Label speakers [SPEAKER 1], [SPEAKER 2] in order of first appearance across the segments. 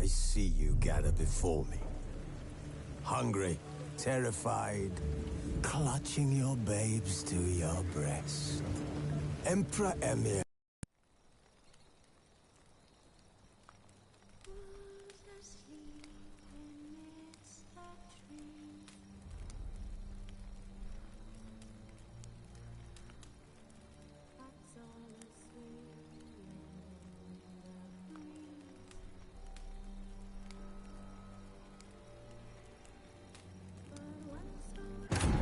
[SPEAKER 1] I see you gather before me. Hungry, terrified, clutching your babes to your breast. Emperor Emir.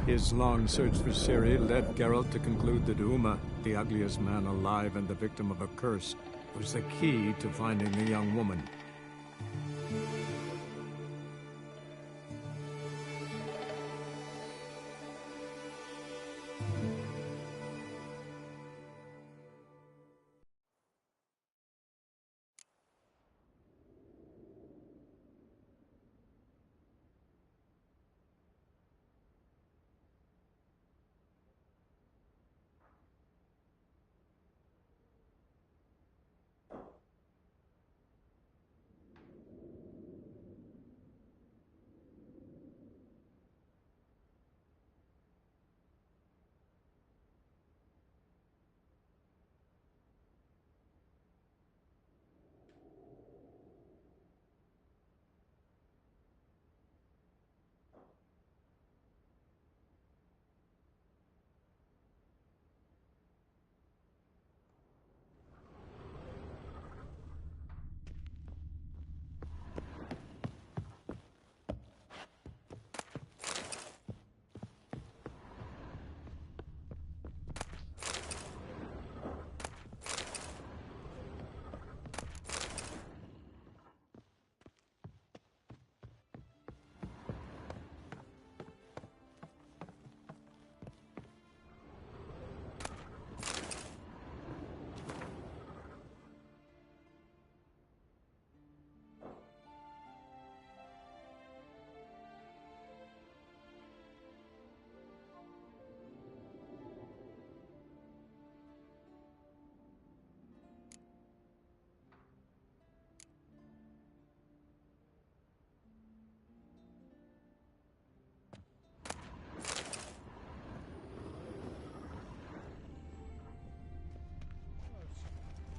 [SPEAKER 2] His long search for Ciri led Geralt to conclude that Uma, the ugliest man alive and the victim of a curse, was the key to finding the young woman.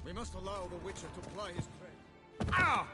[SPEAKER 3] We must allow the Witcher to ply his trade.
[SPEAKER 2] Ow!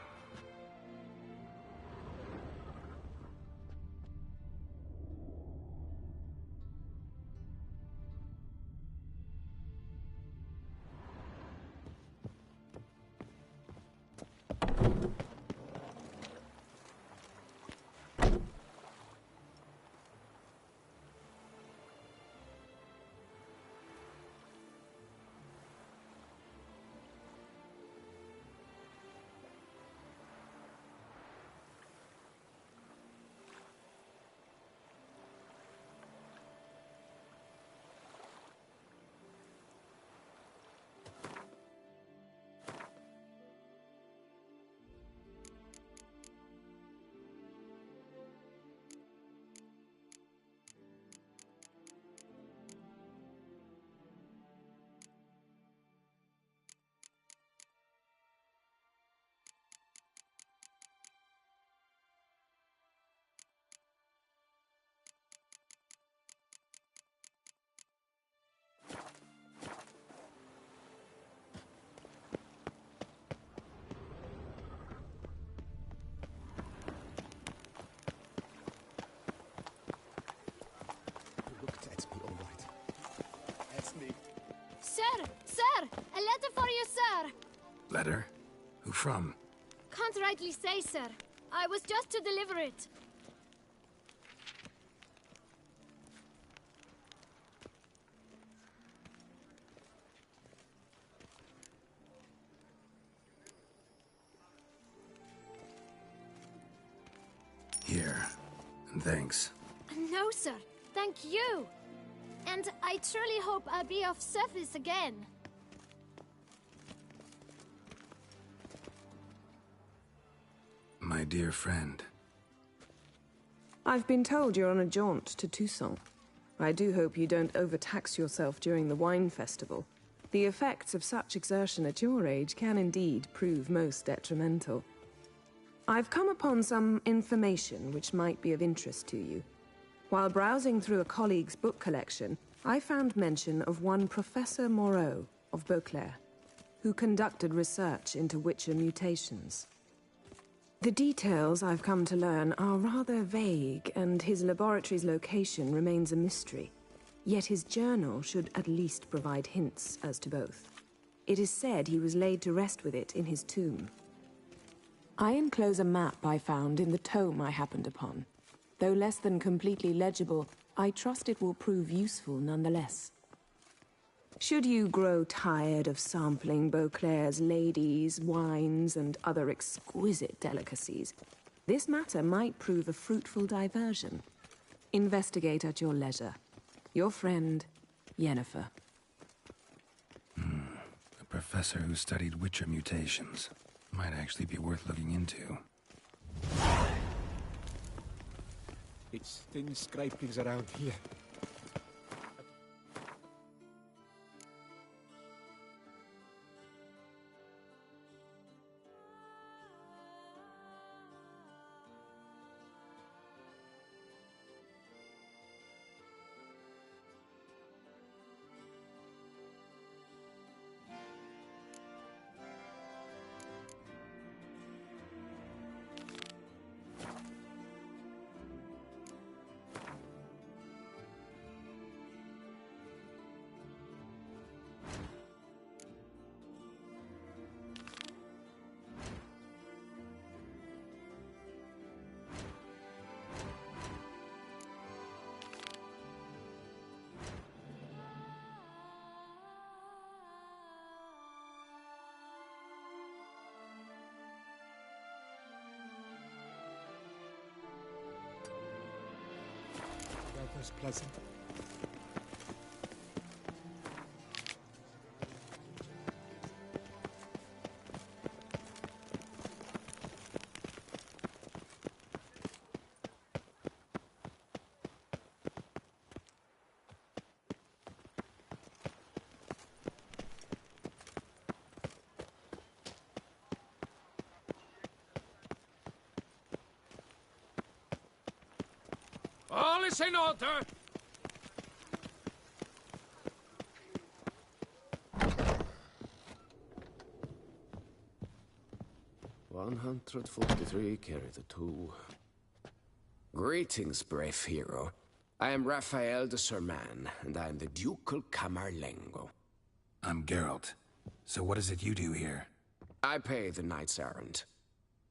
[SPEAKER 4] Sir! Sir! A letter for you, sir!
[SPEAKER 5] Letter? Who from?
[SPEAKER 4] Can't rightly say, sir. I was just to deliver it.
[SPEAKER 5] Here. And thanks.
[SPEAKER 4] No, sir. Thank you. And I truly hope I'll be of service again.
[SPEAKER 5] My dear friend.
[SPEAKER 6] I've been told you're on a jaunt to Toussaint. I do hope you don't overtax yourself during the wine festival. The effects of such exertion at your age can indeed prove most detrimental. I've come upon some information which might be of interest to you. While browsing through a colleague's book collection, I found mention of one Professor Moreau of Beauclair, who conducted research into Witcher mutations. The details I've come to learn are rather vague, and his laboratory's location remains a mystery. Yet his journal should at least provide hints as to both. It is said he was laid to rest with it in his tomb. I enclose a map I found in the tome I happened upon. Though less than completely legible, I trust it will prove useful nonetheless. Should you grow tired of sampling Beauclair's ladies, wines, and other exquisite delicacies, this matter might prove a fruitful diversion. Investigate at your leisure. Your friend, Yennefer.
[SPEAKER 5] A professor who studied Witcher mutations. Might actually be worth looking into.
[SPEAKER 3] It's thin scrapings around here. That was pleasant.
[SPEAKER 7] All is in order!
[SPEAKER 8] $143 carry the 2. Greetings, brave hero. I am Raphael de Serman, and I am the Ducal Camarlengo.
[SPEAKER 5] I'm Geralt. So what is it you do here?
[SPEAKER 8] I pay the knight's errand.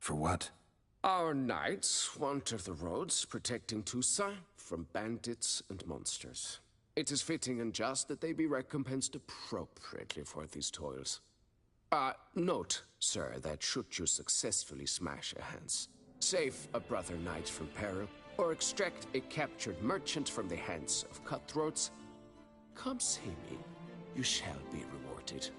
[SPEAKER 5] For what?
[SPEAKER 8] Our knights wander the roads, protecting Tusa from bandits and monsters. It is fitting and just that they be recompensed appropriately for these toils. Note, sir, that should you successfully smash a Hans, save a brother knight from peril, or extract a captured merchant from the hands of cutthroats, come see me. You shall be rewarded.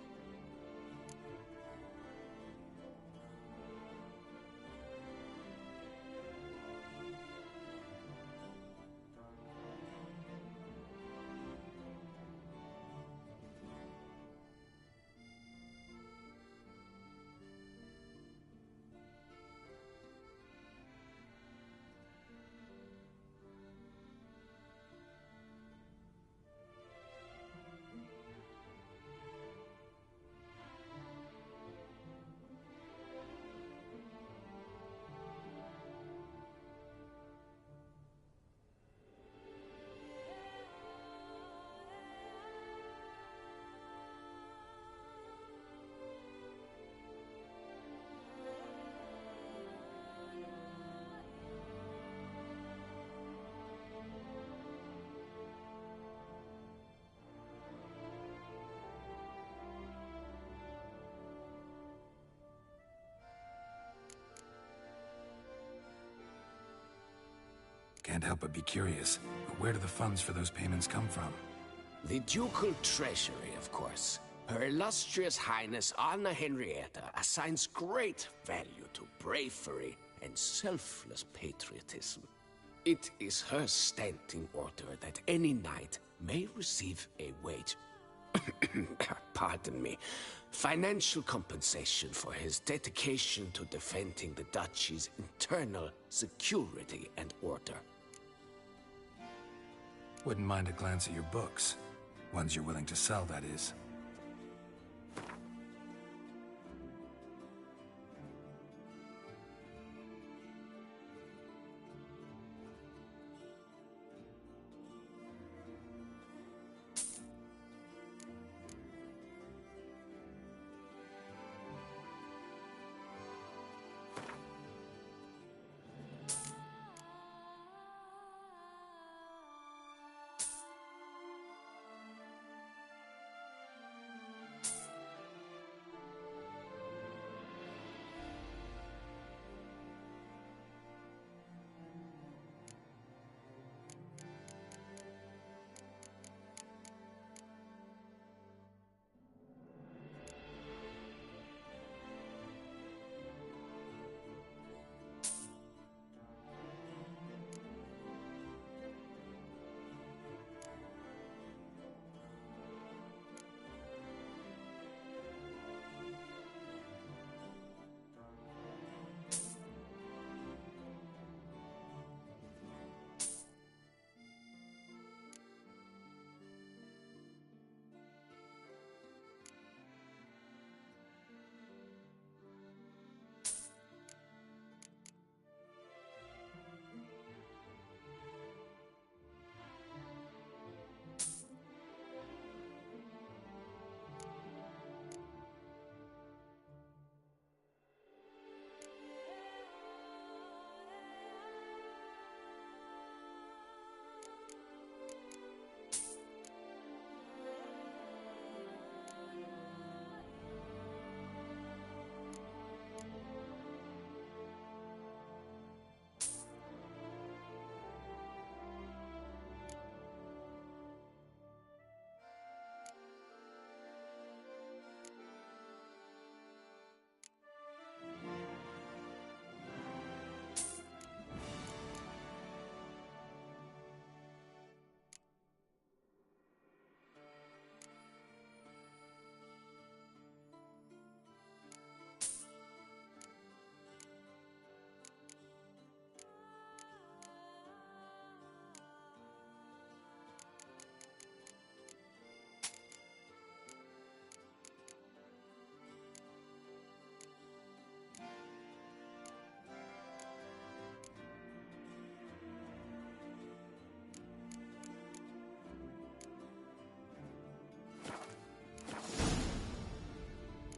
[SPEAKER 5] Can't help but be curious. Where do the funds for those payments come from?
[SPEAKER 8] The ducal treasury, of course. Her illustrious highness Anna Henrietta assigns great value to bravery and selfless patriotism. It is her standing order that any knight may receive a wage. Pardon me. Financial compensation for his dedication to defending the duchy's internal security and order.
[SPEAKER 5] Wouldn't mind a glance at your books. Ones you're willing to sell, that is.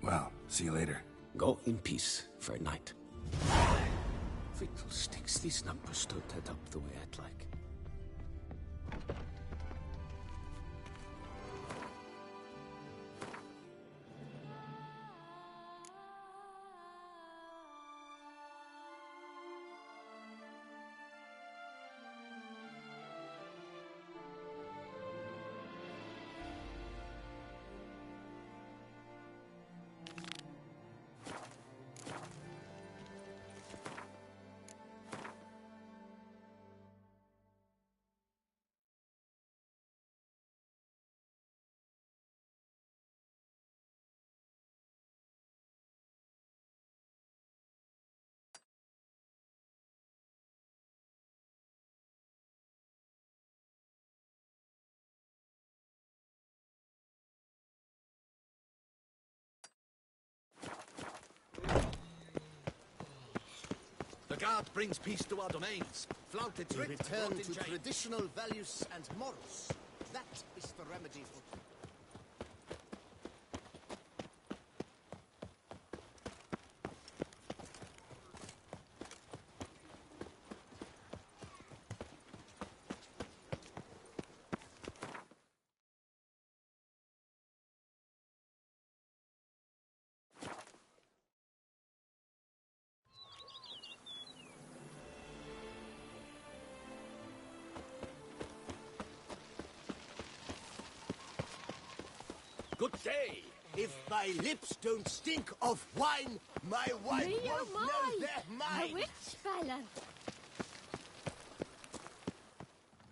[SPEAKER 5] Well, see you later.
[SPEAKER 8] Go in peace for a night. Fiddlesticks, these numbers don't add up the way I'd like.
[SPEAKER 3] The guard brings peace to our domains. Flouted to return to traditional values and morals. That is the remedy for... Good day. If my lips don't stink of wine, my wife won't know they're mine.
[SPEAKER 4] A witch fella.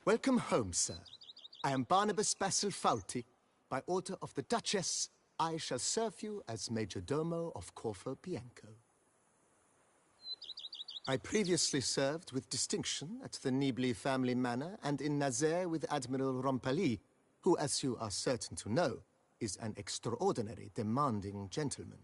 [SPEAKER 3] Welcome home, sir. I am Barnabas Basil Faulty, by order of the Duchess I shall serve you as Major Domo of Corvo Bianco. I previously served with distinction at the Nibli family manor and in Nazaire with Admiral Rompali, who, as you are certain to know, is an extraordinary demanding gentleman.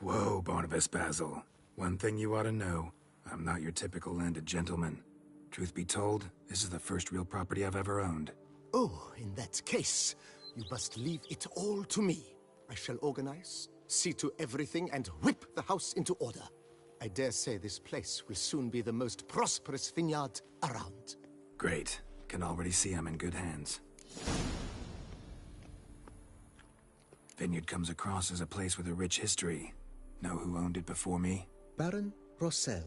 [SPEAKER 5] Whoa, Barnabas Basil. One thing you ought to know. I'm not your typical landed gentleman. Truth be told, this is the first real property I've ever owned.
[SPEAKER 3] Oh, in that case, you must leave it all to me. I shall organize, see to everything, and whip the house into order. I dare say this place will soon be the most prosperous vineyard around.
[SPEAKER 5] Great. Can already see I'm in good hands. Vineyard comes across as a place with a rich history. Know who owned it before me?
[SPEAKER 3] Baron Rossel,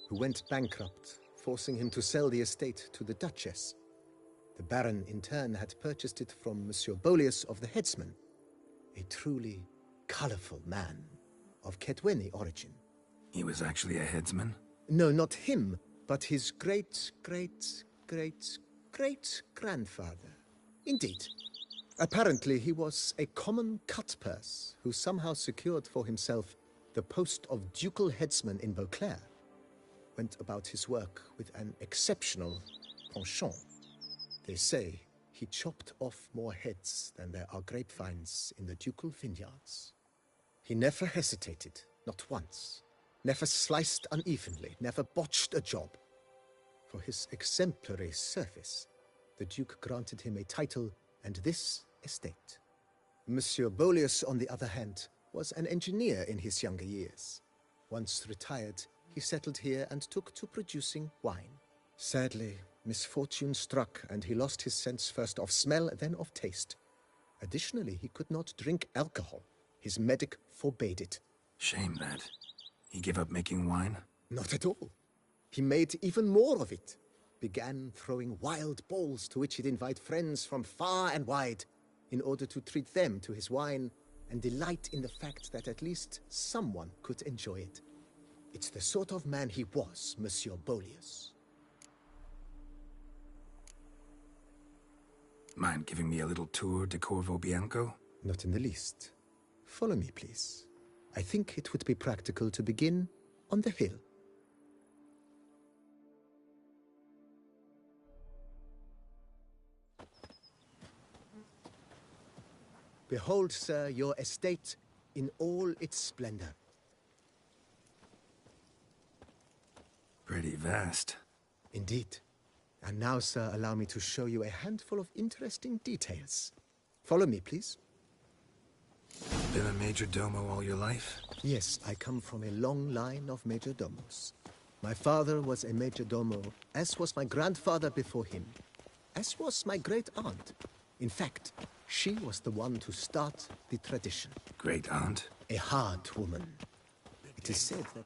[SPEAKER 3] who went bankrupt, forcing him to sell the estate to the Duchess. The Baron, in turn, had purchased it from Monsieur Bolius of the Headsman, a truly colorful man of Ketweni origin.
[SPEAKER 5] He was actually a headsman?
[SPEAKER 3] No, not him, but his great-great-great-great-grandfather. Indeed. Apparently, he was a common cutpurse who somehow secured for himself the post of ducal headsman in Beauclair. Went about his work with an exceptional penchant. They say he chopped off more heads than there are grapevines in the ducal vineyards. He never hesitated, not once. Never sliced unevenly, never botched a job. For his exemplary service, the Duke granted him a title and this estate. Monsieur Bolius, on the other hand, was an engineer in his younger years. Once retired, he settled here and took to producing wine. Sadly, misfortune struck and he lost his sense first of smell, then of taste. Additionally, he could not drink alcohol. His medic forbade it.
[SPEAKER 5] Shame that. He gave up making wine?
[SPEAKER 3] Not at all. He made even more of it. Began throwing wild balls to which he'd invite friends from far and wide in order to treat them to his wine and delight in the fact that at least someone could enjoy it. It's the sort of man he was, Monsieur Bolius.
[SPEAKER 5] Mind giving me a little tour de Corvo Bianco?
[SPEAKER 3] Not in the least. Follow me, please. I think it would be practical to begin on the hill. Behold, sir, your estate in all its splendor.
[SPEAKER 5] Pretty vast.
[SPEAKER 3] Indeed. And now, sir, allow me to show you a handful of interesting details. Follow me, please.
[SPEAKER 5] Been a major domo all your life?
[SPEAKER 3] Yes, I come from a long line of major domos. My father was a major domo, as was my grandfather before him, as was my great-aunt. In fact, she was the one to start the tradition.
[SPEAKER 5] Great-aunt?
[SPEAKER 3] A hard woman. It is said that...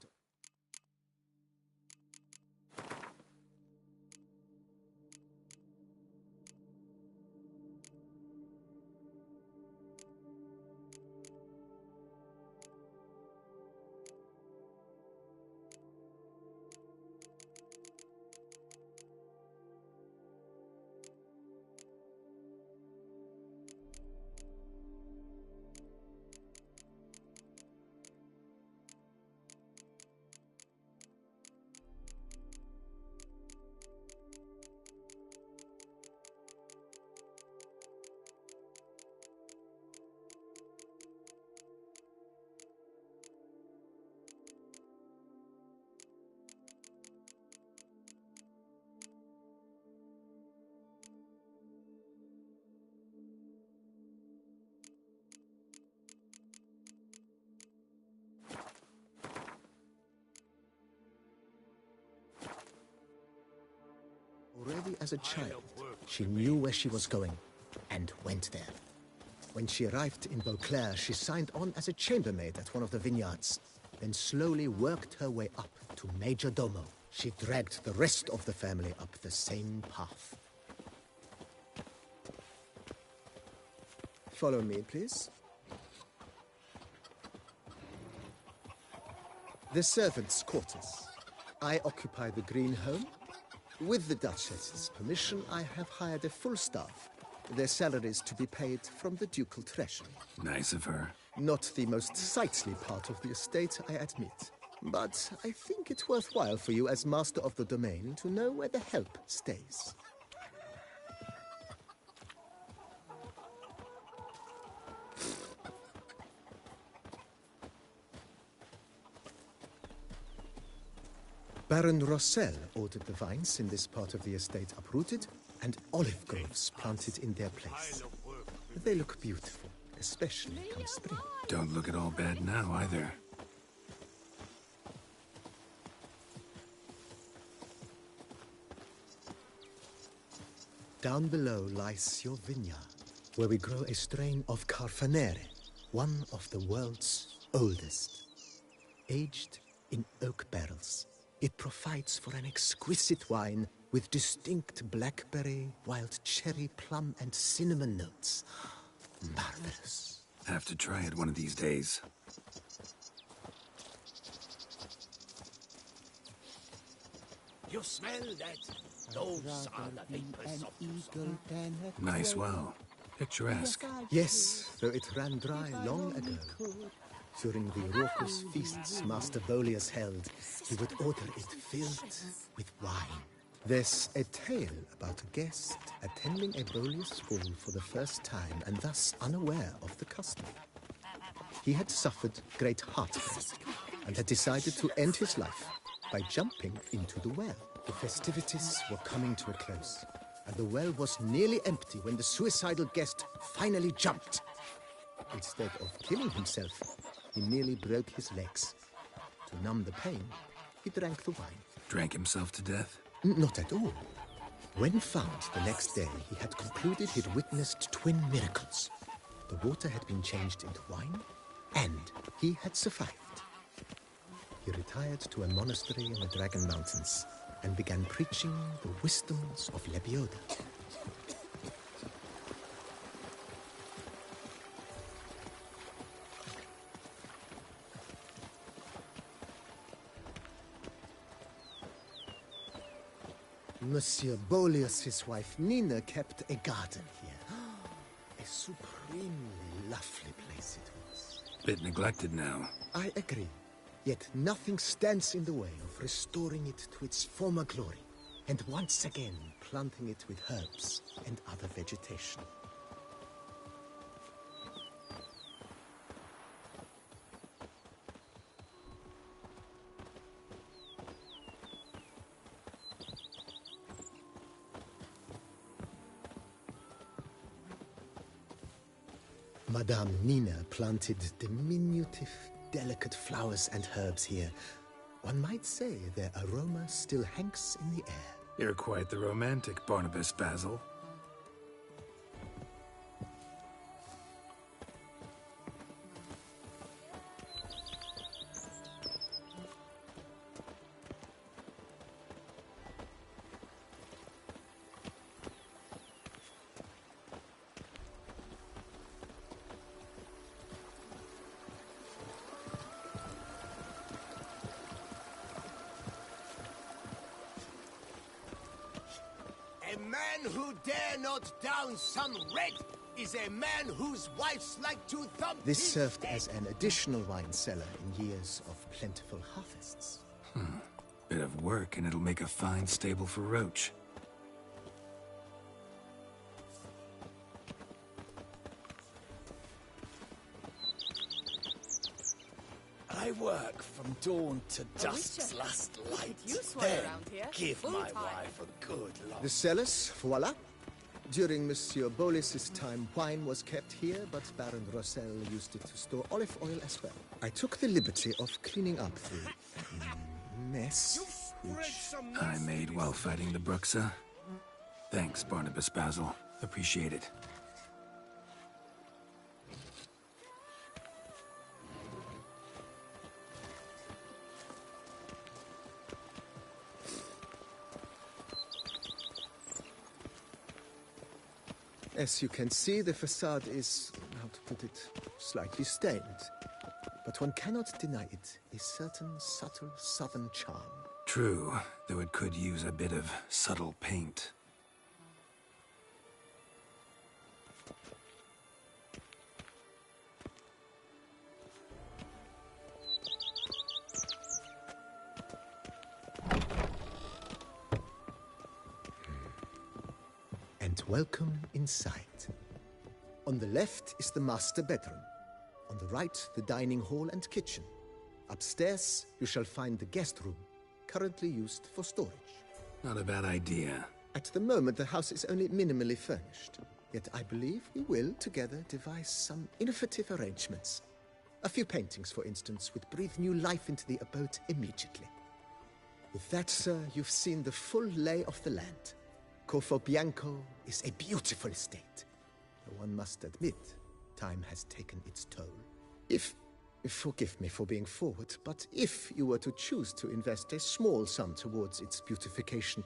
[SPEAKER 3] Already as a child, she knew where she was going, and went there. When she arrived in Beauclair, she signed on as a chambermaid at one of the vineyards, then slowly worked her way up to Major Domo. She dragged the rest of the family up the same path. Follow me, please. The servants' quarters. I occupy the green home. With the Duchess's permission, I have hired a full staff, their salaries to be paid from the ducal treasury.
[SPEAKER 5] Nice of her.
[SPEAKER 3] Not the most sightly part of the estate, I admit. But I think it's worthwhile for you as master of the domain to know where the help stays. Baron Rossel ordered the vines in this part of the estate uprooted and olive groves planted in their place. They look beautiful, especially come spring.
[SPEAKER 5] Don't look at all bad now, either.
[SPEAKER 3] Down below lies your vineyard, where we grow a strain of Carfanere, one of the world's oldest. Aged in oak barrels, it provides for an exquisite wine with distinct blackberry, wild cherry, plum, and cinnamon notes. Marvelous.
[SPEAKER 5] Have to try it one of these days.
[SPEAKER 1] You smell that? Those are the vapors of the
[SPEAKER 5] Nice well. Picturesque.
[SPEAKER 3] Yes, though it ran dry long ago. During the raucous feasts Master Bolius held, he would order it filled with wine. There's a tale about a guest attending a Bolius ball for the first time and thus unaware of the custom. He had suffered great heartbreak and had decided to end his life by jumping into the well. The festivities were coming to a close, and the well was nearly empty when the suicidal guest finally jumped. Instead of killing himself, he merely broke his legs. To numb the pain, he drank the wine.
[SPEAKER 5] Drank himself to death?
[SPEAKER 3] Not at all. When found the next day, he had concluded he'd witnessed twin miracles. The water had been changed into wine, and he had survived. He retired to a monastery in the Dragon Mountains and began preaching the wisdoms of Lebioda. Monsieur Bolius' wife Nina kept a garden here. A supremely lovely place it was.
[SPEAKER 5] Bit neglected now.
[SPEAKER 3] I agree. Yet nothing stands in the way of restoring it to its former glory, and once again planting it with herbs and other vegetation. Madame Nina planted diminutive, delicate flowers and herbs here. One might say their aroma still hangs in the air.
[SPEAKER 5] You're quite the romantic, Barnabas Basil.
[SPEAKER 1] A man who dare not down sun red is a man whose wives like to thump
[SPEAKER 3] This
[SPEAKER 1] his
[SPEAKER 3] served
[SPEAKER 1] head.
[SPEAKER 3] as an additional wine cellar in years of plentiful harvests.
[SPEAKER 5] Bit of work and it'll make a fine stable for Roach.
[SPEAKER 1] I work from dawn to dusk's last light. Then give my wife a good love.
[SPEAKER 3] The cellars, voila. During Monsieur Bolis's time, wine was kept here, but Baron Rossel used it to store olive oil as well. I took the liberty of cleaning up the mess, which
[SPEAKER 5] I made while fighting the Bruxa. Thanks, Barnabas Basil. Appreciate it.
[SPEAKER 3] As you can see, the facade is, how to put it, slightly stained. But one cannot deny it a certain subtle southern charm.
[SPEAKER 5] True, though it could use a bit of subtle paint.
[SPEAKER 3] Welcome inside. On the left is the master bedroom. On the right, the dining hall and kitchen. Upstairs, you shall find the guest room, currently used for storage.
[SPEAKER 5] Not a bad idea.
[SPEAKER 3] At the moment, the house is only minimally furnished. Yet I believe we will, together, devise some innovative arrangements. A few paintings, for instance, would breathe new life into the abode immediately. With that, sir, you've seen the full lay of the land. Corfo Bianco is a beautiful estate. Though one must admit, time has taken its toll. Forgive me for being forward, but if you were to choose to invest a small sum towards its beautification,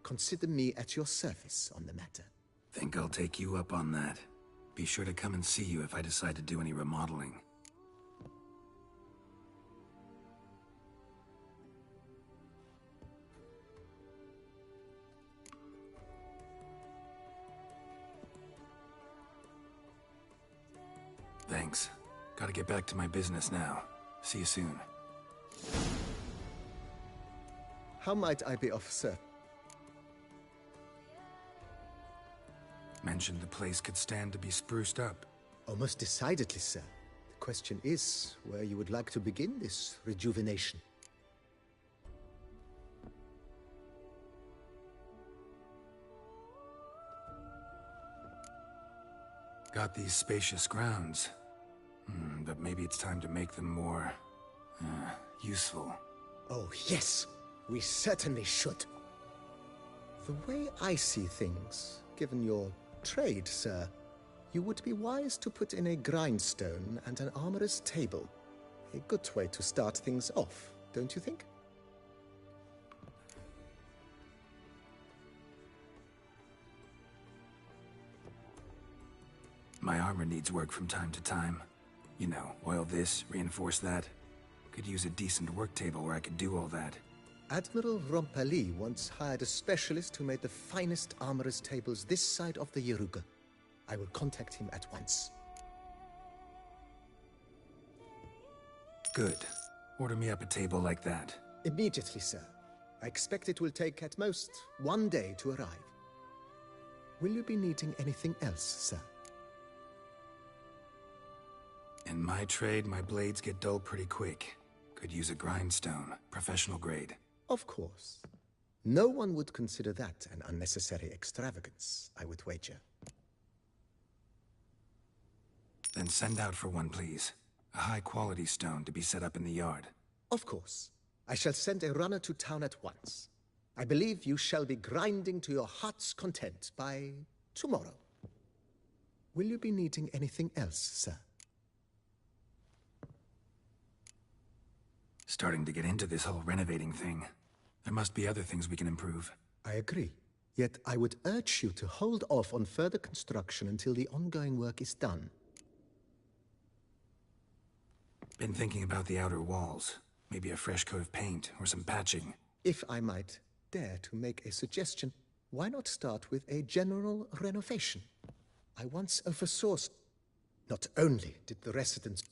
[SPEAKER 3] consider me at your service on the matter.
[SPEAKER 5] Think I'll take you up on that. Be sure to come and see you if I decide to do any remodeling. Thanks. Gotta get back to my business now. See you soon.
[SPEAKER 3] How might I be of service?
[SPEAKER 5] Mentioned the place could stand to be spruced up.
[SPEAKER 3] Oh, most decidedly, sir. The question is where you would like to begin this rejuvenation.
[SPEAKER 5] Got these spacious grounds. But maybe it's time to make them more... useful.
[SPEAKER 3] Oh, yes. We certainly should. The way I see things, given your trade, sir, you would be wise to put in a grindstone and an armorer's table. A good way to start things off, don't you think?
[SPEAKER 5] My armor needs work from time to time. You know, oil this, reinforce that. Could use a decent work table where I could do all that.
[SPEAKER 3] Admiral Rompali once hired a specialist who made the finest armorer's tables this side of the Yaruga. I will contact him at once.
[SPEAKER 5] Good. Order me up a table like that.
[SPEAKER 3] Immediately, sir. I expect it will take at most 1 day to arrive. Will you be needing anything else, sir?
[SPEAKER 5] In my trade, my blades get dull pretty quick. Could use a grindstone, professional grade.
[SPEAKER 3] Of course. No one would consider that an unnecessary extravagance, I would wager.
[SPEAKER 5] Then send out for one, please. A high-quality stone to be set up in the yard.
[SPEAKER 3] Of course. I shall send a runner to town at once. I believe you shall be grinding to your heart's content by tomorrow. Will you be needing anything else, sir?
[SPEAKER 5] Starting to get into this whole renovating thing. There must be other things we can improve.
[SPEAKER 3] I agree. Yet I would urge you to hold off on further construction until the ongoing work is done.
[SPEAKER 5] Been thinking about the outer walls. Maybe a fresh coat of paint or some patching.
[SPEAKER 3] If I might dare to make a suggestion, why not start with a general renovation? I once oversaw... Not only did the residents...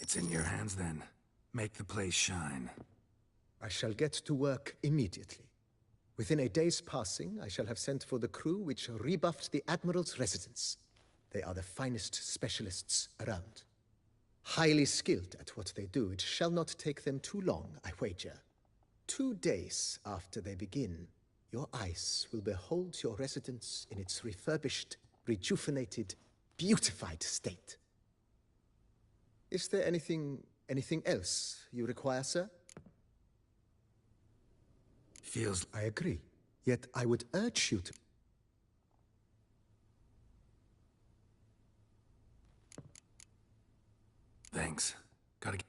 [SPEAKER 5] It's in your hands then. Make the place shine.
[SPEAKER 3] I shall get to work immediately. Within a day's passing, I shall have sent for the crew which rebuffed the Admiral's residence. They are the finest specialists around. Highly skilled at what they do, it shall not take them too long, I wager. 2 days after they begin, your eyes will behold your residence in its refurbished, rejuvenated, beautified state. Is there anything else you require, sir?
[SPEAKER 5] Feels...
[SPEAKER 3] I agree. Yet I would urge you to...
[SPEAKER 5] Thanks. Gotta get...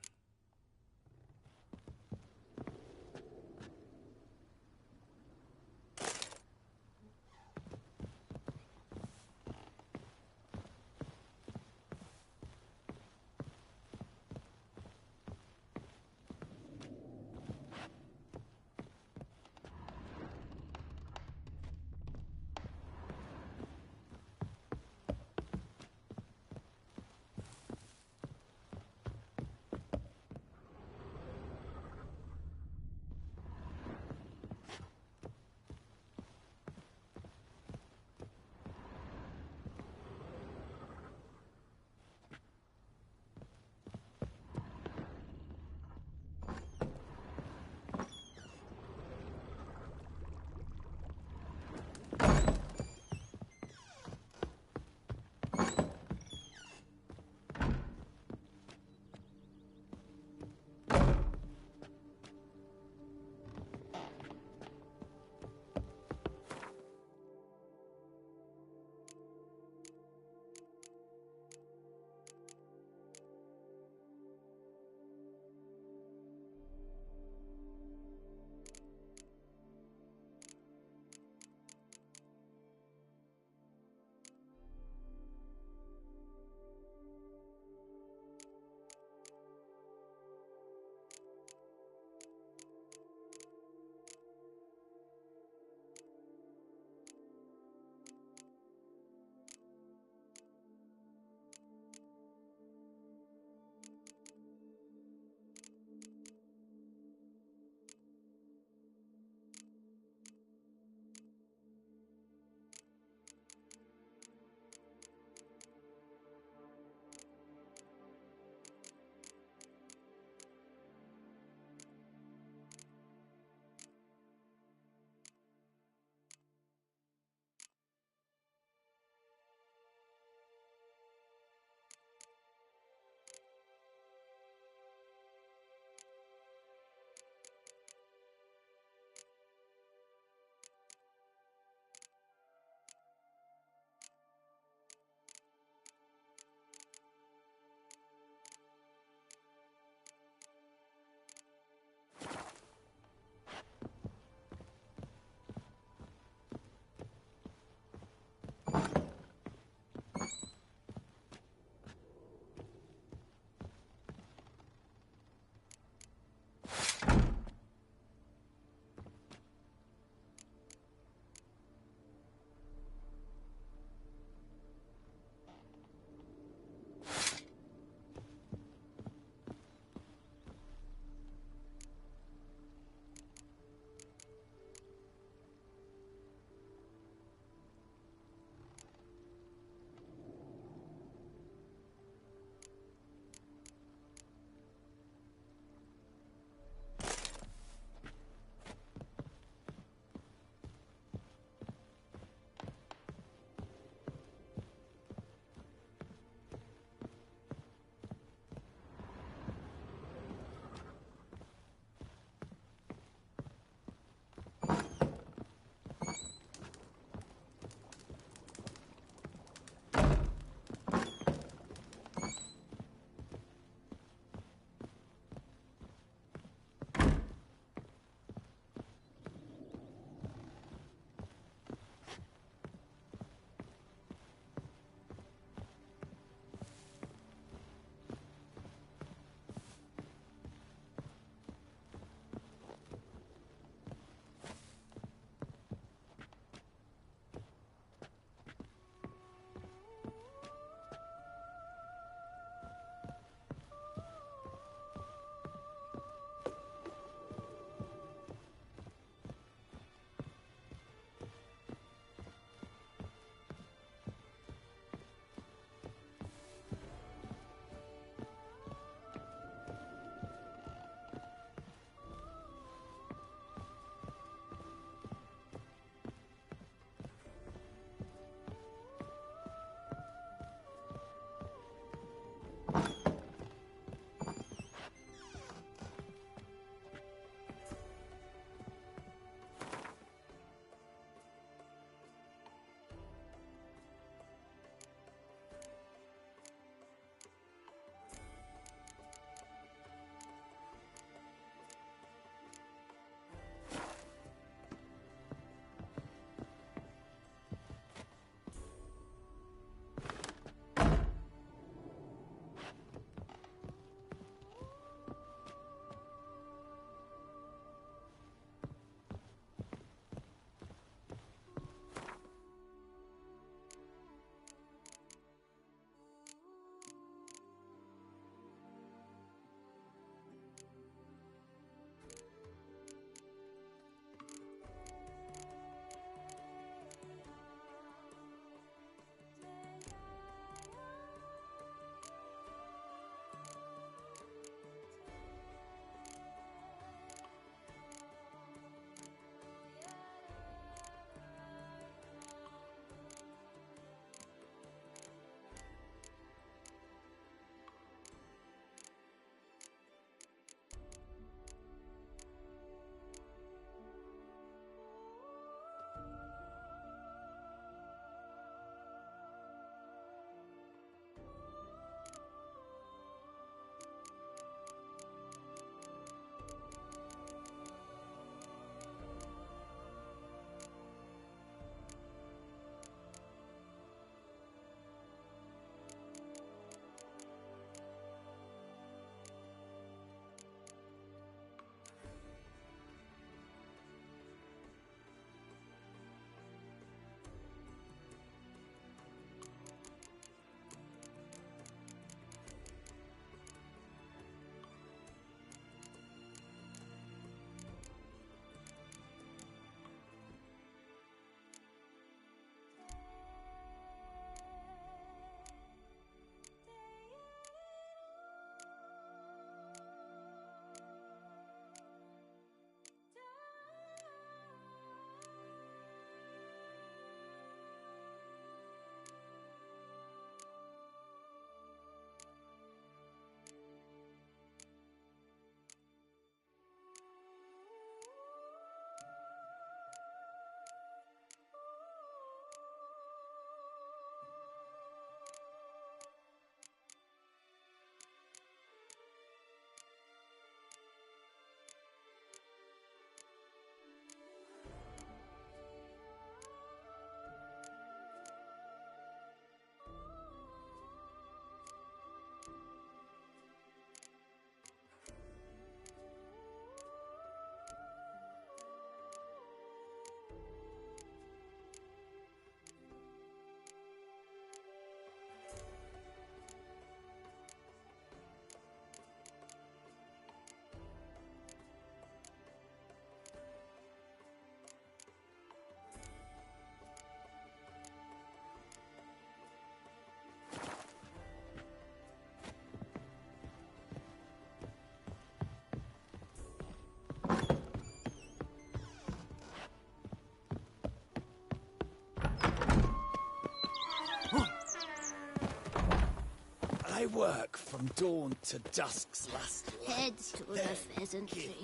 [SPEAKER 7] I work from dawn to dusk's last light.
[SPEAKER 4] Head to the pheasantry.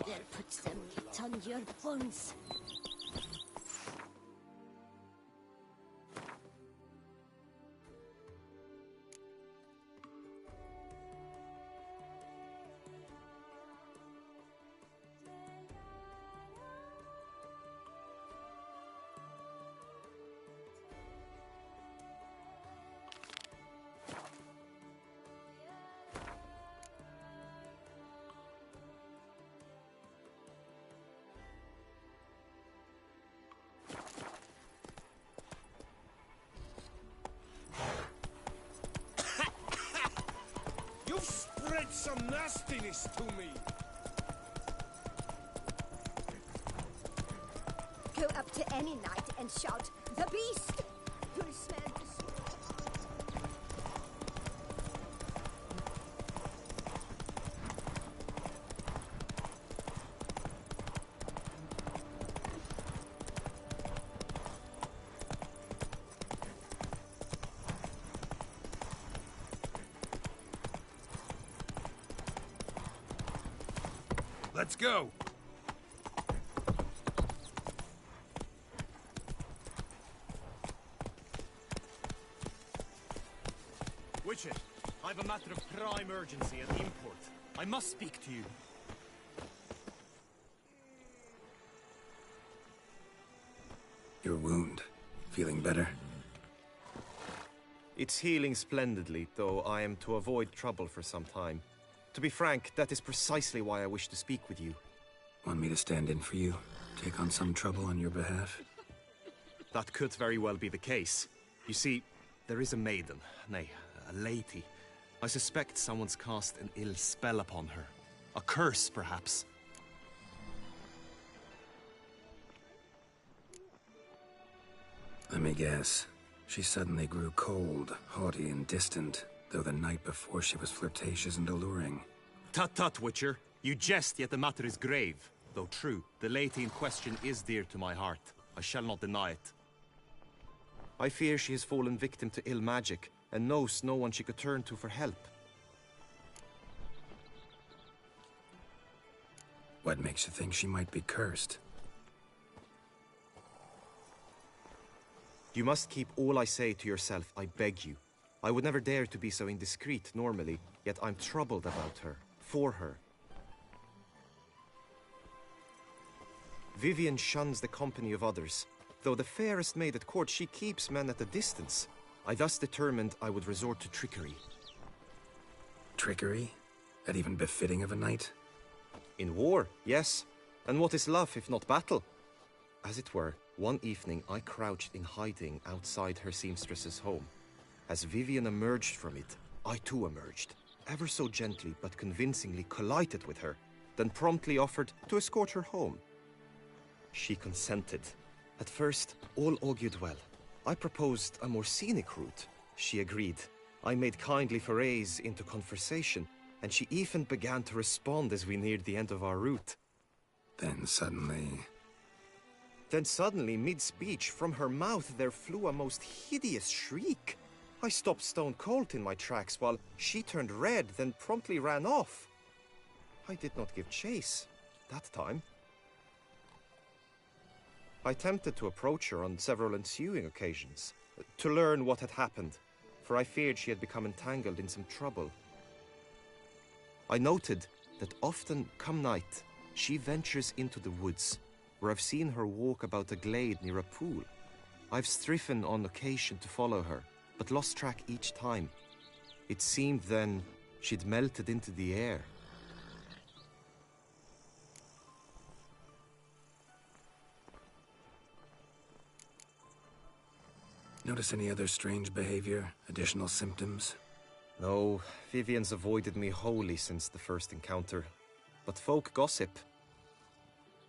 [SPEAKER 4] They'll put some meat on your bones.
[SPEAKER 7] You've spread some nastiness to me.
[SPEAKER 4] Go up to any knight and shout, "The beast!" You'll smell the smoke.
[SPEAKER 5] Let's go!
[SPEAKER 9] Witcher, I have a matter of prime urgency at the import. I must speak to you.
[SPEAKER 5] Your wound. Feeling better?
[SPEAKER 9] It's healing splendidly, though I am to avoid trouble for some time. To be frank, that is precisely why I wish to speak with you.
[SPEAKER 5] Want me to stand in for you? Take on some trouble on your behalf?
[SPEAKER 9] That could very well be the case. You see, there is a maiden, nay, a lady. I suspect someone's cast an ill spell upon her. A curse, perhaps.
[SPEAKER 5] Let me guess. She suddenly grew cold, haughty, and distant, though the night before she was flirtatious and alluring.
[SPEAKER 9] Tut tut, Witcher. You jest, yet the matter is grave. Though true, the lady in question is dear to my heart. I shall not deny it. I fear she has fallen victim to ill magic, and knows no one she could turn to for help.
[SPEAKER 5] What makes you think she might be cursed?
[SPEAKER 9] You must keep all I say to yourself, I beg you. I would never dare to be so indiscreet normally, yet I'm troubled about her, for her. Vivian shuns the company of others. Though the fairest maid at court, she keeps men at a distance. I thus determined I would resort to trickery.
[SPEAKER 5] Trickery? That even befitting of a knight?
[SPEAKER 9] In war, yes. And what is love if not battle? As it were, one evening I crouched in hiding outside her seamstress's home. As Vivian emerged from it, I too emerged, ever so gently but convincingly collided with her, then promptly offered to escort her home. She consented. At first, all augured well. I proposed a more scenic route. She agreed. I made kindly forays into conversation, and she even began to respond as we neared the end of our route.
[SPEAKER 5] Then suddenly,
[SPEAKER 9] mid-speech, from her mouth there flew a most hideous shriek. I stopped stone cold in my tracks while she turned red, then promptly ran off. I did not give chase that time. I attempted to approach her on several ensuing occasions, to learn what had happened, for I feared she had become entangled in some trouble. I noted that often, come night, she ventures into the woods, where I've seen her walk about a glade near a pool. I've striven on occasion to follow her, but lost track each time. It seemed then she'd melted into the air.
[SPEAKER 5] notice any other strange behavior, additional symptoms?
[SPEAKER 9] No, Vivian's avoided me wholly since the first encounter. But folk gossip.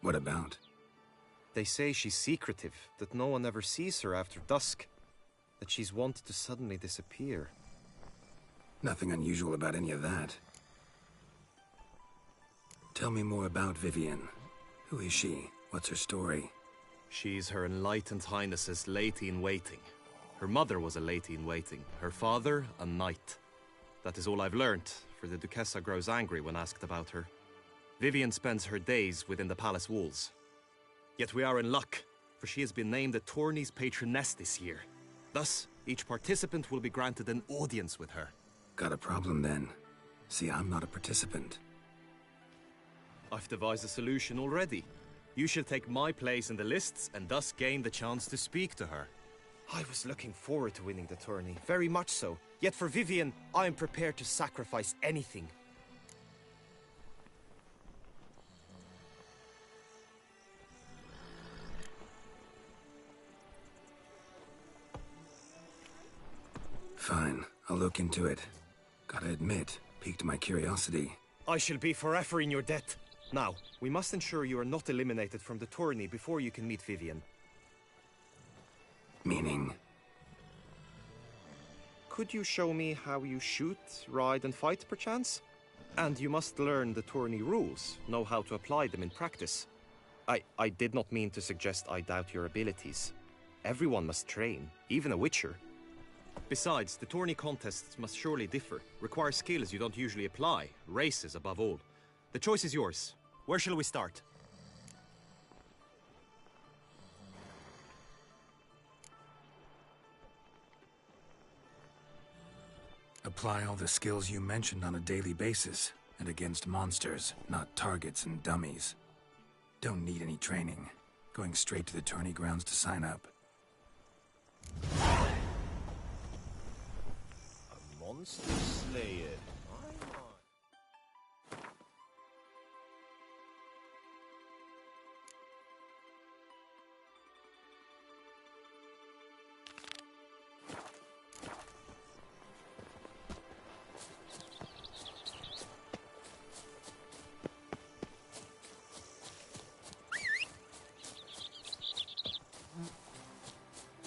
[SPEAKER 5] What about?
[SPEAKER 9] They say she's secretive, that no one ever sees her after dusk, that she's wont to suddenly disappear.
[SPEAKER 5] Nothing unusual about any of that. Tell me more about Vivian. Who is she? What's her story?
[SPEAKER 9] She's Her Enlightened Highness's lady-in-waiting. Her mother was a lady-in-waiting, her father a knight. That is all I've learnt, for the Duchessa grows angry when asked about her. Vivian spends her days within the palace walls. Yet we are in luck, for she has been named the tourney's patroness this year. Thus, each participant will be granted an audience with her.
[SPEAKER 5] Got a problem then. See, I'm not a participant.
[SPEAKER 9] I've devised a solution already. You shall take my place in the lists and thus gain the chance to speak to her. I was looking forward to winning the tourney, very much so. Yet for Vivian, I am prepared to sacrifice anything.
[SPEAKER 5] Fine, I'll look into it. Gotta admit, piqued my curiosity.
[SPEAKER 9] I shall be forever in your debt. Now, we must ensure you are not eliminated from the tourney before you can meet Vivian.
[SPEAKER 5] Meaning?
[SPEAKER 9] Could you show me how you shoot, ride and fight, perchance? And you must learn the tourney rules, know how to apply them in practice. I did not mean to suggest I doubt your abilities. Everyone must train, even a witcher. Besides, the tourney contests must surely differ, require skills you don't usually apply, races above all. The choice is yours. Where shall we start?
[SPEAKER 5] Apply all the skills you mentioned on a daily basis, and against monsters, not targets and dummies. Don't need any training. Going straight to the tourney grounds to sign up.
[SPEAKER 3] Monster Slayer.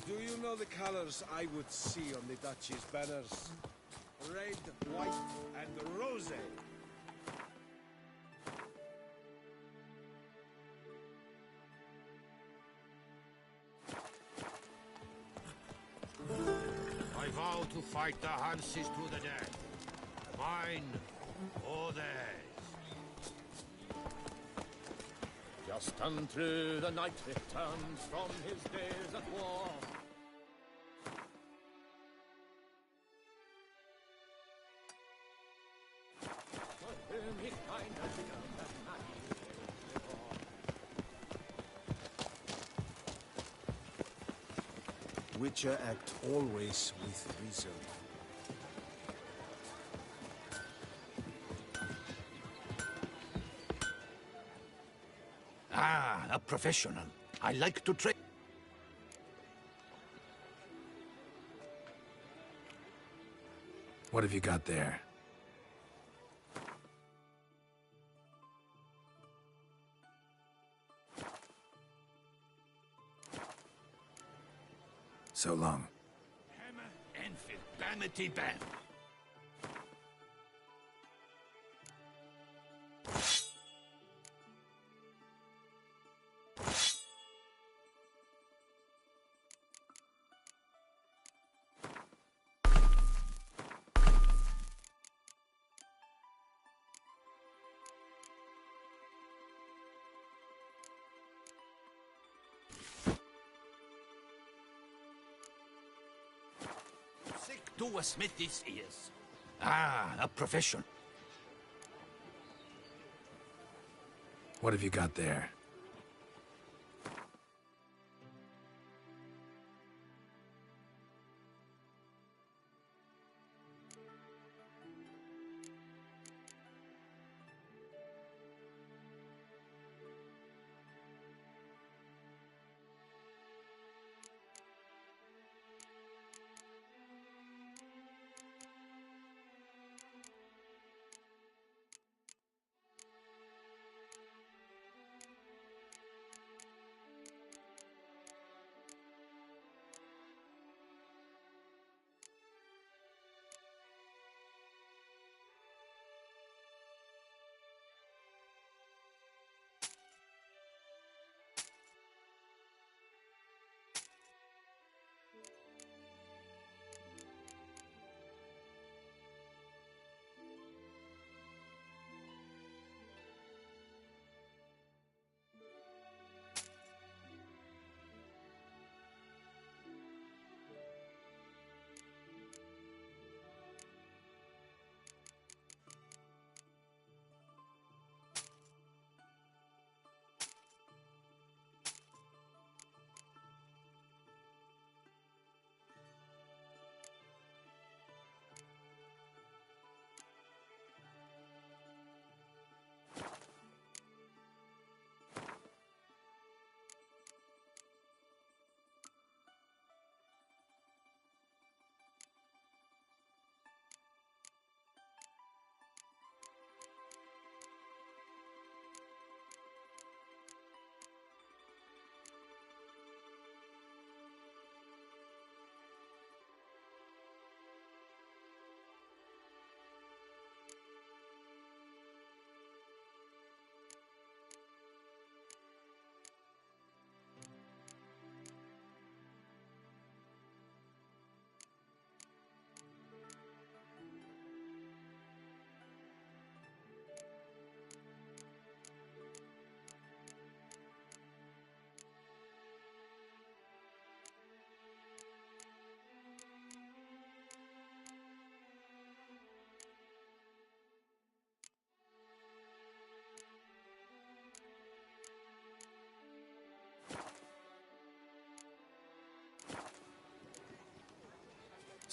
[SPEAKER 7] Do you know the colors I would see on the Duchy's banners? Red, white, and rose.
[SPEAKER 10] I vow to fight the Hanses to the death. Mine or theirs.
[SPEAKER 11] Just until the knight returns from his days at war.
[SPEAKER 1] Witcher act always with reason.
[SPEAKER 10] Ah, a professional. I like to train.
[SPEAKER 5] What have you got there? So long.
[SPEAKER 10] Hammer, Enfield, Bamity Bam. To a smithy's ears. Ah, a profession.
[SPEAKER 5] What have you got there?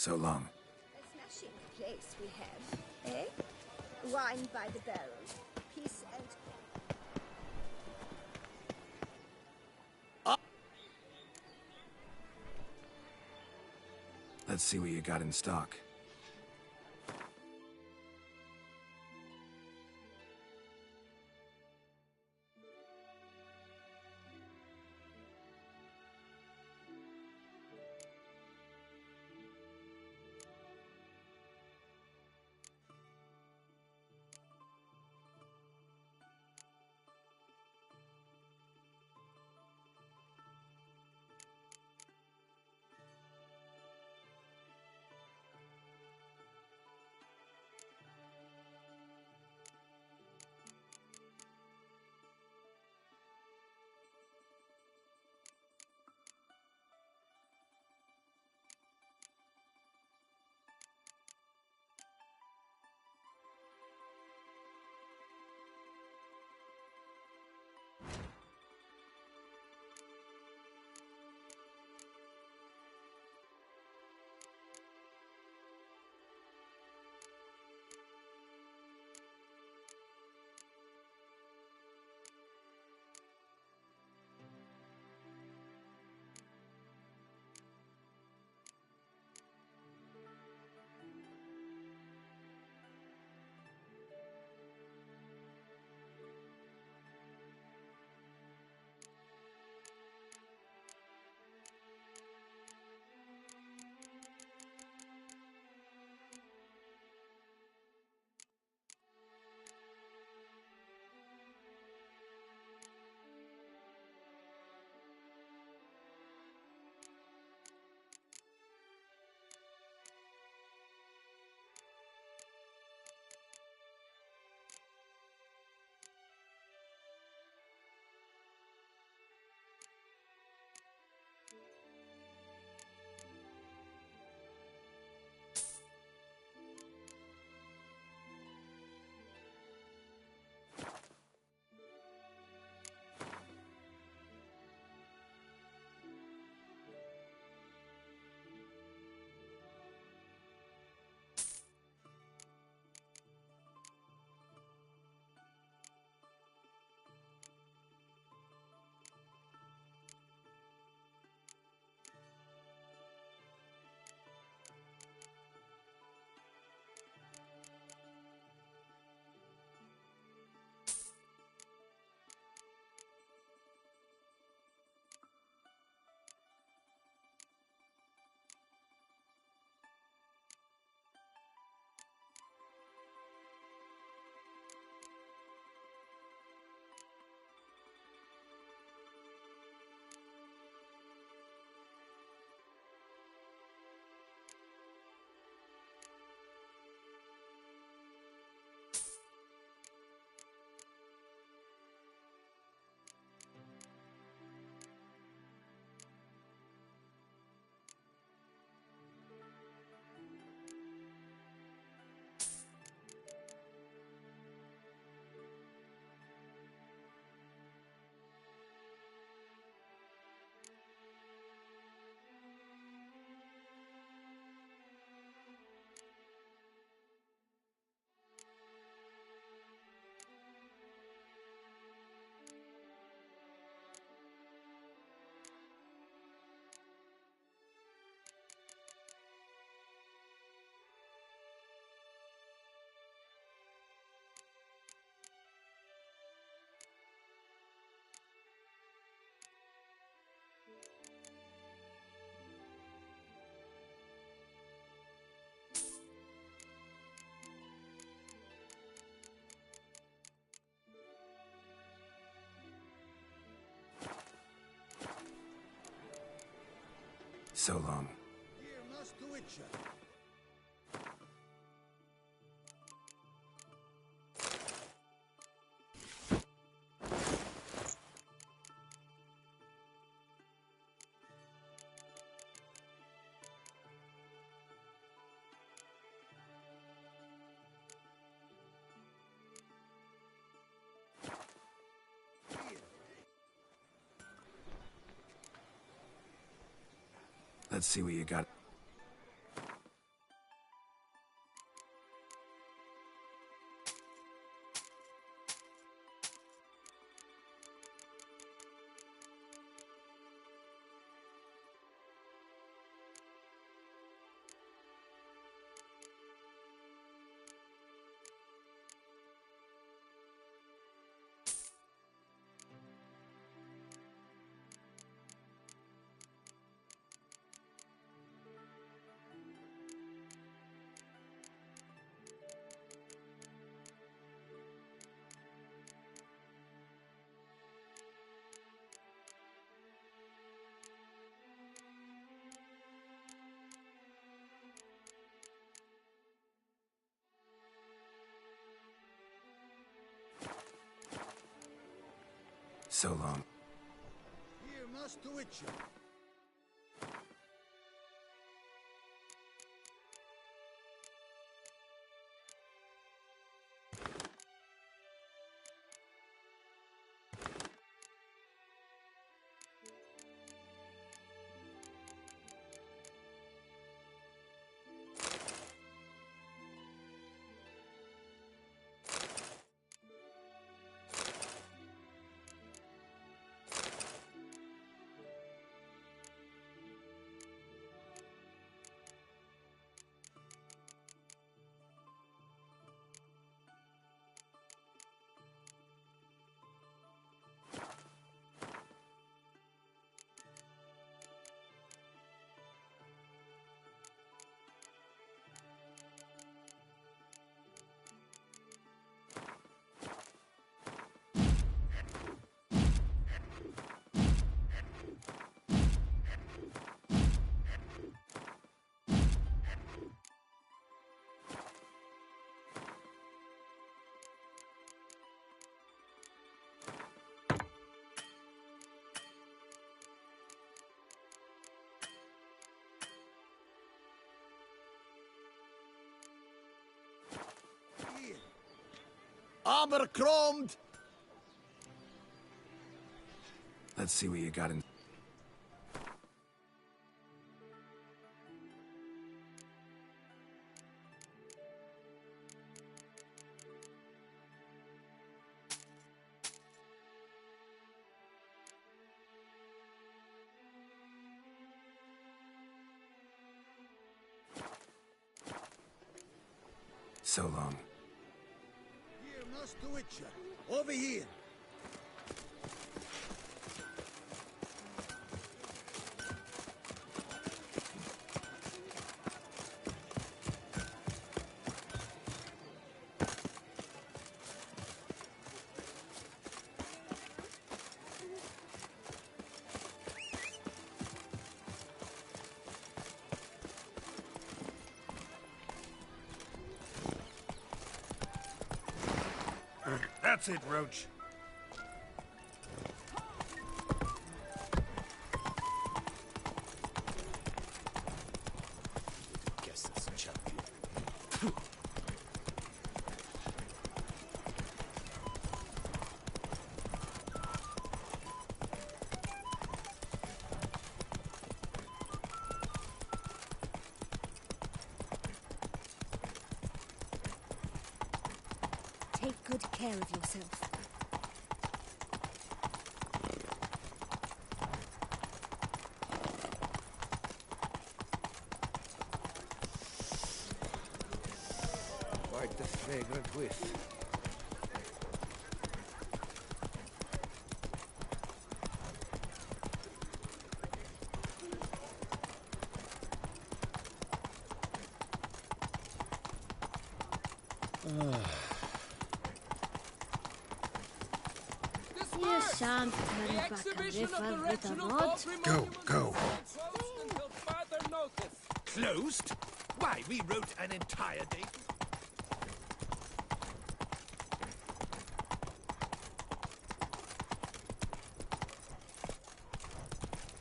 [SPEAKER 5] So long.
[SPEAKER 12] A smashing place we have, eh? Wine by the barrel, peace and...
[SPEAKER 5] Let's see what you got in stock. So long.
[SPEAKER 7] Dear Master Witcher.
[SPEAKER 5] Let's see what you got. So long.
[SPEAKER 7] Here, Master Witcher.
[SPEAKER 1] Abercrombed!
[SPEAKER 5] Let's see what you got in. So long.
[SPEAKER 7] Here, Master Witcher. Over here.
[SPEAKER 10] That's it, Roach.
[SPEAKER 1] Guess that's a champion.
[SPEAKER 12] Take good care of yourself.
[SPEAKER 10] Quite the fragrant whiff.
[SPEAKER 12] You shan't turn back a river with a rod.
[SPEAKER 5] Go.
[SPEAKER 10] Closed? Why, we wrote an entire day.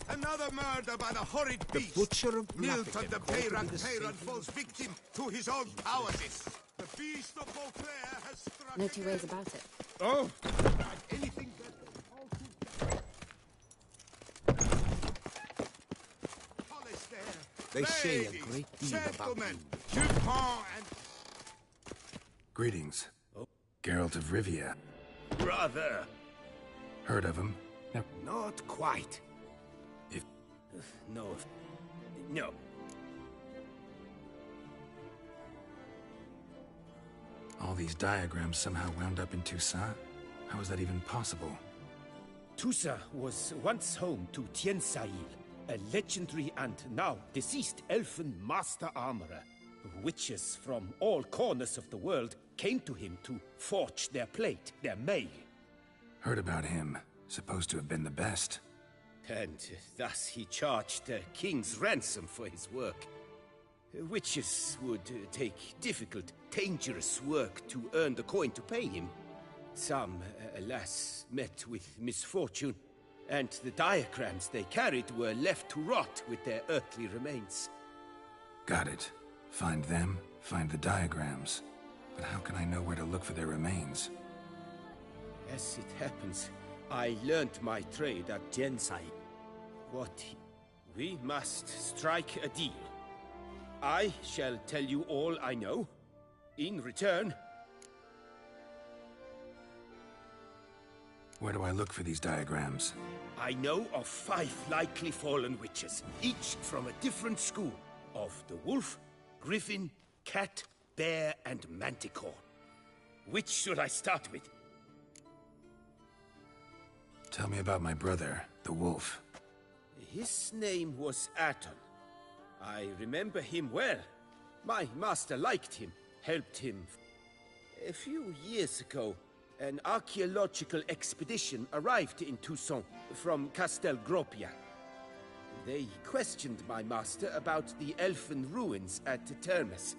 [SPEAKER 7] Another murder by the horrid beast.
[SPEAKER 1] Butcher of
[SPEAKER 7] Milton the
[SPEAKER 1] Blackhead
[SPEAKER 7] Peyran falls victim to his own cowardice. The beast of Beauclair has struck.
[SPEAKER 6] No two ways about it.
[SPEAKER 10] Oh!
[SPEAKER 7] Anything
[SPEAKER 1] They say a great deal about
[SPEAKER 7] gentlemen,
[SPEAKER 1] you.
[SPEAKER 7] Dupont and
[SPEAKER 5] Greetings. Geralt of Rivia.
[SPEAKER 10] Brother!
[SPEAKER 5] Heard of him? No.
[SPEAKER 10] Not quite.
[SPEAKER 5] If...
[SPEAKER 10] No.
[SPEAKER 5] All these diagrams somehow wound up in Toussaint? How is that even possible?
[SPEAKER 13] Toussaint was once home to Tiensail, a legendary and now deceased elfin master armorer. Witches from all corners of the world came to him to forge their plate, their mail.
[SPEAKER 5] Heard about him. Supposed to have been the best.
[SPEAKER 13] And thus he charged a king's ransom for his work. Witches would take difficult, dangerous work to earn the coin to pay him. Some, alas, met with misfortune, and the diagrams they carried were left to rot with their earthly remains.
[SPEAKER 5] Got it. Find them, find the diagrams. But how can I know where to look for their remains?
[SPEAKER 13] As it happens, I learned my trade at Jensai. We must strike a deal. I shall tell you all I know. In return...
[SPEAKER 5] Where do I look for these diagrams?
[SPEAKER 13] I know of 5 likely fallen witches, each from a different school. Of the wolf, griffin, cat, bear, and manticore. Which should I start with?
[SPEAKER 5] Tell me about my brother, the wolf.
[SPEAKER 13] His name was Aton. I remember him well. My master liked him, helped him. A few years ago, an archaeological expedition arrived in Toussaint from Castel Gropia. They questioned my master about the elfin ruins at Termes.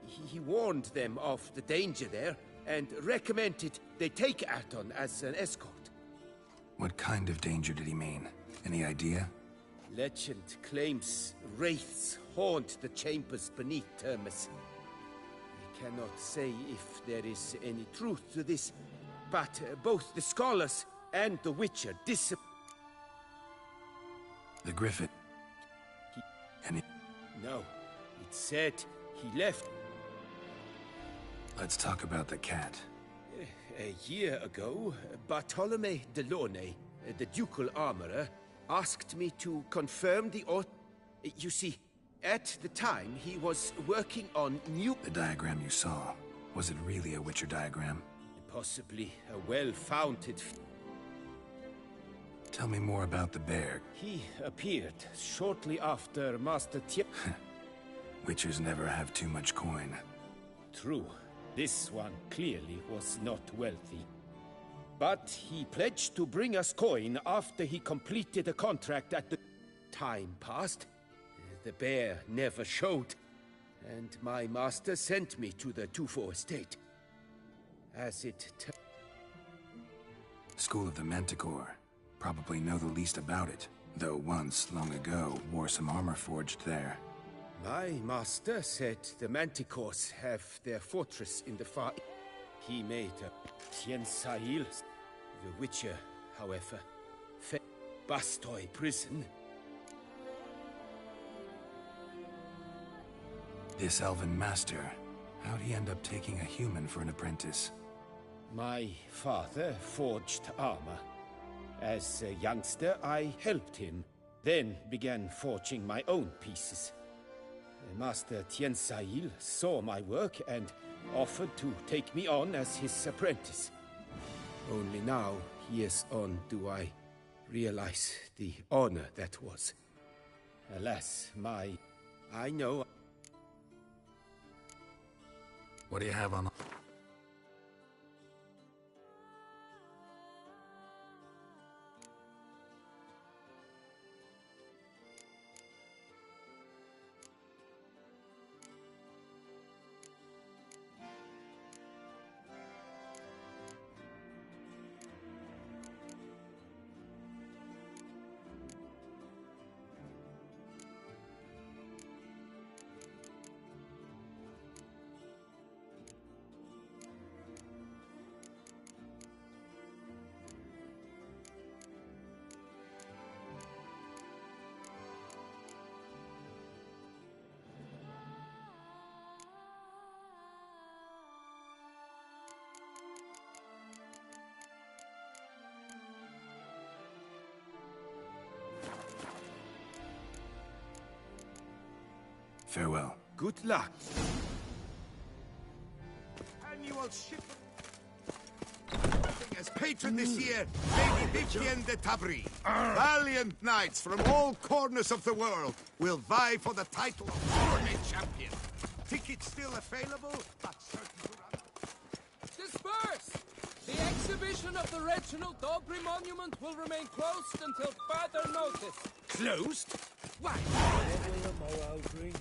[SPEAKER 13] He warned them of the danger there and recommended they take Aton as an escort.
[SPEAKER 5] What kind of danger did he mean? Any idea?
[SPEAKER 13] Legend claims wraiths haunt the chambers beneath Termes. I cannot say if there is any truth to this, but both the scholars and the Witcher
[SPEAKER 5] The Griffin.
[SPEAKER 13] No, it said he left.
[SPEAKER 5] Let's talk about the cat.
[SPEAKER 13] A year ago, Bartolome de Launay, the ducal armorer, asked me to confirm the You see, at the time he was working on new...
[SPEAKER 5] The diagram you saw, was it really a Witcher diagram?
[SPEAKER 13] Possibly a well-founded...
[SPEAKER 5] Tell me more about the bear.
[SPEAKER 13] He appeared shortly after Master
[SPEAKER 5] Witchers never have too much coin.
[SPEAKER 13] True. This one clearly was not wealthy. But he pledged to bring us coin after he completed a contract at the... Time passed. The bear never showed. And my master sent me to the Tufo estate. As it...
[SPEAKER 5] School of the Manticore. Probably know the least about it, though once, long ago, wore some armor forged there.
[SPEAKER 13] My master said the Manticores have their fortress in the far... He made a Tiensail. The Witcher, however, Bastoy prison.
[SPEAKER 5] This elven master, how'd he end up taking a human for an apprentice?
[SPEAKER 13] My father forged armor. As a youngster, I helped him, then began forging my own pieces. Master Tiensail saw my work and offered to take me on as his apprentice. Only now, years on, do I realize the honor that was. Alas, I know...
[SPEAKER 5] What do you have on... Farewell.
[SPEAKER 13] Good luck.
[SPEAKER 7] Annual ship. As patron this year, Lady Vivienne de Tabry. Valiant knights from all corners of the world will vie for the title of tournament champion. Tickets still available, but certain to run.
[SPEAKER 14] Disperse! The exhibition of the Reginald Dobry monument will remain closed until further notice.
[SPEAKER 13] Closed? Why?
[SPEAKER 14] What will the morrow bring?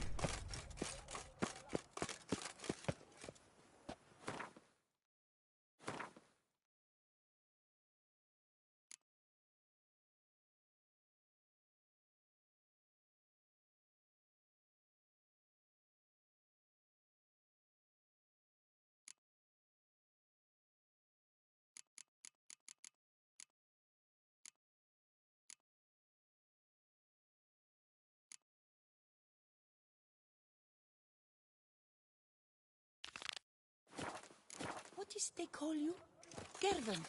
[SPEAKER 15] What is they call you? Gervin.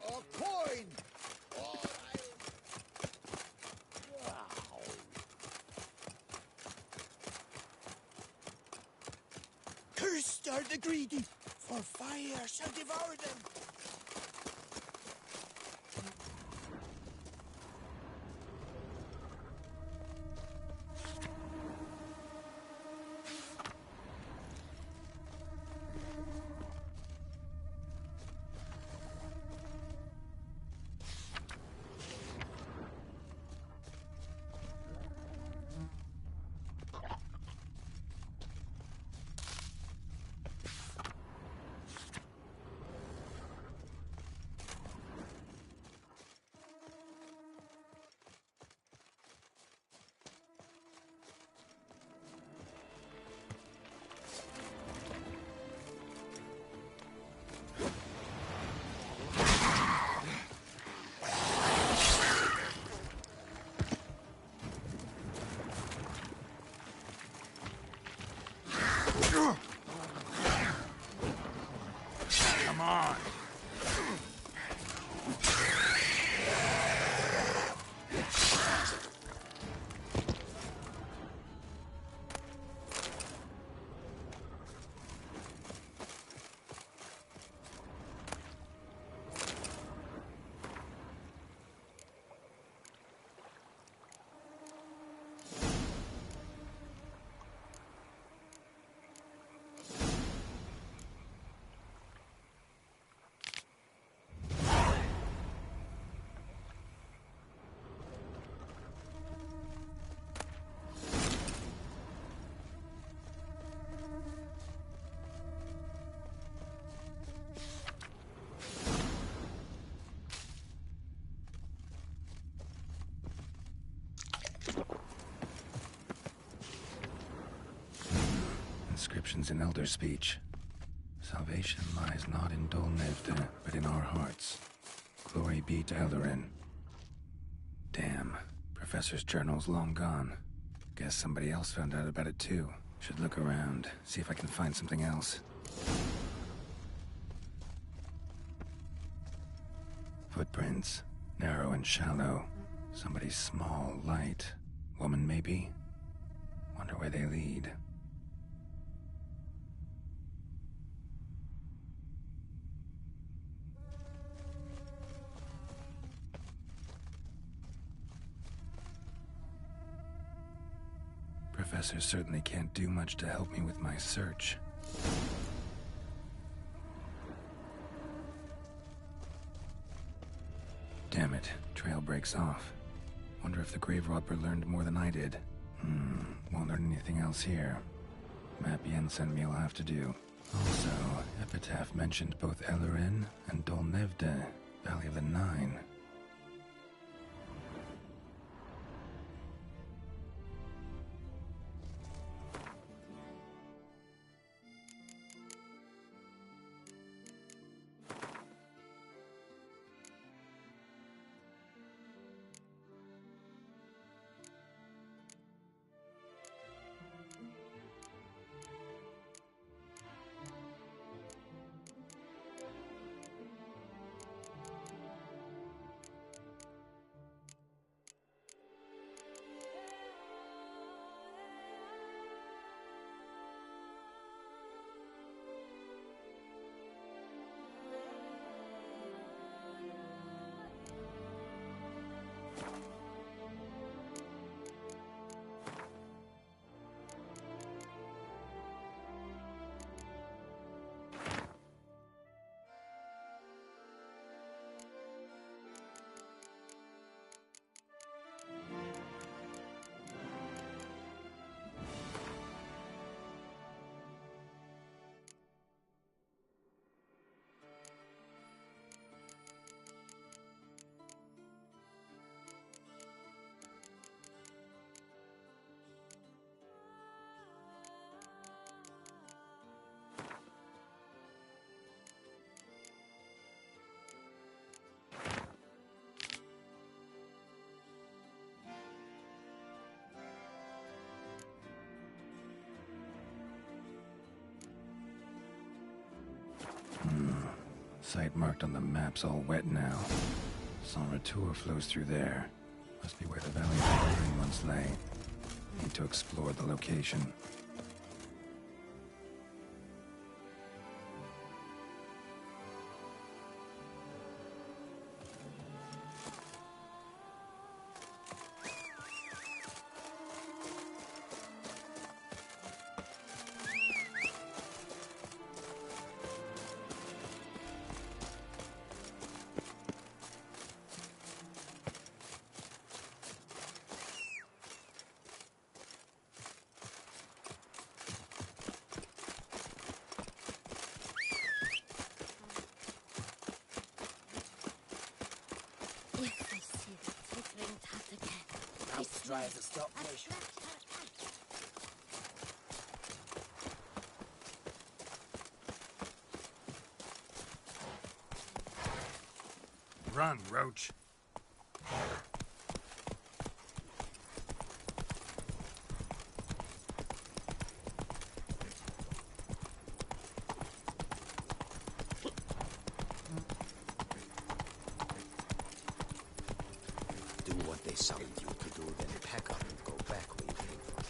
[SPEAKER 7] A coin! Oh,
[SPEAKER 1] Cursed are the greedy, for fire shall devour them.
[SPEAKER 5] Come on. Inscriptions in Elder speech. Salvation lies not in Dol Nevda, but in our hearts. Glory be to Eldarin. Damn. Professor's journal's long gone. Guess somebody else found out about it too. Should look around, see if I can find something else. Footprints. Narrow and shallow. Somebody small, light. Woman, maybe? Wonder where they lead. Professor certainly can't do much to help me with my search. Damn it, trail breaks off. Wonder if the grave robber learned more than I did. Won't learn anything else here. Map Yen sent me will have to do. Also, Epitaph mentioned both Eldarin and Dol Nevda, Valley of the Nine. Site marked on the map's all wet now. Sonratur flows through there. Must be where the Valley of the Wandering once lay. Need to explore the location.
[SPEAKER 16] Try to stop push.
[SPEAKER 5] Run, Roach.
[SPEAKER 16] Do what they summoned you to do, then pack up and go back where you came from.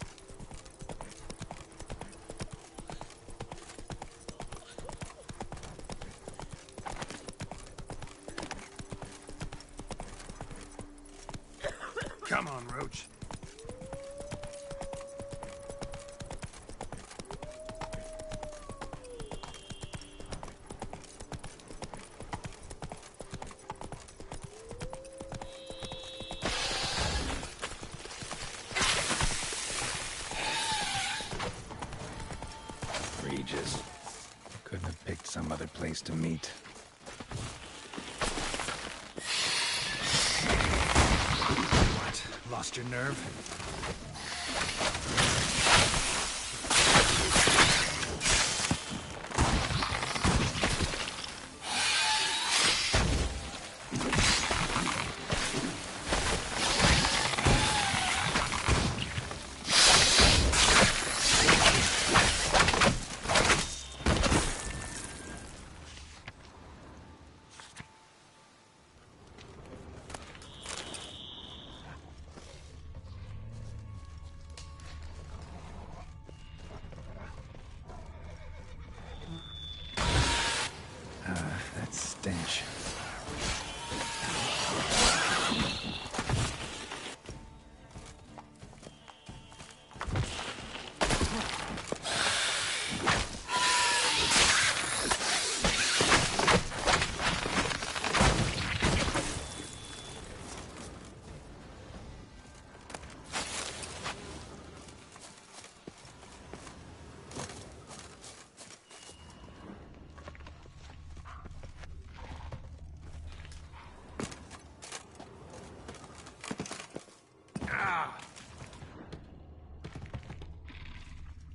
[SPEAKER 5] Come on, Roach. Regis. Couldn't have picked some other place to meet. What? Lost your nerve? That stench.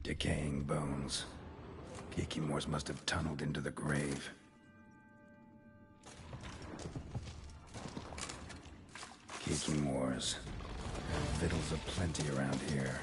[SPEAKER 5] Decaying bones. Kikimors must have tunneled into the grave. Kikimors. Victuals aplenty around here.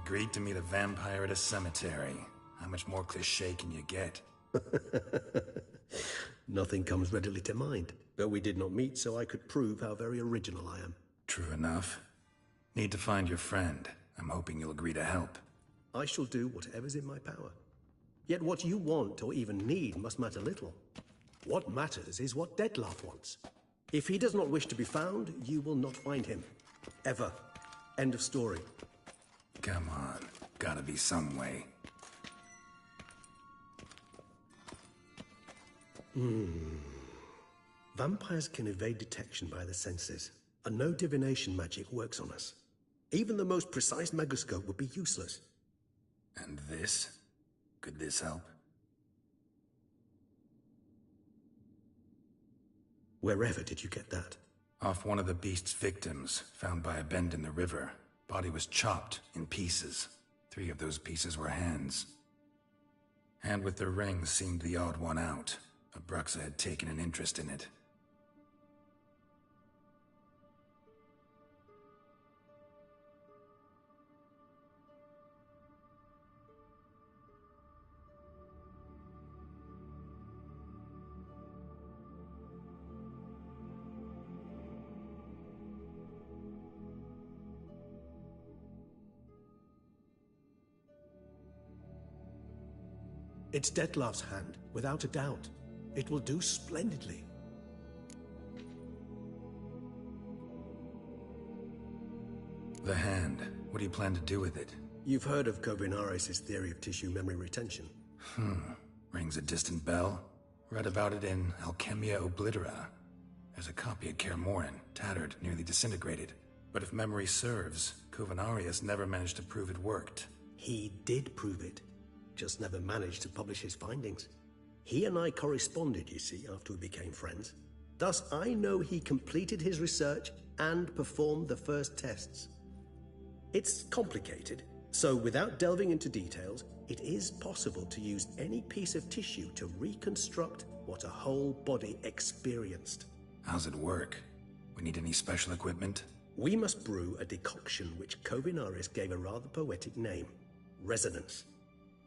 [SPEAKER 5] agreed to meet a vampire at a cemetery. How much more cliché can you get?
[SPEAKER 17] Nothing comes readily to mind. Though we did not meet, so I could prove how very original I am.
[SPEAKER 5] True enough. Need to find your friend. I'm hoping you'll agree to help.
[SPEAKER 17] I shall do whatever's in my power. Yet what you want or even need must matter little. What matters is what Dettlaff wants. If he does not wish to be found, you will not find him. Ever. End of story.
[SPEAKER 5] Come on. Gotta be some way.
[SPEAKER 17] Vampires can evade detection by the senses, and no divination magic works on us. Even the most precise megoscope would be useless.
[SPEAKER 5] And this? Could this help?
[SPEAKER 17] Wherever did you get that?
[SPEAKER 5] Off one of the beast's victims, found by a bend in the river. Body was chopped in pieces. 3 of those pieces were hands. Hand with the ring seemed the odd one out. Abruxa had taken an interest in it.
[SPEAKER 17] It's Dettlaff's hand, without a doubt. It will do splendidly.
[SPEAKER 5] The hand. What do you plan to do with it?
[SPEAKER 17] You've heard of Kovinaris' theory of tissue memory retention.
[SPEAKER 5] Rings a distant bell. Read about it in Alchemia Oblitera. There's a copy at Kaer Morhen, tattered, nearly disintegrated. But if memory serves, Kovinaris never managed to prove it worked.
[SPEAKER 17] He did prove it, just never managed to publish his findings. He and I corresponded, you see, after we became friends. Thus, I know he completed his research and performed the first tests. It's complicated, so without delving into details, it is possible to use any piece of tissue to reconstruct what a whole body experienced.
[SPEAKER 5] How's it work? We need any special equipment?
[SPEAKER 17] We must brew a decoction which Kovinaris gave a rather poetic name: resonance.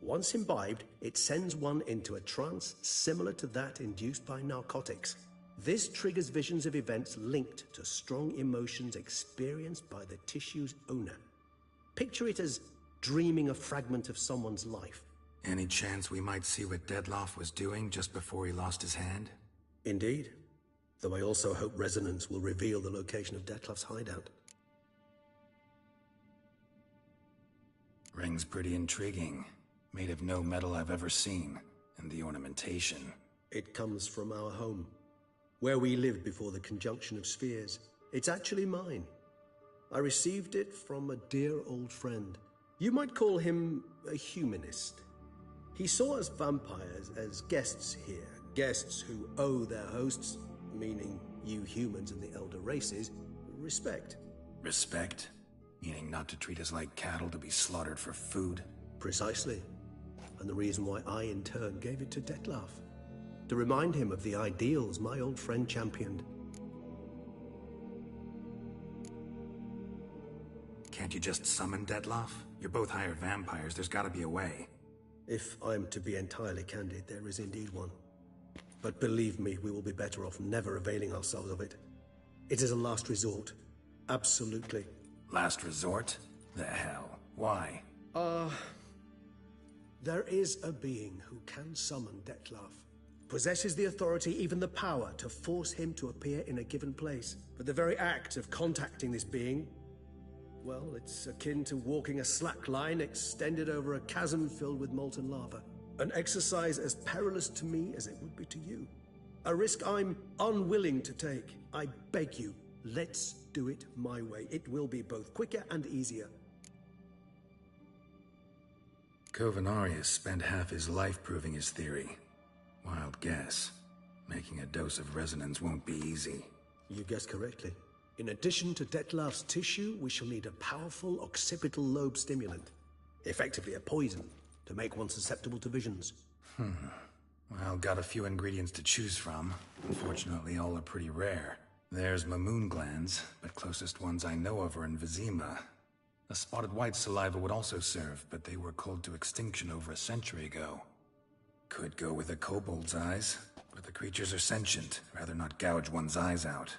[SPEAKER 17] Once imbibed, it sends one into a trance similar to that induced by narcotics. This triggers visions of events linked to strong emotions experienced by the tissue's owner. Picture it as dreaming a fragment of someone's life.
[SPEAKER 5] Any chance we might see what Dettlaff was doing just before he lost his hand?
[SPEAKER 17] Indeed. Though I also hope resonance will reveal the location of Dettlaff's hideout.
[SPEAKER 5] Ring's pretty intriguing. Made of no metal I've ever seen. And the ornamentation.
[SPEAKER 17] It comes from our home, where we lived before the conjunction of spheres. It's actually mine. I received it from a dear old friend. You might call him a humanist. He saw us vampires as guests here, guests who owe their hosts, meaning you humans and the elder races, respect.
[SPEAKER 5] Respect? Meaning not to treat us like cattle to be slaughtered for food?
[SPEAKER 17] Precisely. And the reason why I, in turn, gave it to Dettlaff. To remind him of the ideals my old friend championed.
[SPEAKER 5] Can't you just summon Dettlaff? You're both hired vampires, there's gotta be a way.
[SPEAKER 17] If I'm to be entirely candid, there is indeed one. But believe me, we will be better off never availing ourselves of it. It is a last resort. Absolutely.
[SPEAKER 5] Last resort? The hell? Why?
[SPEAKER 17] There is a being who can summon Dettlaff. Possesses the authority, even the power, to force him to appear in a given place. But the very act of contacting this being, well, it's akin to walking a slack line extended over a chasm filled with molten lava. An exercise as perilous to me as it would be to you. A risk I'm unwilling to take. I beg you, let's do it my way. It will be both quicker and easier.
[SPEAKER 5] Kovinaris spent half his life proving his theory. Wild guess. Making a dose of resonance won't be easy.
[SPEAKER 17] You guessed correctly. In addition to Dettlaff's tissue, we shall need a powerful occipital lobe stimulant. Effectively a poison, to make one susceptible to visions.
[SPEAKER 5] Well, got a few ingredients to choose from. Unfortunately, all are pretty rare. There's Mamoon glands, but closest ones I know of are in Vizima. A spotted white saliva would also serve, but they were culled to extinction over a century ago. Could go with a kobold's eyes, but the creatures are sentient. Rather not gouge one's eyes out.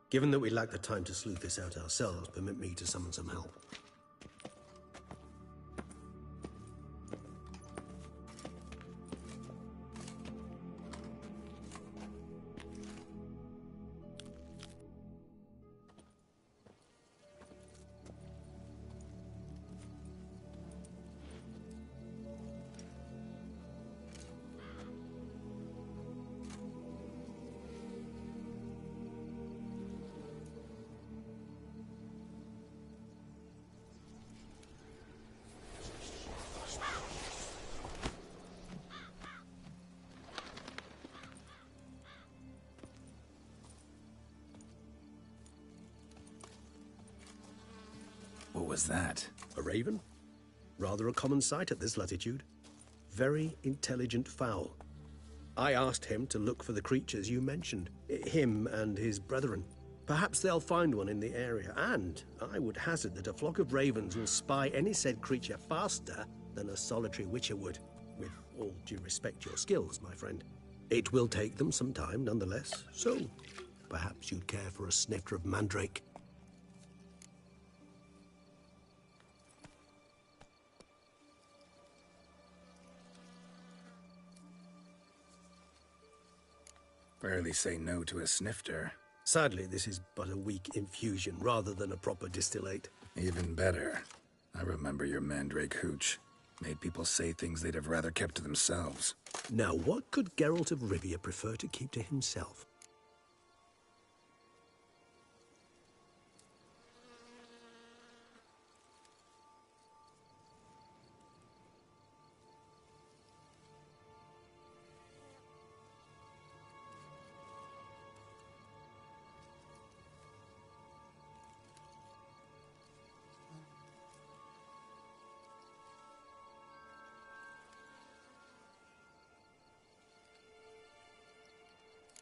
[SPEAKER 17] Given that we lack the time to sleuth this out ourselves, permit me to summon some help.
[SPEAKER 5] What was that?
[SPEAKER 17] A raven? Rather a common sight at this latitude. Very intelligent fowl. I asked him to look for the creatures you mentioned, him and his brethren. Perhaps they'll find one in the area, and I would hazard that a flock of ravens will spy any said creature faster than a solitary witcher would. With all due respect to your skills, my friend. It will take them some time, nonetheless, so perhaps you'd care for a snifter of mandrake.
[SPEAKER 5] Rarely say no to a snifter.
[SPEAKER 17] Sadly, this is but a weak infusion rather than a proper distillate.
[SPEAKER 5] Even better. I remember your mandrake hooch. Made people say things they'd have rather kept to themselves.
[SPEAKER 17] Now, what could Geralt of Rivia prefer to keep to himself?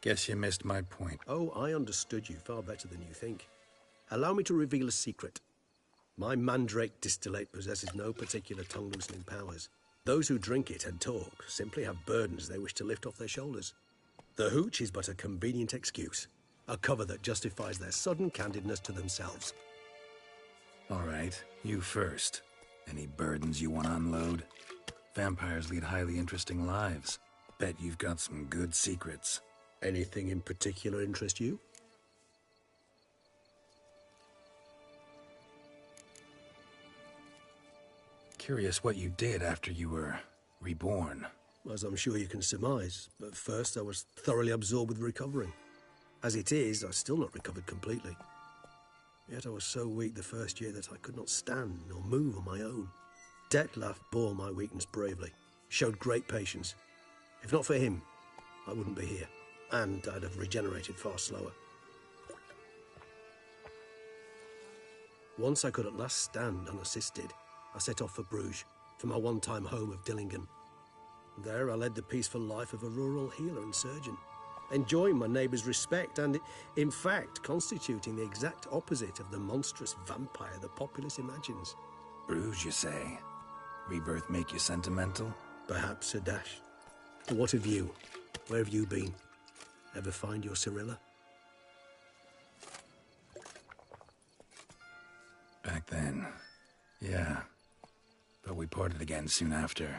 [SPEAKER 5] Guess you missed my point.
[SPEAKER 17] Oh, I understood you far better than you think. Allow me to reveal a secret. My mandrake distillate possesses no particular tongue-loosening powers. Those who drink it and talk simply have burdens they wish to lift off their shoulders. The hooch is but a convenient excuse, a cover that justifies their sudden candidness to themselves.
[SPEAKER 5] All right, you first. Any burdens you want to unload? Vampires lead highly interesting lives. Bet you've got some good secrets.
[SPEAKER 17] Anything in particular interest you?
[SPEAKER 5] Curious what you did after you were reborn.
[SPEAKER 17] As I'm sure you can surmise, but first I was thoroughly absorbed with recovering. As it is, I've still not recovered completely. Yet I was so weak the first year that I could not stand nor move on my own. Detlef bore my weakness bravely, showed great patience. If not for him, I wouldn't be here. And I'd have regenerated far slower. Once I could at last stand unassisted, I set off for Bruges, for my one-time home of Dillingen. There I led the peaceful life of a rural healer and surgeon, enjoying my neighbours' respect and, in fact, constituting the exact opposite of the monstrous vampire the populace imagines.
[SPEAKER 5] Bruges, you say? Rebirth make you sentimental?
[SPEAKER 17] Perhaps a dash. But what of you? Where have you been? Ever find your Cyrilla?
[SPEAKER 5] Back then, yeah. But we parted again soon after.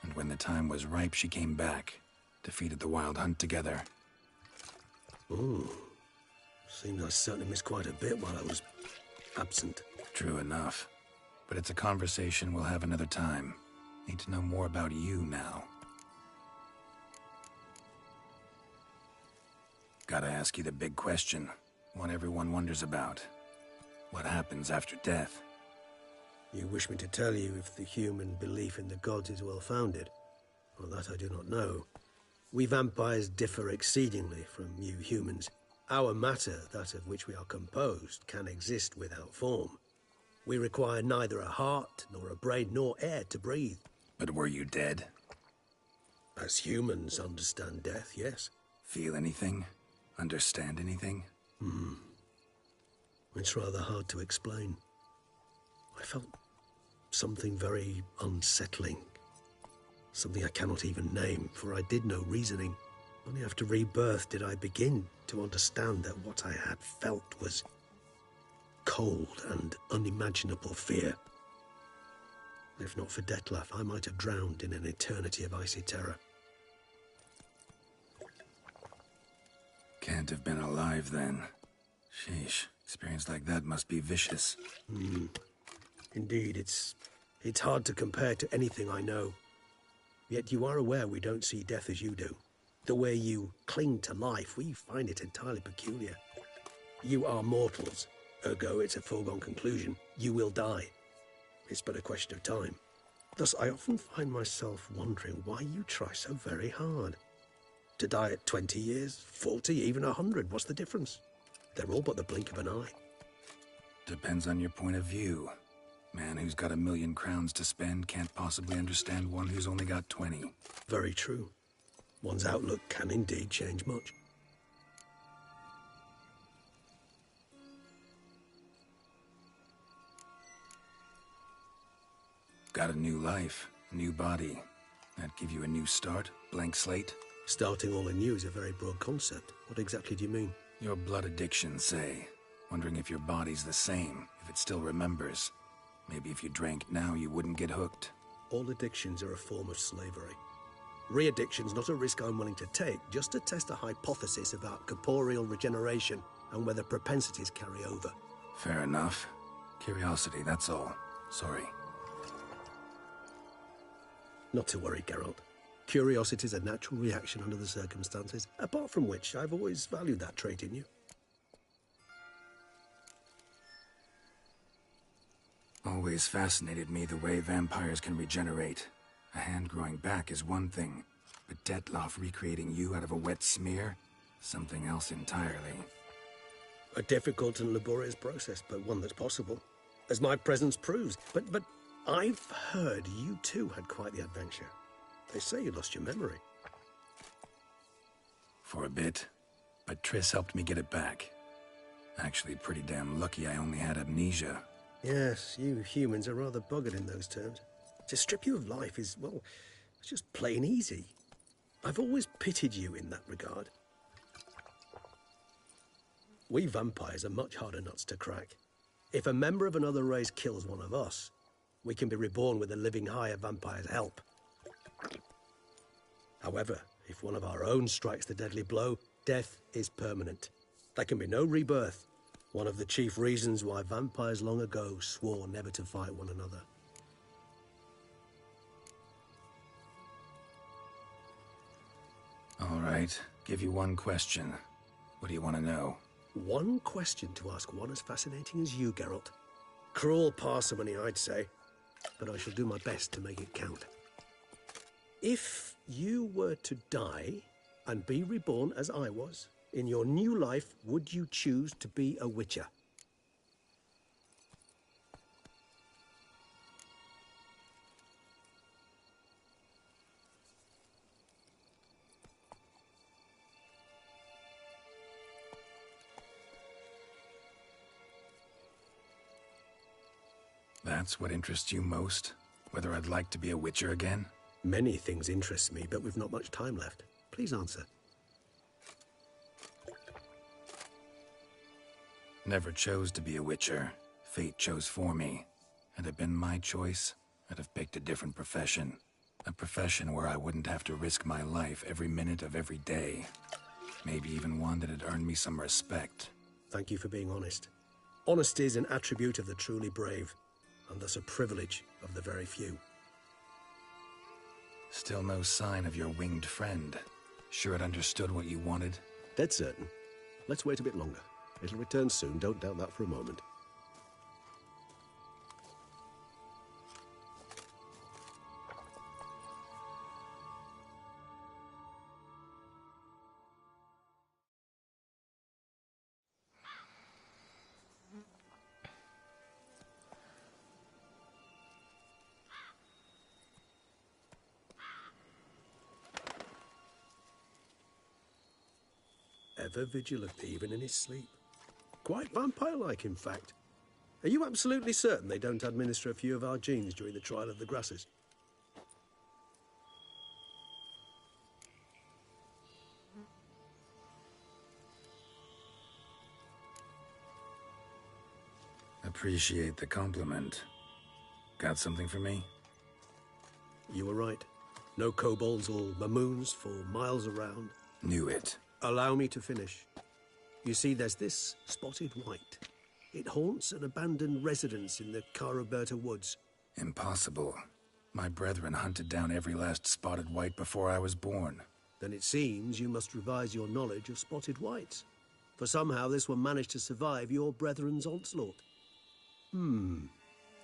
[SPEAKER 5] And when the time was ripe, she came back. Defeated the Wild Hunt together.
[SPEAKER 17] Ooh. Seems I certainly missed quite a bit while I was absent.
[SPEAKER 5] True enough. But it's a conversation we'll have another time. Need to know more about you now. Gotta ask you the big question. One everyone wonders about. What happens after death?
[SPEAKER 17] You wish me to tell you if the human belief in the gods is well-founded? Well, that I do not know. We vampires differ exceedingly from you humans. Our matter, that of which we are composed, can exist without form. We require neither a heart, nor a brain, nor air to breathe.
[SPEAKER 5] But were you dead?
[SPEAKER 17] As humans understand death, yes.
[SPEAKER 5] Feel anything? Understand anything?
[SPEAKER 17] It's rather hard to explain. I felt something very unsettling. Something I cannot even name, for I did no reasoning. Only after rebirth did I begin to understand that what I had felt was cold and unimaginable fear. If not for Detlef, I might have drowned in an eternity of icy terror.
[SPEAKER 5] Can't have been alive then. Sheesh, experience like that must be vicious.
[SPEAKER 17] Indeed, it's hard to compare to anything I know. Yet you are aware we don't see death as you do. The way you cling to life, we find it entirely peculiar. You are mortals, ergo it's a foregone conclusion. You will die. It's but a question of time. Thus, I often find myself wondering why you try so very hard. To die at 20 years, 40, even 100, what's the difference? They're all but the blink of an eye.
[SPEAKER 5] Depends on your point of view. Man who's got 1,000,000 crowns to spend can't possibly understand one who's only got 20.
[SPEAKER 17] Very true. One's outlook can indeed change much.
[SPEAKER 5] Got a new life, a new body. That give you a new start? Blank slate?
[SPEAKER 17] Starting all anew is a very broad concept. What exactly do you mean?
[SPEAKER 5] Your blood addiction, say. Wondering if your body's the same, if it still remembers. Maybe if you drank now, you wouldn't get hooked.
[SPEAKER 17] All addictions are a form of slavery. Re-addiction's not a risk I'm willing to take, just to test a hypothesis about corporeal regeneration and whether propensities carry over.
[SPEAKER 5] Fair enough. Curiosity, that's all. Sorry.
[SPEAKER 17] Not to worry, Geralt. Curiosity is a natural reaction under the circumstances, apart from which I've always valued that trait in you.
[SPEAKER 5] Always fascinated me the way vampires can regenerate. A hand growing back is one thing, but Detlef recreating you out of a wet smear? Something else entirely.
[SPEAKER 17] A difficult and laborious process, but one that's possible, as my presence proves. But I've heard you too had quite the adventure. They say you lost your memory.
[SPEAKER 5] For a bit, but Triss helped me get it back. Actually, pretty damn lucky I only had amnesia.
[SPEAKER 17] Yes, you humans are rather buggered in those terms. To strip you of life is, well, it's just plain easy. I've always pitied you in that regard. We vampires are much harder nuts to crack. If a member of another race kills one of us, we can be reborn with a living higher vampire's help. However, if one of our own strikes the deadly blow, death is permanent. There can be no rebirth. One of the chief reasons why vampires long ago swore never to fight one another.
[SPEAKER 5] All right, give you one question. What do you want to know?
[SPEAKER 17] One question to ask one as fascinating as you, Geralt. Cruel parsimony, I'd say, but I shall do my best to make it count. If you were to die and be reborn as I was, in your new life, would you choose to be a Witcher?
[SPEAKER 5] That's what interests you most? Whether I'd like to be a Witcher again?
[SPEAKER 17] Many things interest me, but we've not much time left. Please answer.
[SPEAKER 5] Never chose to be a Witcher. Fate chose for me. Had it been my choice, I'd have picked a different profession. A profession where I wouldn't have to risk my life every minute of every day. Maybe even one that had earned me some respect.
[SPEAKER 17] Thank you for being honest. Honesty is an attribute of the truly brave, and thus a privilege of the very few.
[SPEAKER 5] Still no sign of your winged friend. Sure it understood what you wanted?
[SPEAKER 17] Dead certain. Let's wait a bit longer. It'll return soon, don't doubt that for a moment. Ever vigilant even in his sleep. Quite vampire-like, in fact. Are you absolutely certain they don't administer a few of our genes during the trial of the grasses?
[SPEAKER 5] Appreciate the compliment. Got something for me?
[SPEAKER 17] You were right. No kobolds or mamoons for miles around.
[SPEAKER 5] Knew it.
[SPEAKER 17] Allow me to finish. You see, there's this spotted white. It haunts an abandoned residence in the Caraberta woods.
[SPEAKER 5] Impossible. My brethren hunted down every last spotted white before I was born.
[SPEAKER 17] Then it seems you must revise your knowledge of spotted whites. For somehow this one managed to survive your brethren's onslaught.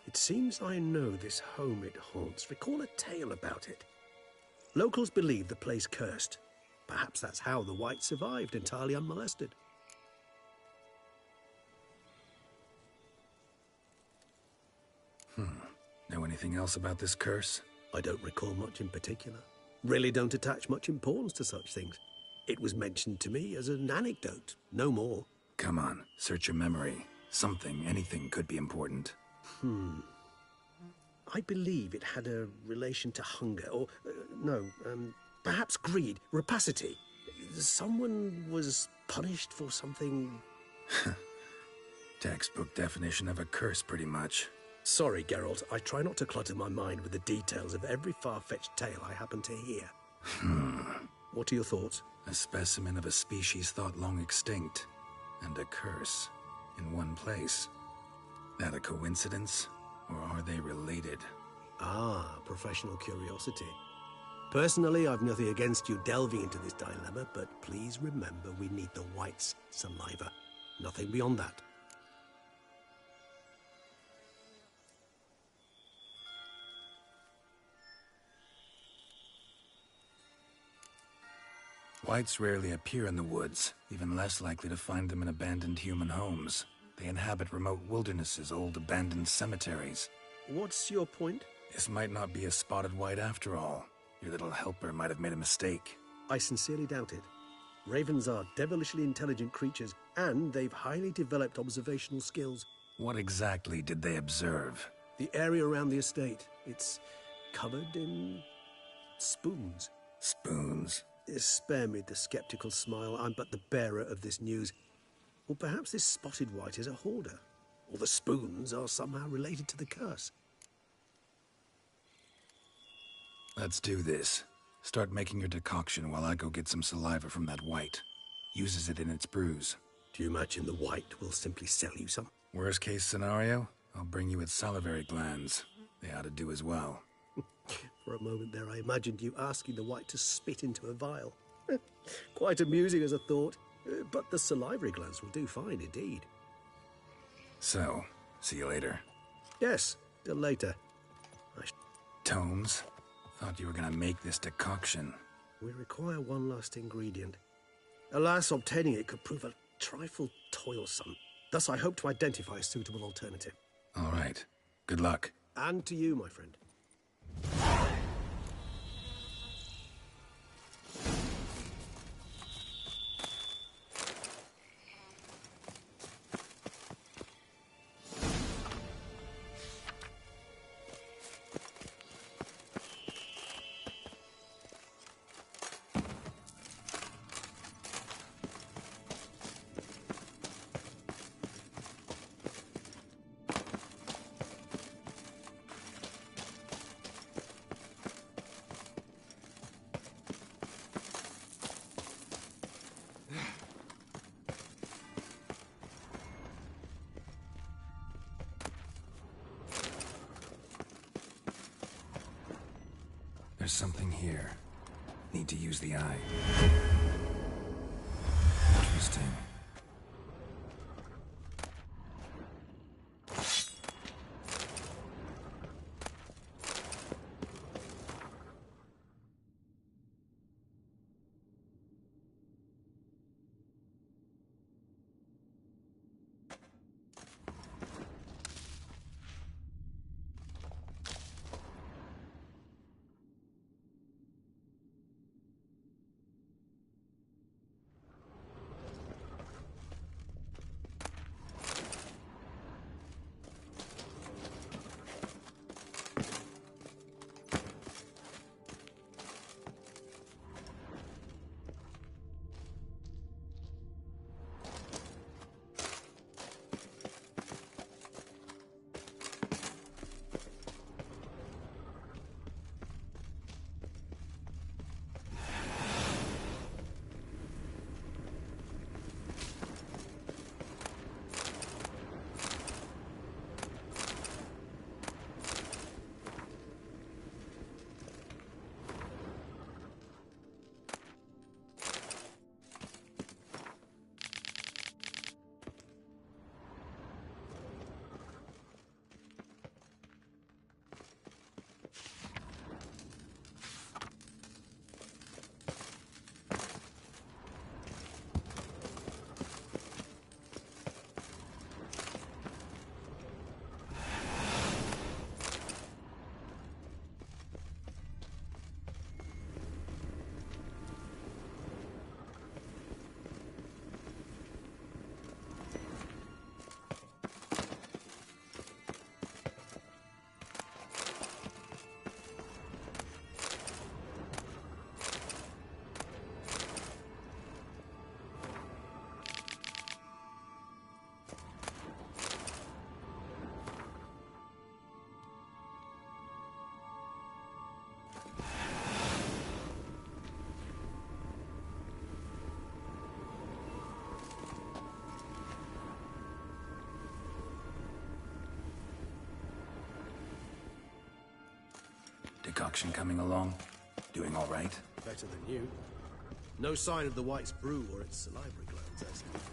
[SPEAKER 17] It seems I know this home it haunts. Recall a tale about it. Locals believe the place cursed. Perhaps that's how the white survived entirely unmolested.
[SPEAKER 5] Know anything else about this curse?
[SPEAKER 17] I don't recall much in particular. Really don't attach much importance to such things. It was mentioned to me as an anecdote, no more.
[SPEAKER 5] Come on, search your memory. Something, anything could be important.
[SPEAKER 17] I believe it had a relation to hunger, or, perhaps greed, rapacity. Someone was punished for something...
[SPEAKER 5] Textbook definition of a curse, pretty much.
[SPEAKER 17] Sorry, Geralt, I try not to clutter my mind with the details of every far-fetched tale I happen to hear. What are your thoughts?
[SPEAKER 5] A specimen of a species thought long extinct, and a curse in one place. That a coincidence, or are they related?
[SPEAKER 17] Ah, professional curiosity. Personally, I've nothing against you delving into this dilemma, but please remember we need the white's saliva. Nothing beyond that.
[SPEAKER 5] Whites rarely appear in the woods, even less likely to find them in abandoned human homes. They inhabit remote wildernesses, old abandoned cemeteries.
[SPEAKER 17] What's your point?
[SPEAKER 5] This might not be a spotted white after all. Your little helper might have made a mistake.
[SPEAKER 17] I sincerely doubt it. Ravens are devilishly intelligent creatures, and they've highly developed observational skills.
[SPEAKER 5] What exactly did they observe?
[SPEAKER 17] The area around the estate. It's covered in spoons.
[SPEAKER 5] Spoons?
[SPEAKER 17] Spare me the skeptical smile. I'm but the bearer of this news. Or perhaps this spotted white is a hoarder. Or the spoons are somehow related to the curse.
[SPEAKER 5] Let's do this. Start making your decoction while I go get some saliva from that white. Uses it in its brews.
[SPEAKER 17] Do you imagine the white will simply sell you some?
[SPEAKER 5] Worst case scenario, I'll bring you its salivary glands. They ought to do as well.
[SPEAKER 17] For a moment there, I imagined you asking the white to spit into a vial. Quite amusing as a thought, but the salivary glands will do fine indeed.
[SPEAKER 5] So, see you later.
[SPEAKER 17] Yes, till later.
[SPEAKER 5] Tomes, thought you were gonna make this decoction.
[SPEAKER 17] We require one last ingredient. Alas, obtaining it could prove a trifle toilsome. Thus, I hope to identify a suitable alternative.
[SPEAKER 5] All right. Good luck.
[SPEAKER 17] And to you, my friend.
[SPEAKER 5] There's something here. Need to use the eye. Interesting. auction coming along? Doing all right?
[SPEAKER 17] Better than you. No sign of the White's brew or its salivary glands, I see.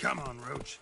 [SPEAKER 5] Come on, Roach.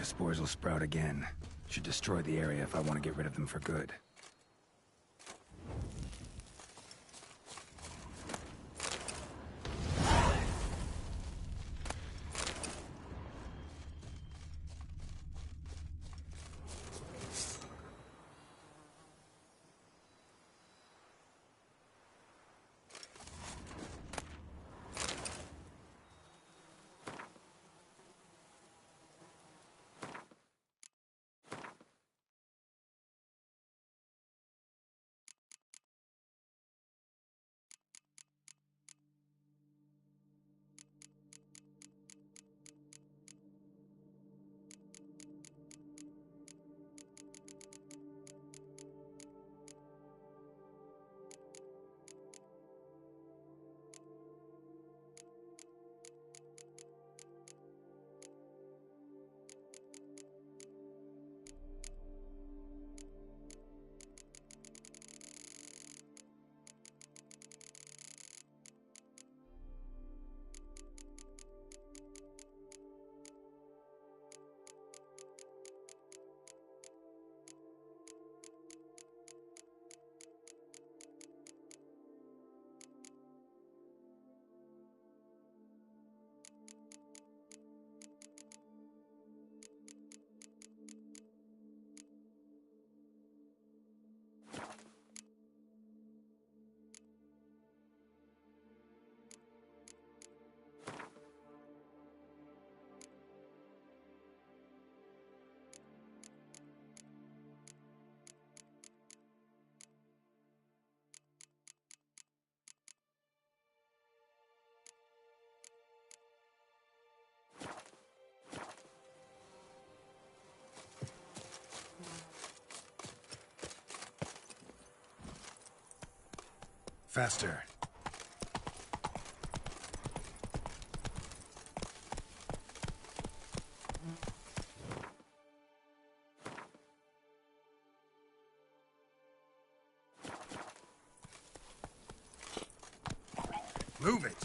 [SPEAKER 5] spores will sprout again. Should destroy the area if I want to get rid of them for good. Faster. Move it.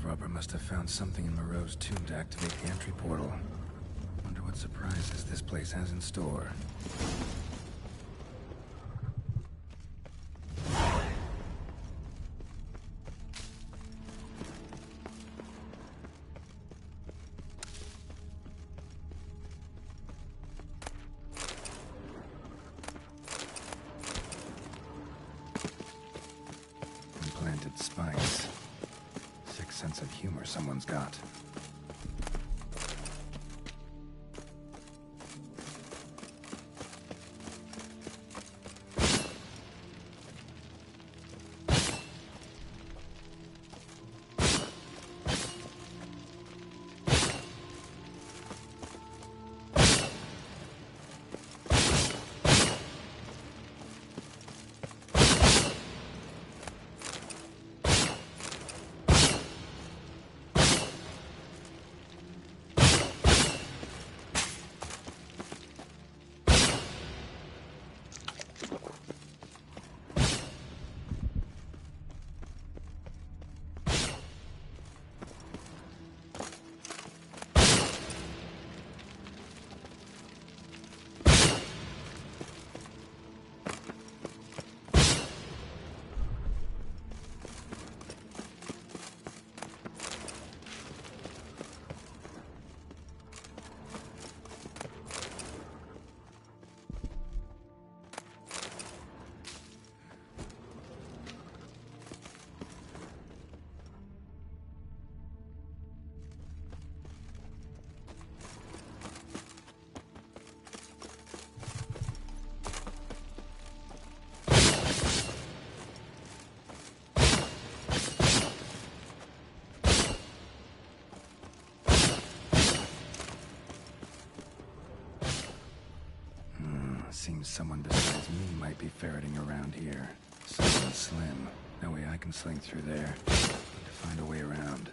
[SPEAKER 5] grave robber must have found something in Moreau's tomb to activate the entry portal. Wonder what surprises this place has in store. Implanted spikes. Sick sense of humor someone's got. Seems someone besides me might be ferreting around here. Someone slim. No way I can sling through there. Need to find a way around.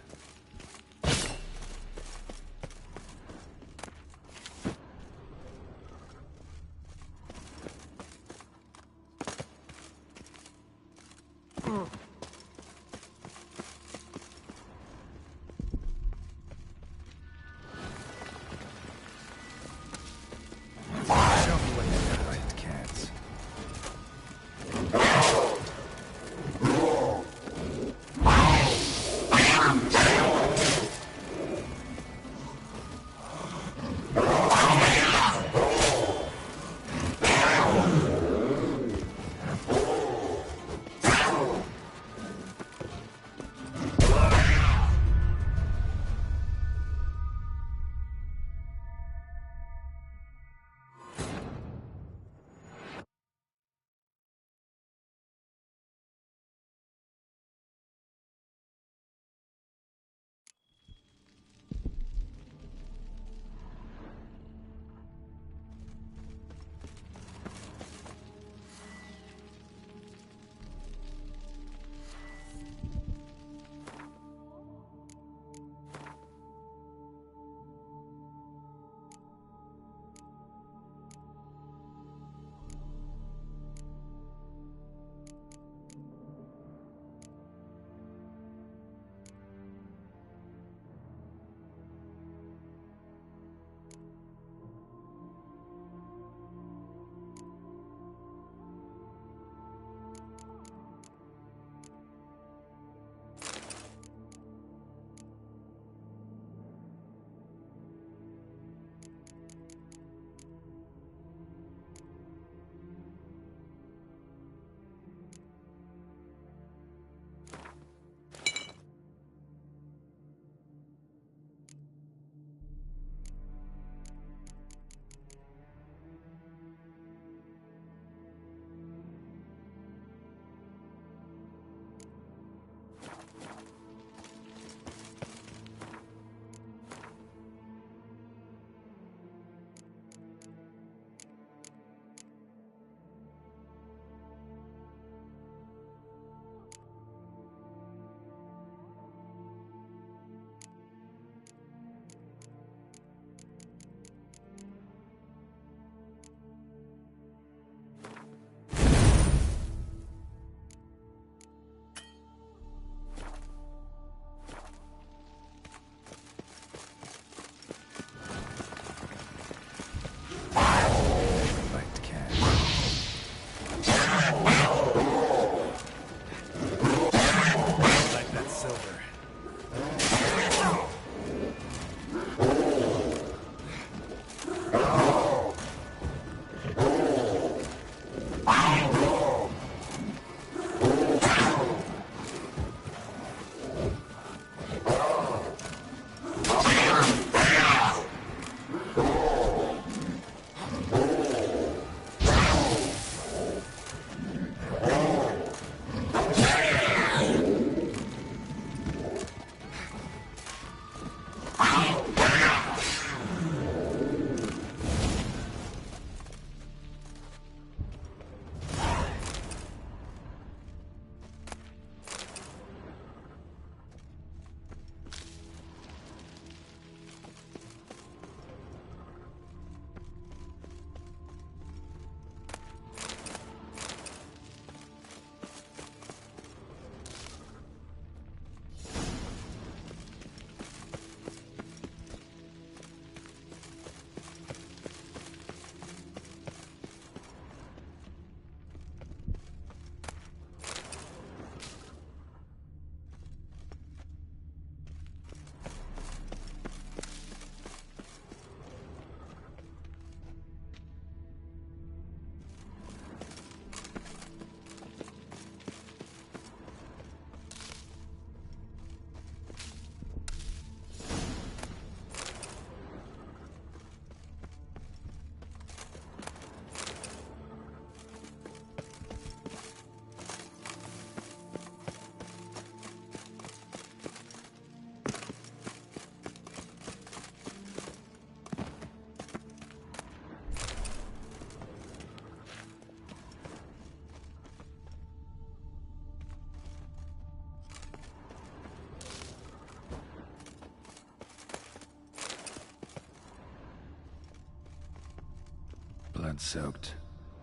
[SPEAKER 5] blood-soaked.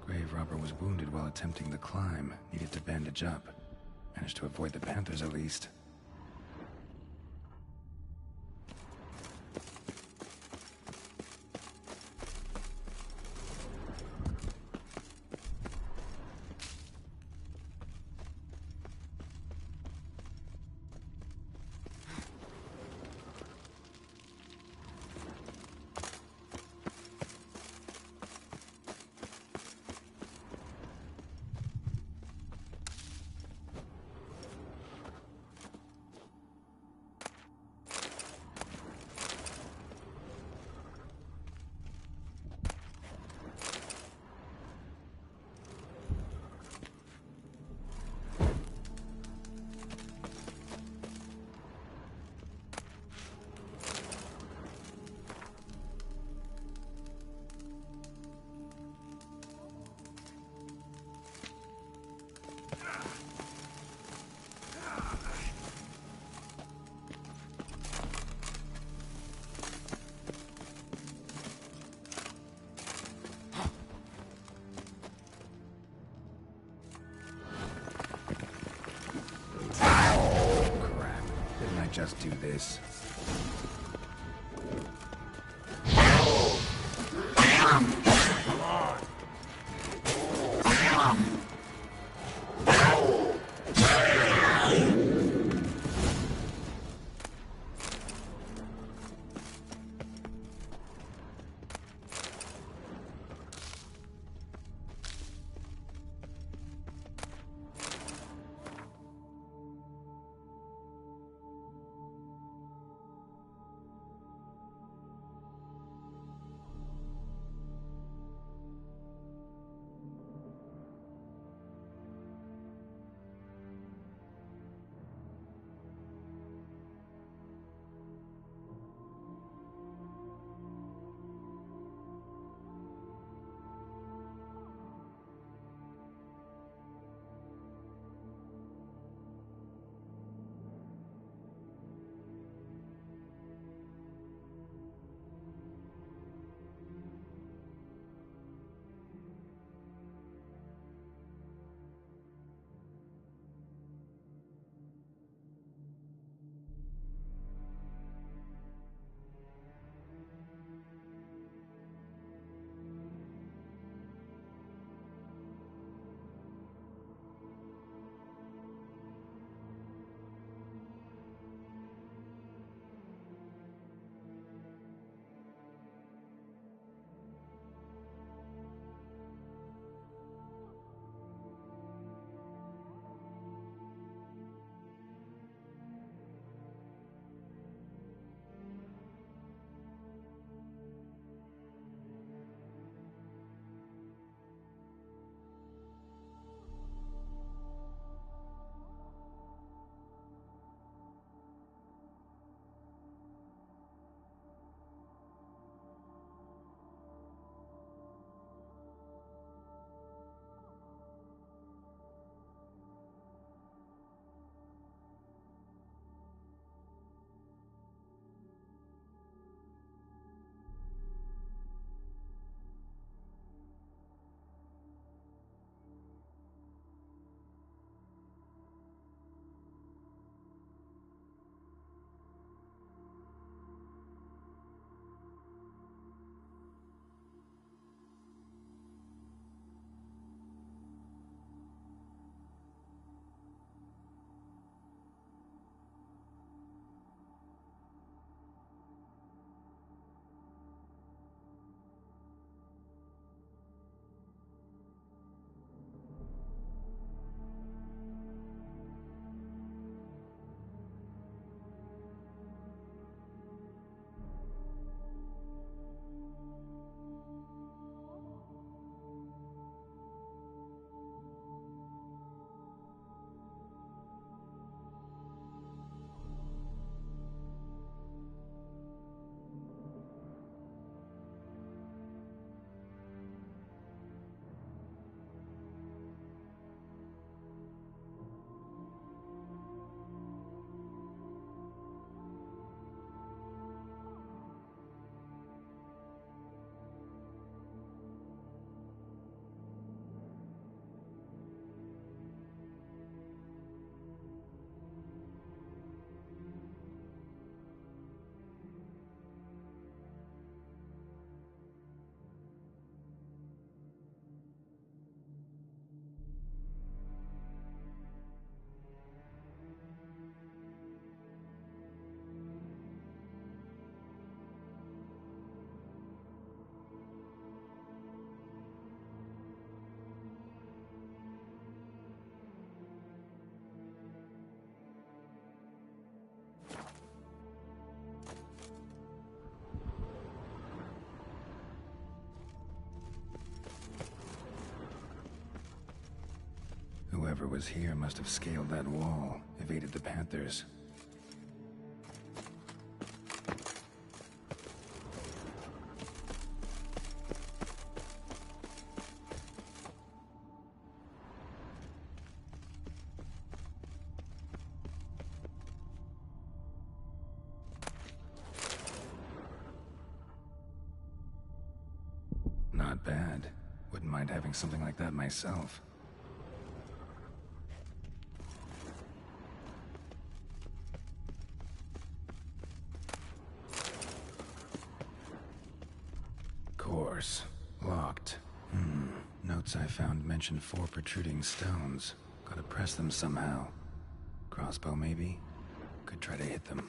[SPEAKER 5] Grave robber was wounded while attempting the climb. Needed to bandage up. Managed to avoid the Panthers at least. Just do this. Whoever was here must have scaled that wall, evaded the Panthers. Not bad. Wouldn't mind having something like that myself. Course. Locked. Notes I found mention 4 protruding stones. Gotta press them somehow. Crossbow, maybe? Could try to hit them.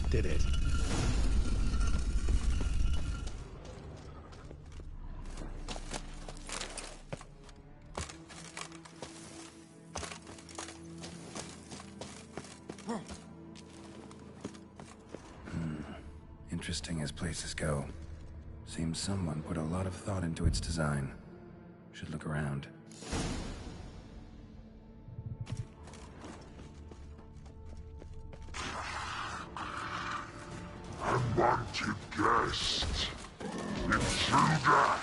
[SPEAKER 5] Did it. Interesting as places go. Seems someone put a lot of thought into its design. Should look around.
[SPEAKER 18] Unwanted guest. Intruder.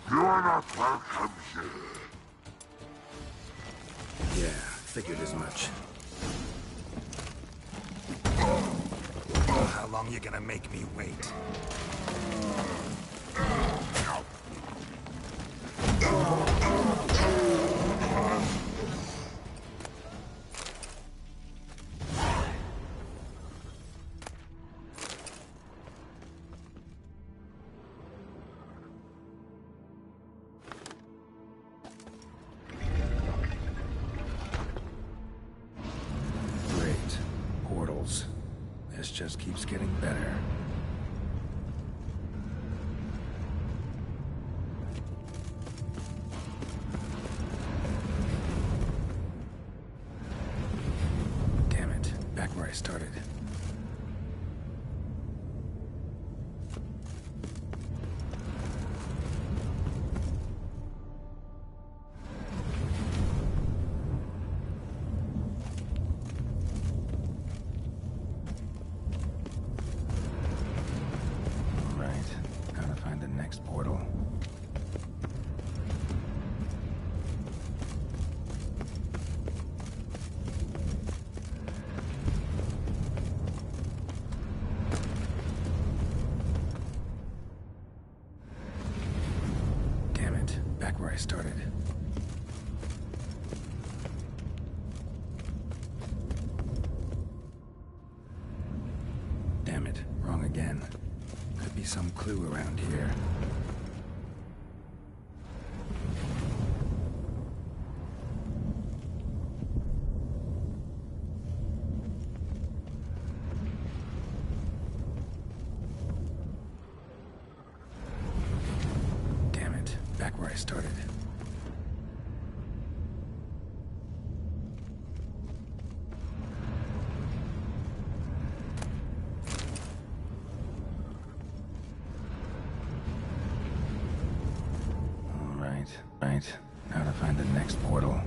[SPEAKER 18] You are not welcome here.
[SPEAKER 5] Yeah, figured as much. How long you gonna make me wait? Great. Portals. This just keeps getting better. Damn it. Back where I started. Portal. Damn it, back where I started. Damn it, wrong again. Could be some clue around here. Back where I started. All right. Now to find the next portal.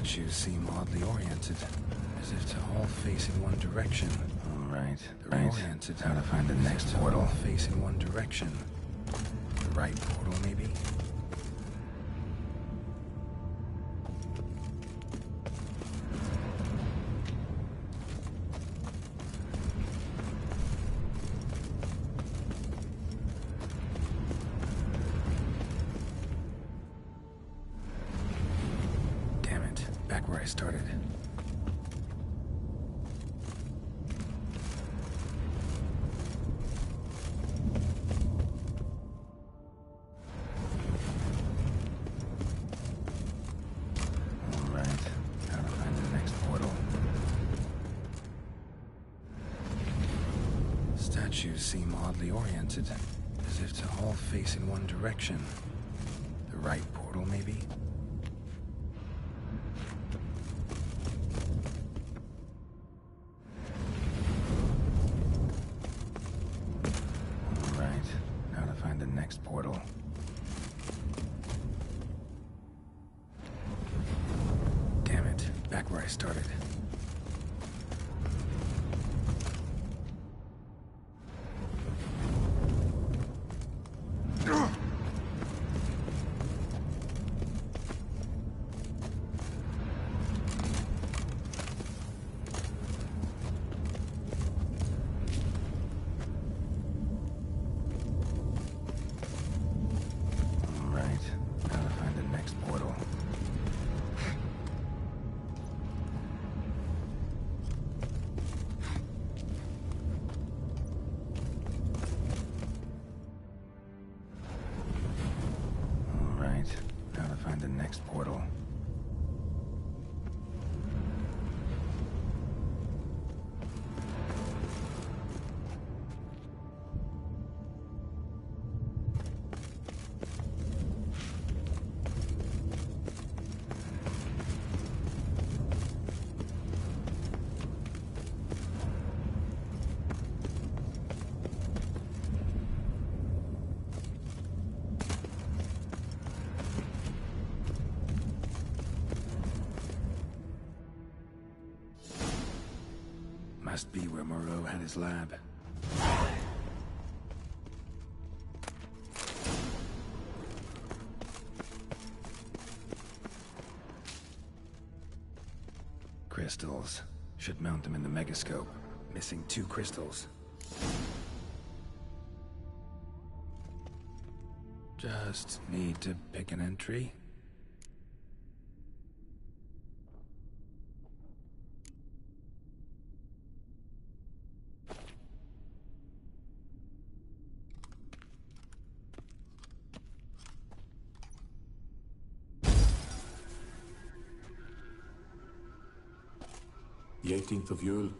[SPEAKER 5] Statues seem oddly oriented, as if to all face in one direction. All right, oriented. How to find the next portal? All face in one direction. The right portal, maybe? Damn it, back where I started. Statues seem oddly oriented, as if to all face in one direction. The right portal, maybe? All right, now to find the next portal. Damn it, back where I started. Now to find the next portal. Must be where Moreau had his lab. Crystals. Should mount them in the megascope. Missing 2 crystals. Just need to pick an entry.
[SPEAKER 19] The 18th of Yule,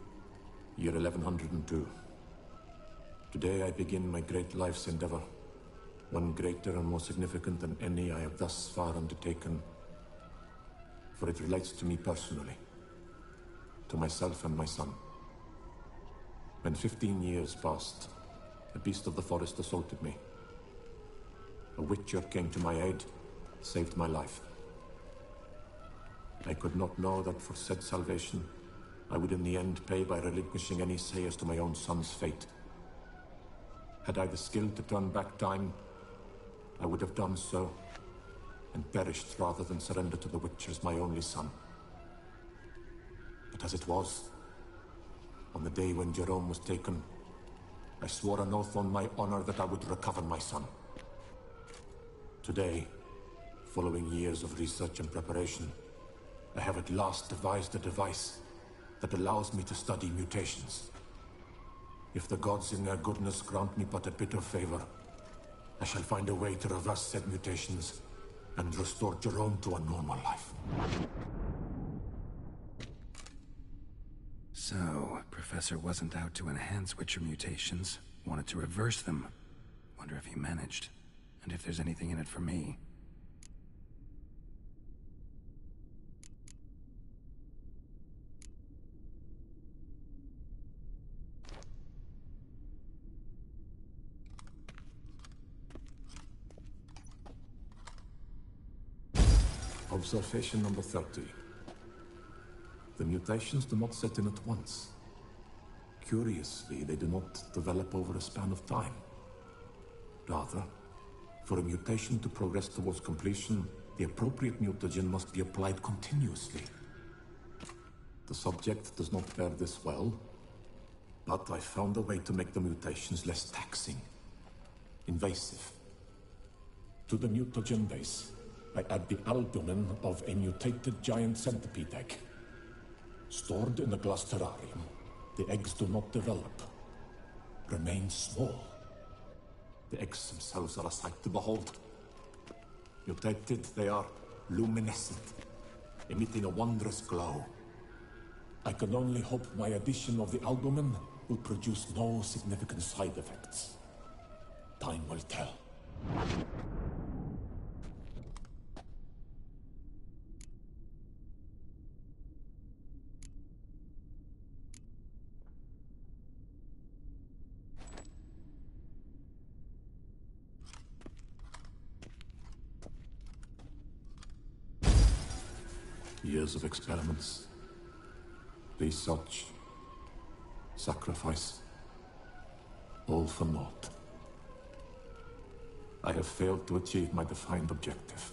[SPEAKER 19] year 1102. Today I begin my great life's endeavor, one greater and more significant than any I have thus far undertaken, for it relates to me personally, to myself and my son. When 15 years passed, a beast of the forest assaulted me. A witcher came to my aid, saved my life. I could not know that for said salvation, I would in the end pay by relinquishing any say as to my own son's fate. Had I the skill to turn back time, I would have done so, and perished rather than surrender to the Witchers my only son. But as it was, on the day when Jerome was taken, I swore an oath on my honor that I would recover my son. Today, following years of research and preparation, I have at last devised a device that allows me to study mutations. If the gods in their goodness grant me but a bit of favor, I shall find a way to reverse said mutations and restore Jerome to a normal life.
[SPEAKER 5] So, Professor wasn't out to enhance Witcher mutations, wanted to reverse them. Wonder if he managed, and if there's anything in it for me.
[SPEAKER 19] Observation number 30. The mutations do not set in at once. Curiously, they do not develop over a span of time. Rather, for a mutation to progress towards completion, the appropriate mutagen must be applied continuously. The subject does not bear this well, but I found a way to make the mutations less taxing, invasive. To the mutagen base, I add the albumin of a mutated giant centipede egg. Stored in a glass terrarium, the eggs do not develop, remain small. The eggs themselves are a sight to behold. Mutated, they are luminescent, emitting a wondrous glow. I can only hope my addition of the albumin will produce no significant side effects. Time will tell. Years of experiments, research, sacrifice, all for naught. I have failed to achieve my defined objective.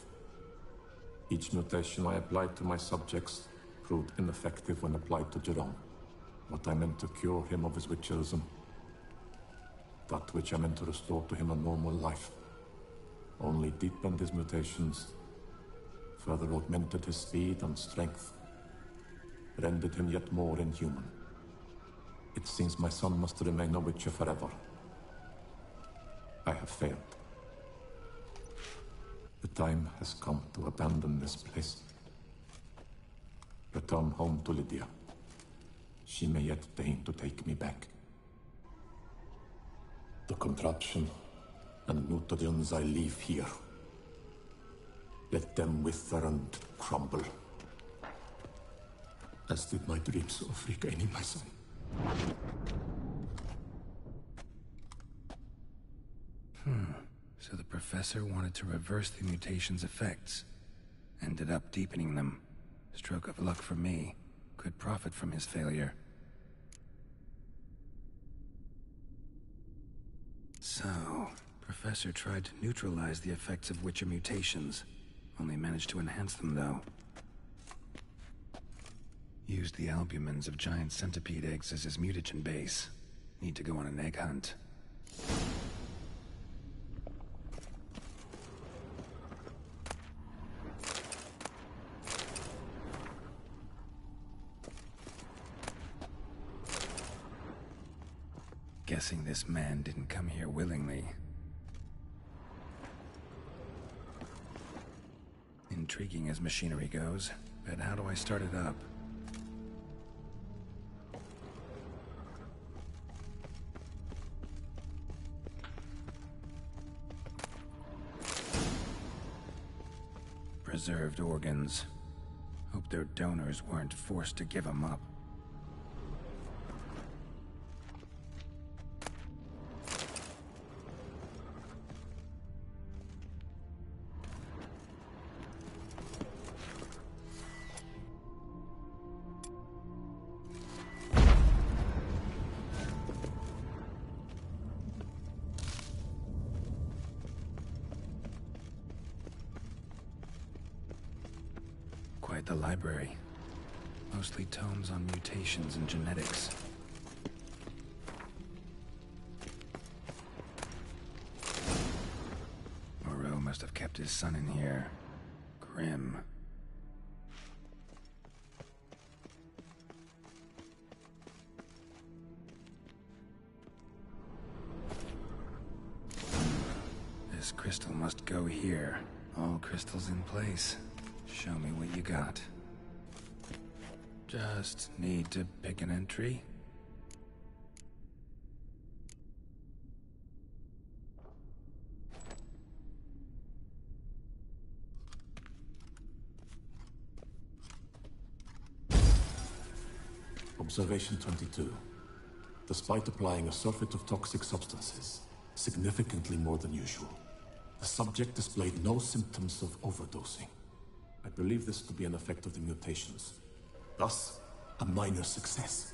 [SPEAKER 19] Each mutation I applied to my subjects proved ineffective when applied to Jerome. What I meant to cure him of his witcherism, that which I meant to restore to him a normal life, only deepened his mutations, further augmented his speed and strength, rendered him yet more inhuman. It seems my son must remain a witcher forever. I have failed. The time has come to abandon this place. Return home to Lydia. She may yet deign to take me back. The contraption and mutagens I leave here, let them wither and crumble, as did my dreams of regaining my son.
[SPEAKER 5] So the professor wanted to reverse the mutation's effects. Ended up deepening them. Stroke of luck for me. Could profit from his failure. So, Professor tried to neutralize the effects of Witcher mutations. Only managed to enhance them, though. Used the albumins of giant centipede eggs as his mutagen base. Need to go on an egg hunt. Guessing this man didn't come here willingly. Intriguing as machinery goes, but how do I start it up? Preserved organs. Hope their donors weren't forced to give them up. Quite the library. Mostly tomes on mutations and genetics. Moreau must have kept his son in here. Grim. This crystal must go here. All crystals in place. Show me what you got. Just need to pick an entry.
[SPEAKER 19] Observation 22. Despite applying a surfeit of toxic substances, significantly more than usual, the subject displayed no symptoms of overdosing. I believe this to be an effect of the mutations. Thus, a minor success.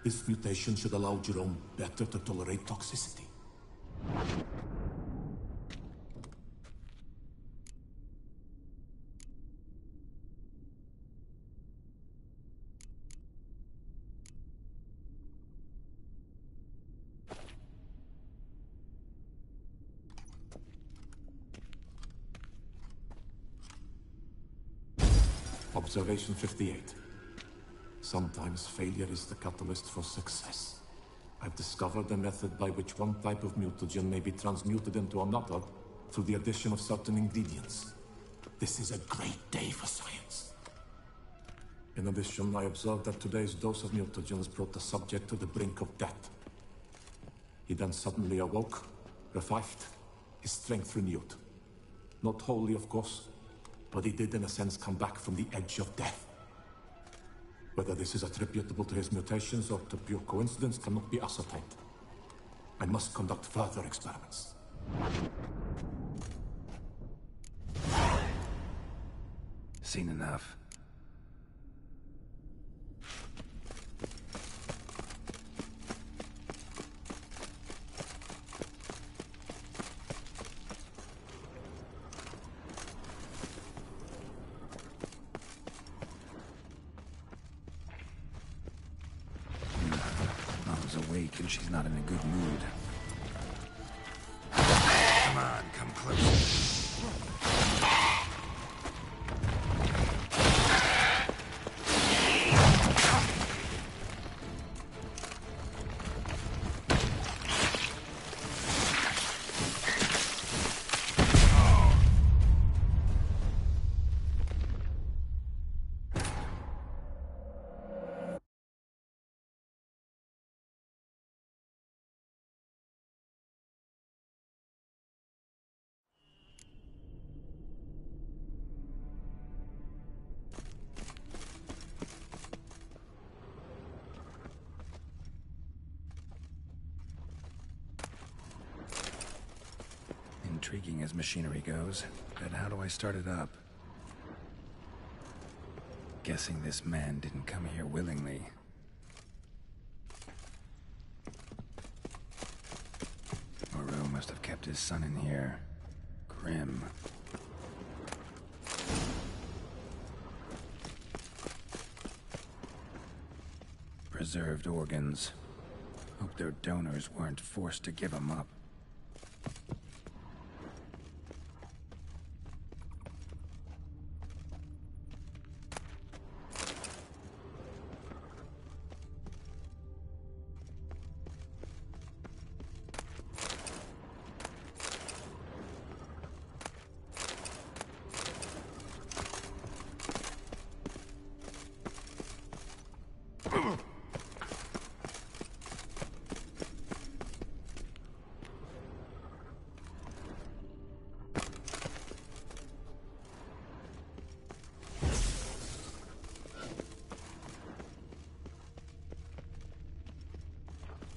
[SPEAKER 19] This mutation should allow Jerome better to tolerate toxicity. Observation 58. Sometimes failure is the catalyst for success. I've discovered a method by which one type of mutagen may be transmuted into another through the addition of certain ingredients. This is a great day for science. In addition, I observed that today's dose of mutagens brought the subject to the brink of death. He then suddenly awoke, revived, his strength renewed. Not wholly, of course, but he did in a sense come back from the edge of death. Whether this is attributable to his mutations or to pure coincidence cannot be ascertained. I must conduct further experiments.
[SPEAKER 5] Seen enough. Awake and she's not in a good mood. Come on, come closer. Intriguing as machinery goes, but how do I start it up? Guessing this man didn't come here willingly. Moreau must have kept his son in here. Grim. Preserved organs. Hope their donors weren't forced to give them up.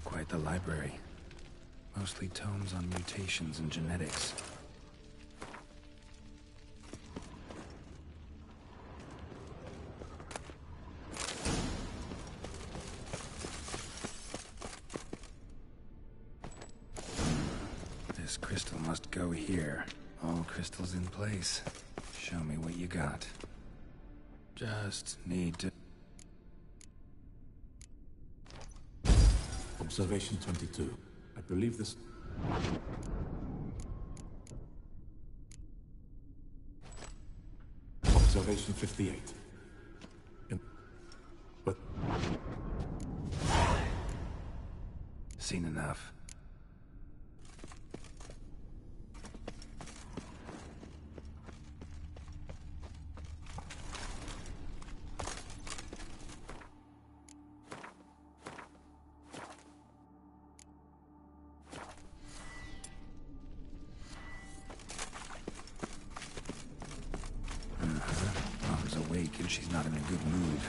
[SPEAKER 5] Quite the library. Mostly tomes on mutations and genetics. This crystal must go here. All crystals in place. Show me what you got. Just need to...
[SPEAKER 19] Observation 22. I believe this... Observation 58. But...
[SPEAKER 5] Seen enough. Mom's awake and she's not in a good mood.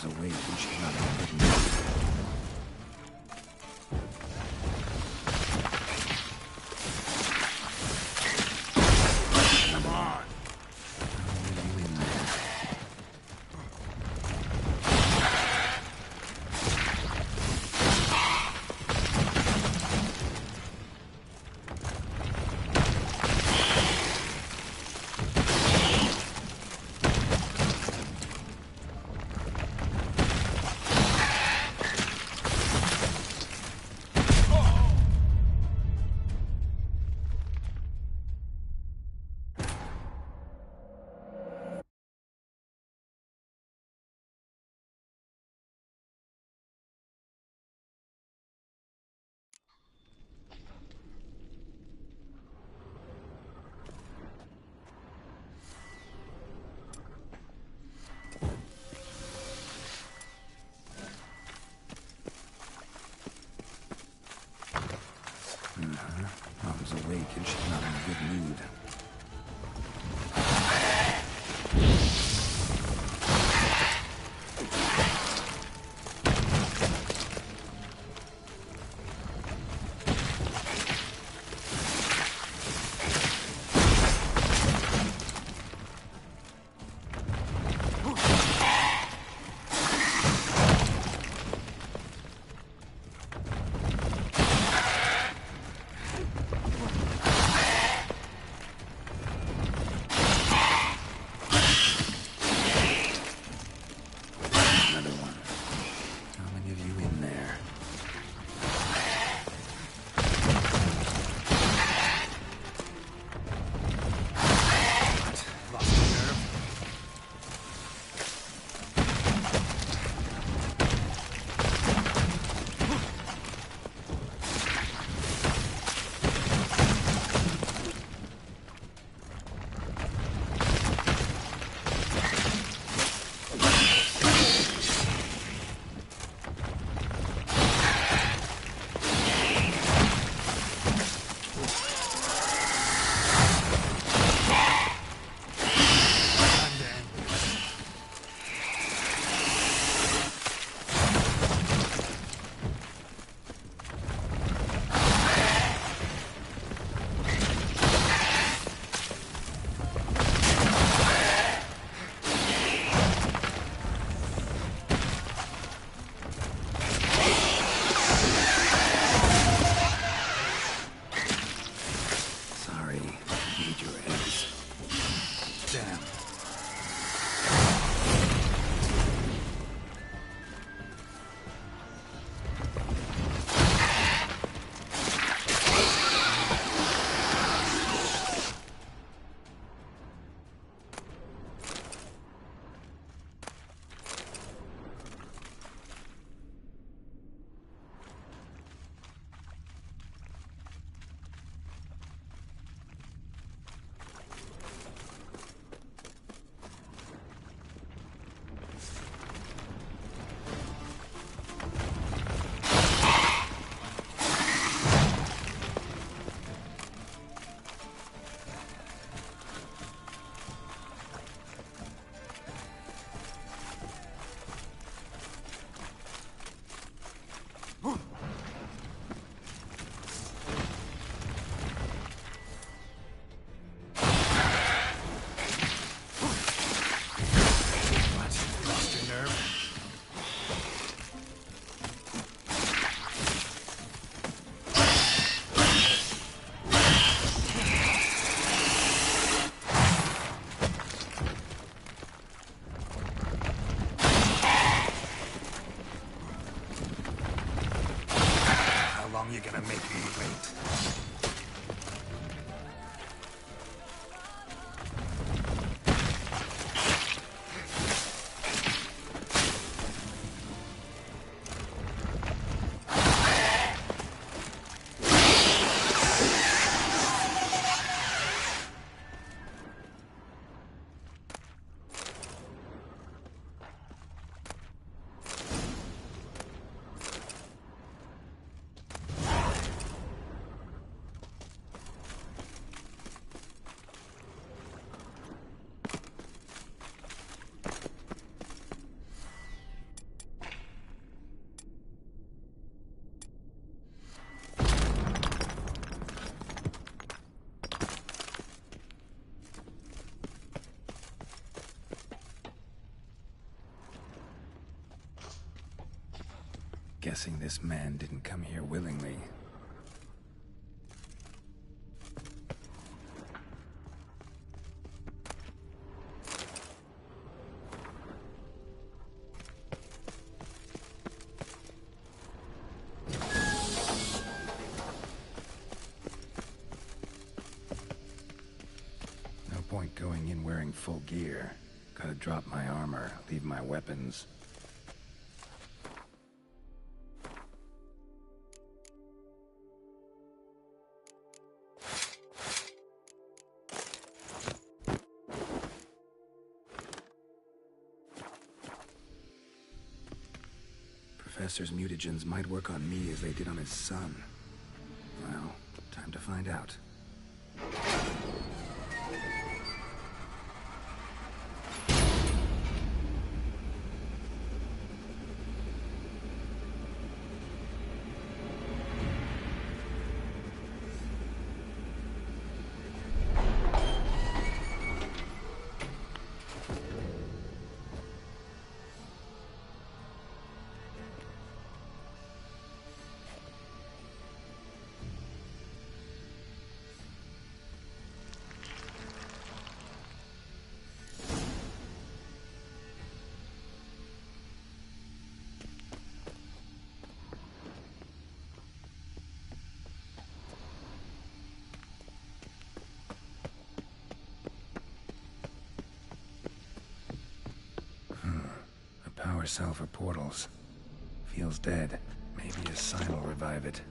[SPEAKER 5] was awake when she got in a good mood.
[SPEAKER 10] Come on.
[SPEAKER 5] I was awake and she's not in a good mood. You're gonna make me wait. Guessing this man didn't come here willingly. No point going in wearing full gear. Gotta drop my armor, leave my weapons. Professor's mutagens might work on me as they did on his son. Well, time to find out. Power cell for portals. Feels dead. Maybe a sign will revive it.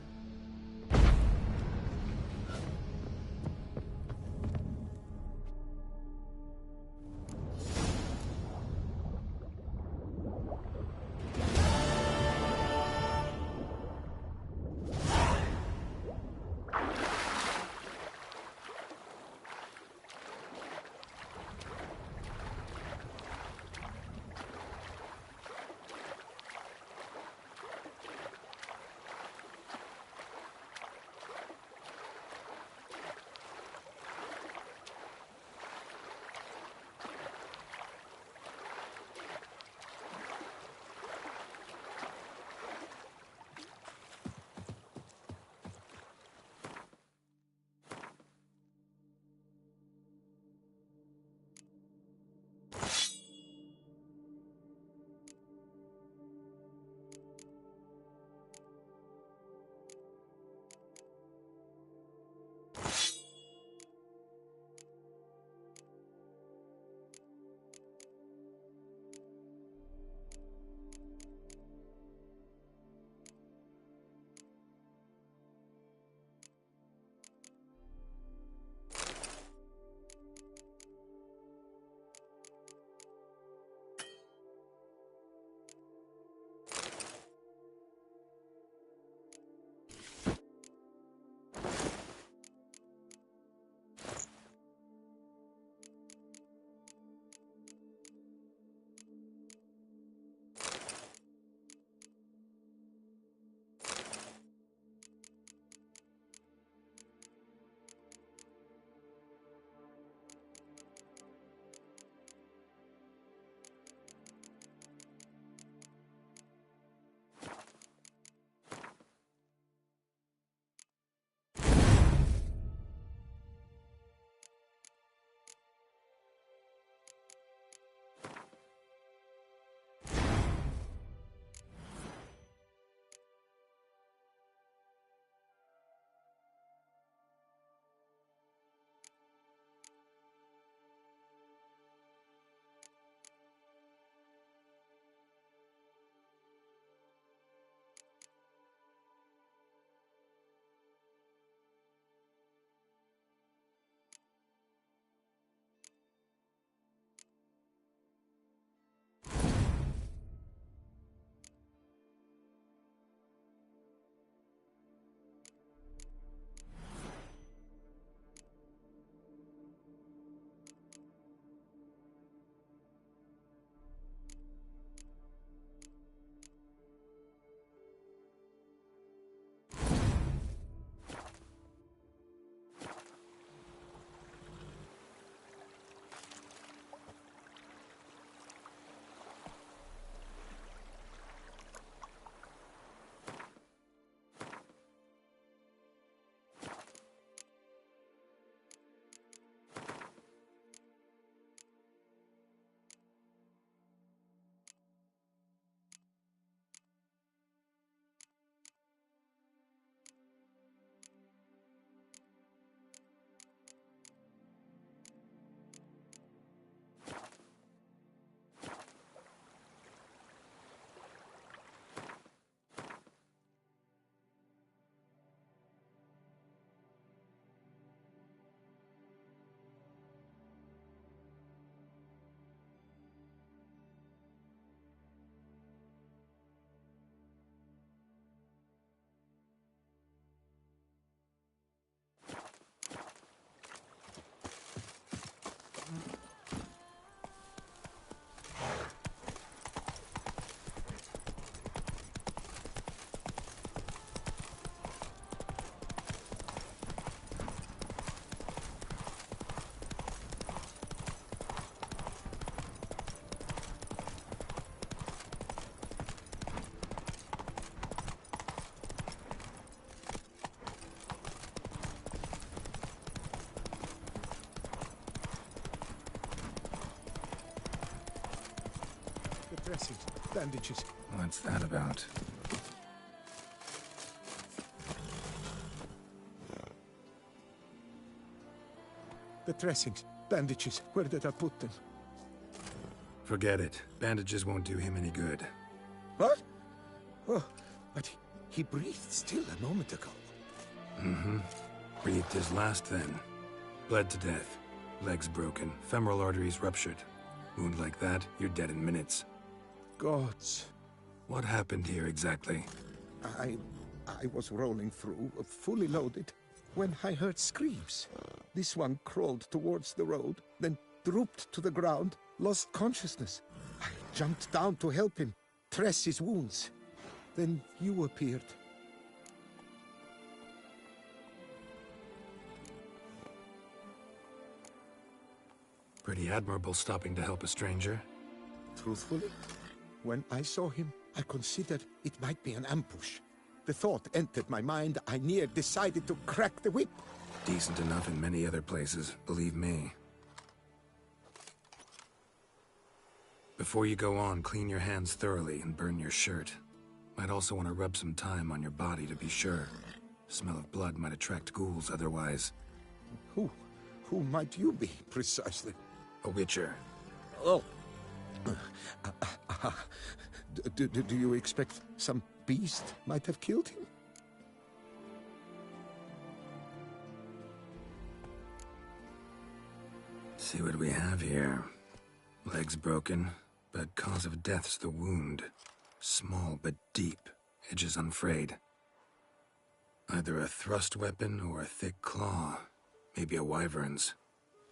[SPEAKER 2] Dressings, bandages.
[SPEAKER 5] What's that about?
[SPEAKER 2] The dressings, bandages, where did I put them?
[SPEAKER 5] Forget it. Bandages won't do him any good.
[SPEAKER 2] What? Oh, but he breathed still a moment ago.
[SPEAKER 5] Mm-hmm. Breathed his last then. Bled to death. Legs broken. Femoral arteries ruptured. Wound like that, you're dead in minutes.
[SPEAKER 2] Gods.
[SPEAKER 5] What happened here exactly?
[SPEAKER 2] I was rolling through, fully loaded, when I heard screams. This one crawled towards the road, then drooped to the ground, lost consciousness. I jumped down to help him, dress his wounds. Then you appeared.
[SPEAKER 5] Pretty admirable stopping to help a stranger.
[SPEAKER 2] Truthfully, when I saw him, I considered it might be an ambush. The thought entered my mind, I near decided to crack the whip.
[SPEAKER 5] Decent enough in many other places, believe me. Before you go on, clean your hands thoroughly and burn your shirt. Might also want to rub some thyme on your body to be sure. Smell of blood might attract ghouls otherwise.
[SPEAKER 2] Who might you be, precisely?
[SPEAKER 5] A witcher.
[SPEAKER 2] Oh. Do you expect some beast might have killed him?
[SPEAKER 5] See what we have here. Legs broken, but cause of death's the wound. Small but deep, edges unfrayed. Either a thrust weapon or a thick claw. Maybe a wyvern's.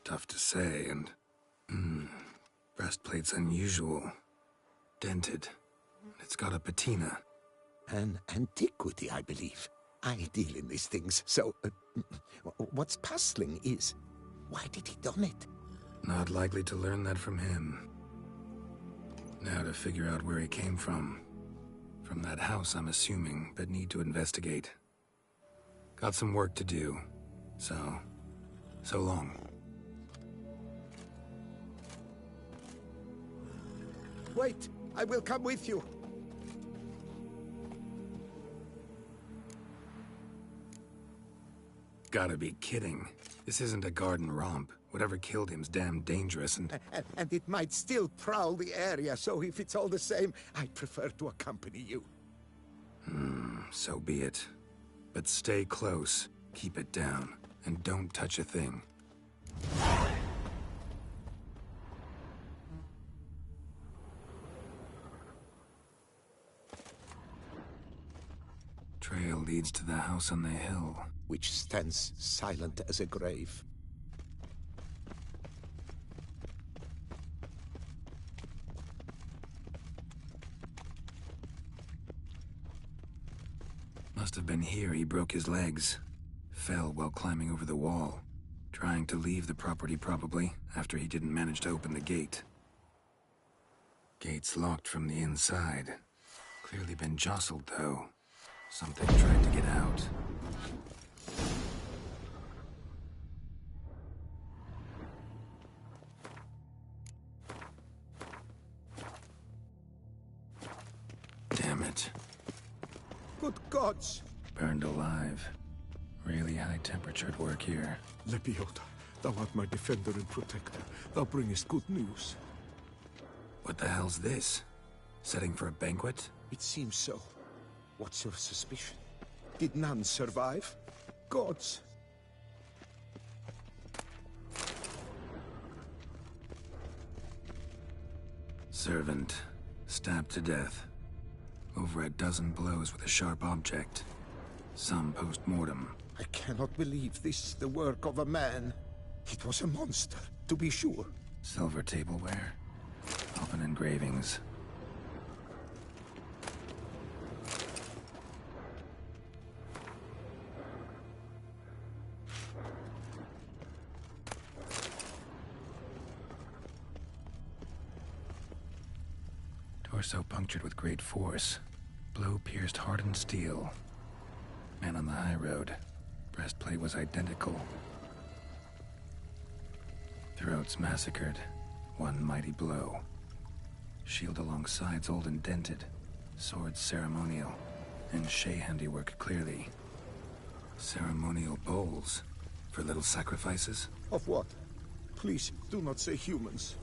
[SPEAKER 5] Tough to say, and... breastplate's unusual. Dented. It's got a patina.
[SPEAKER 2] An antiquity, I believe. I deal in these things, so... what's puzzling is... why did he done it?
[SPEAKER 5] Not likely to learn that from him. Now to figure out where he came from. From that house, I'm assuming, but need to investigate. Got some work to do, so long.
[SPEAKER 2] Wait, I will come with you.
[SPEAKER 5] Gotta be kidding. This isn't a garden romp. Whatever killed him's damn dangerous and
[SPEAKER 2] it might still prowl the area, so if it's all the same, I'd prefer to accompany you.
[SPEAKER 5] So be it. But stay close, keep it down, and don't touch a thing. Trail leads to the house on the hill,
[SPEAKER 2] which stands silent as a grave.
[SPEAKER 5] Must have been here he broke his legs. Fell while climbing over the wall. Trying to leave the property probably, after he didn't manage to open the gate. Gate's locked from the inside. Clearly been jostled though. Something tried to get out. Damn it.
[SPEAKER 2] Good gods!
[SPEAKER 5] Burned alive. Really high-temperatured work here.
[SPEAKER 2] Lepiota, thou art my defender and protector. Thou bringest good news.
[SPEAKER 5] What the hell's this? Setting for a banquet?
[SPEAKER 2] It seems so. What's your suspicion? Did none survive? Gods!
[SPEAKER 5] Servant. Stabbed to death. Over a dozen blows with a sharp object. Some post-mortem.
[SPEAKER 2] I cannot believe this the work of a man. It was a monster, to be sure.
[SPEAKER 5] Silver tableware. Often engravings. Torso punctured with great force. Blow pierced hardened steel. Man on the high road. Breastplate was identical. Throats massacred. One mighty blow. Shield along sides old and dented. Sword ceremonial. And Shay handiwork clearly. Ceremonial bowls. For little sacrifices?
[SPEAKER 2] Of what? Please, do not say humans.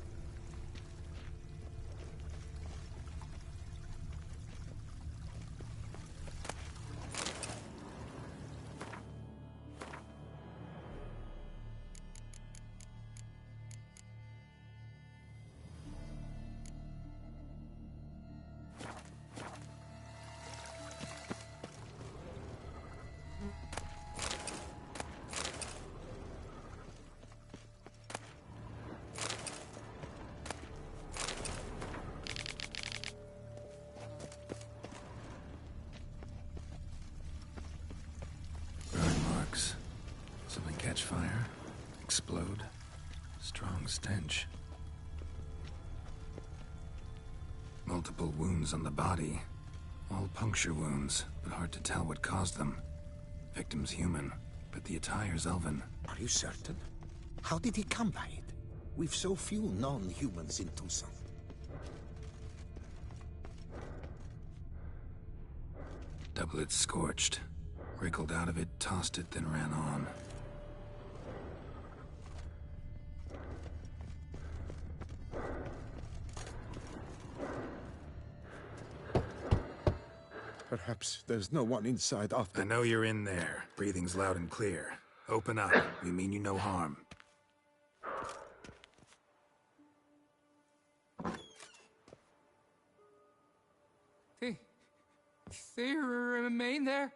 [SPEAKER 5] Something catch fire, explode, strong stench. Multiple wounds on the body, all puncture wounds, but hard to tell what caused them. Victim's human, but the attire's elven.
[SPEAKER 2] Are you certain? How did he come by it? We've so few non-humans in Tucson.
[SPEAKER 5] Doublet scorched. Wriggled out of it, tossed it, then ran on.
[SPEAKER 2] Perhaps there's no one inside after...
[SPEAKER 5] I know you're in there. Breathing's loud and clear. Open up. We mean you no harm.
[SPEAKER 14] They remain there?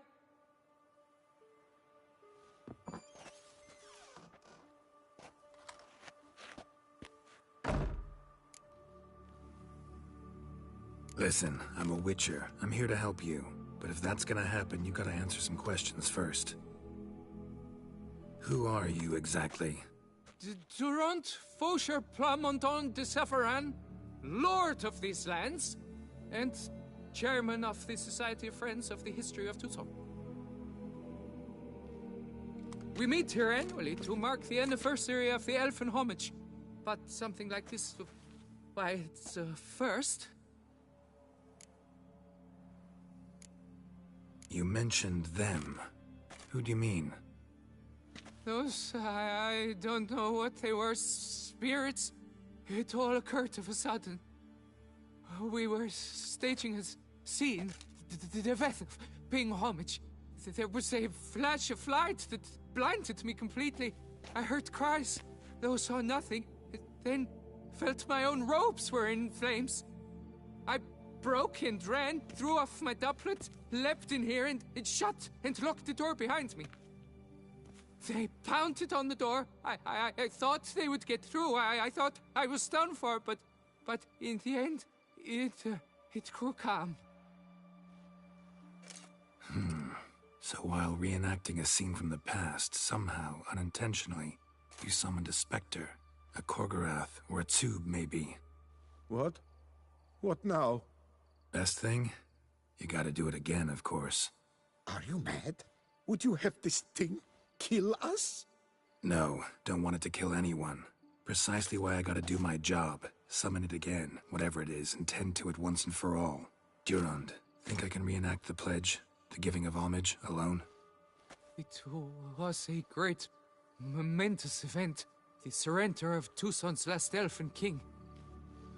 [SPEAKER 5] Listen, I'm a witcher. I'm here to help you. But if that's gonna happen, you gotta answer some questions first. Who are you exactly?
[SPEAKER 14] Durant Faucher Plamondon de Safaran, Lord of these lands, and Chairman of the Society of Friends of the History of Tucson. We meet here annually to mark the anniversary of the Elfin Homage. But something like this, why, it's a first.
[SPEAKER 5] You mentioned them. Who do you mean?
[SPEAKER 14] Those, I don't know what they were, spirits. It all occurred of a sudden. We were staging a scene, the death of paying homage. There was a flash of light that blinded me completely. I heard cries, though saw nothing. Then felt my own robes were in flames. I broke and ran, threw off my doublet, leapt in here, and it shut and locked the door behind me. They pounded on the door. I thought they would get through. I thought I was done for, but in the end, it grew calm.
[SPEAKER 5] So while reenacting a scene from the past, somehow, unintentionally, you summoned a specter, a Korgorath, or a tube, maybe.
[SPEAKER 2] What? What now?
[SPEAKER 5] Best thing? You gotta do it again, of course.
[SPEAKER 2] Are you mad? Would you have this thing kill us?
[SPEAKER 5] No, don't want it to kill anyone. Precisely why I gotta do my job. Summon it again, whatever it is, and tend to it once and for all. Durand, think I can reenact the pledge? The giving of homage, alone?
[SPEAKER 14] It was a great, momentous event. The surrender of Tucson's last elfin king.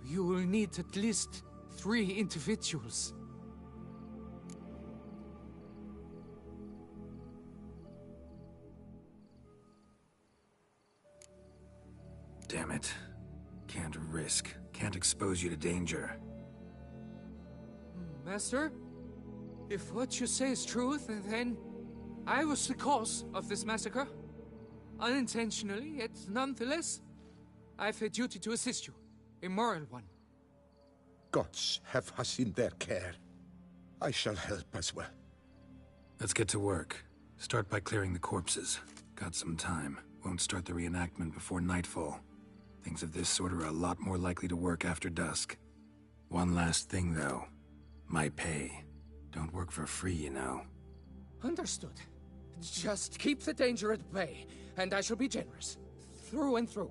[SPEAKER 14] You will need at least 3 individuals.
[SPEAKER 5] Damn it. Can't risk. Can't expose you to danger.
[SPEAKER 14] Master? If what you say is true, then I was the cause of this massacre. Unintentionally, yet nonetheless, I've a duty to assist you. A moral one.
[SPEAKER 2] Gods have us in their care. I shall help as well.
[SPEAKER 5] Let's get to work. Start by clearing the corpses. Got some time. Won't start the reenactment before nightfall. Things of this sort are a lot more likely to work after dusk. One last thing, though. My pay. Don't work for free, you know.
[SPEAKER 14] Understood. Just keep the danger at bay, and I shall be generous. Through and through.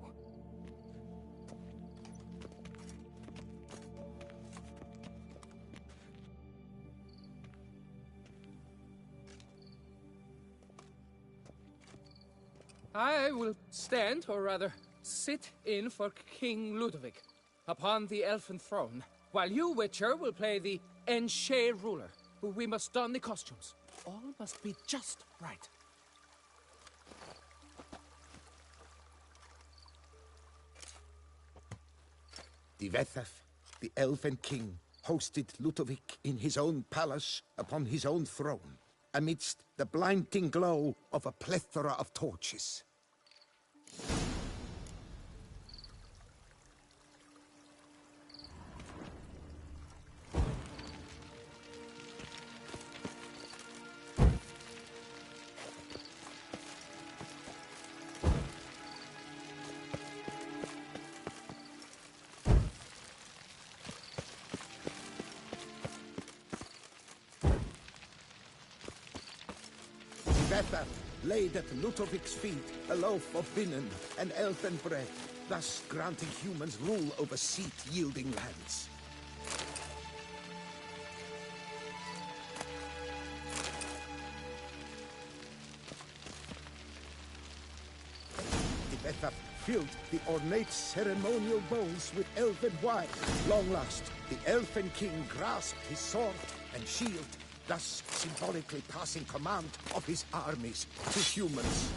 [SPEAKER 14] I will stand, or rather, sit in for King Ludovic upon the elfin throne, while you, Witcher, will play the Enche ruler. We must don the costumes. All must be just right.
[SPEAKER 2] The Vethaf, the elven king, hosted Ludovic in his own palace upon his own throne, amidst the blinding glow of a plethora of torches. Bethel laid at Ludovic's feet a loaf of binen and elfin bread, thus granting humans rule over seat-yielding lands. The Bethel filled the ornate ceremonial bowls with elfin wine. Long last, the elfin king grasped his sword and shield, thus symbolically passing command of his armies to humans.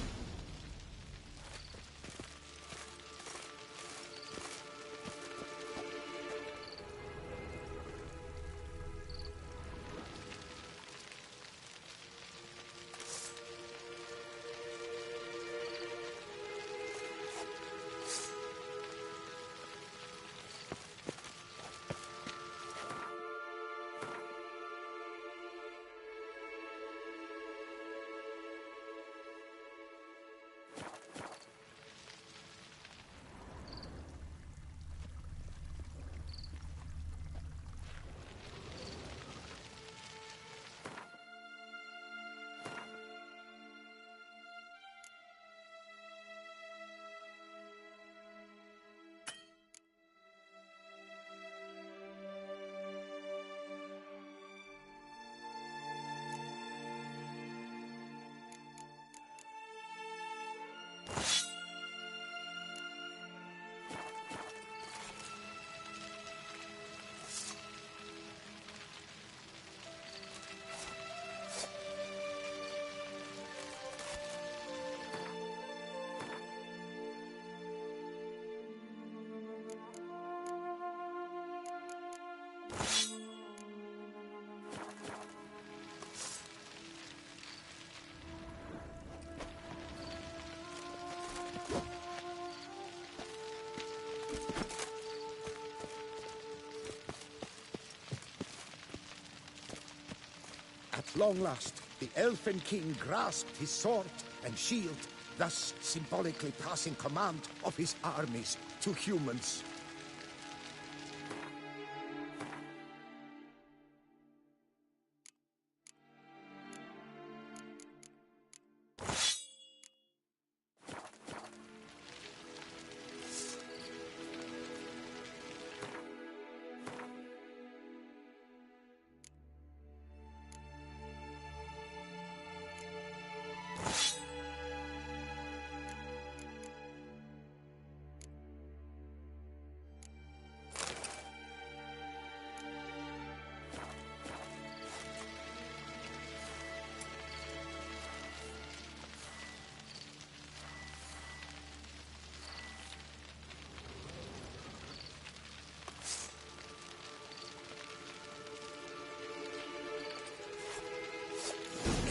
[SPEAKER 2] At long last, the elfin king grasped his sword and shield, thus symbolically passing command of his armies to humans.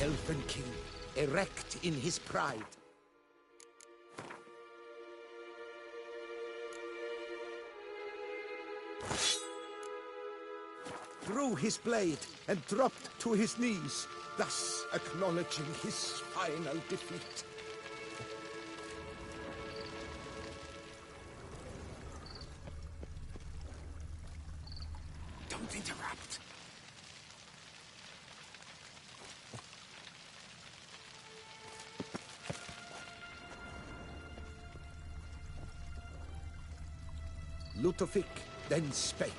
[SPEAKER 2] Elfin king, erect in his pride. Drew his blade and dropped to his knees, thus acknowledging his final defeat.
[SPEAKER 7] Don't interrupt. Ludovic then spake.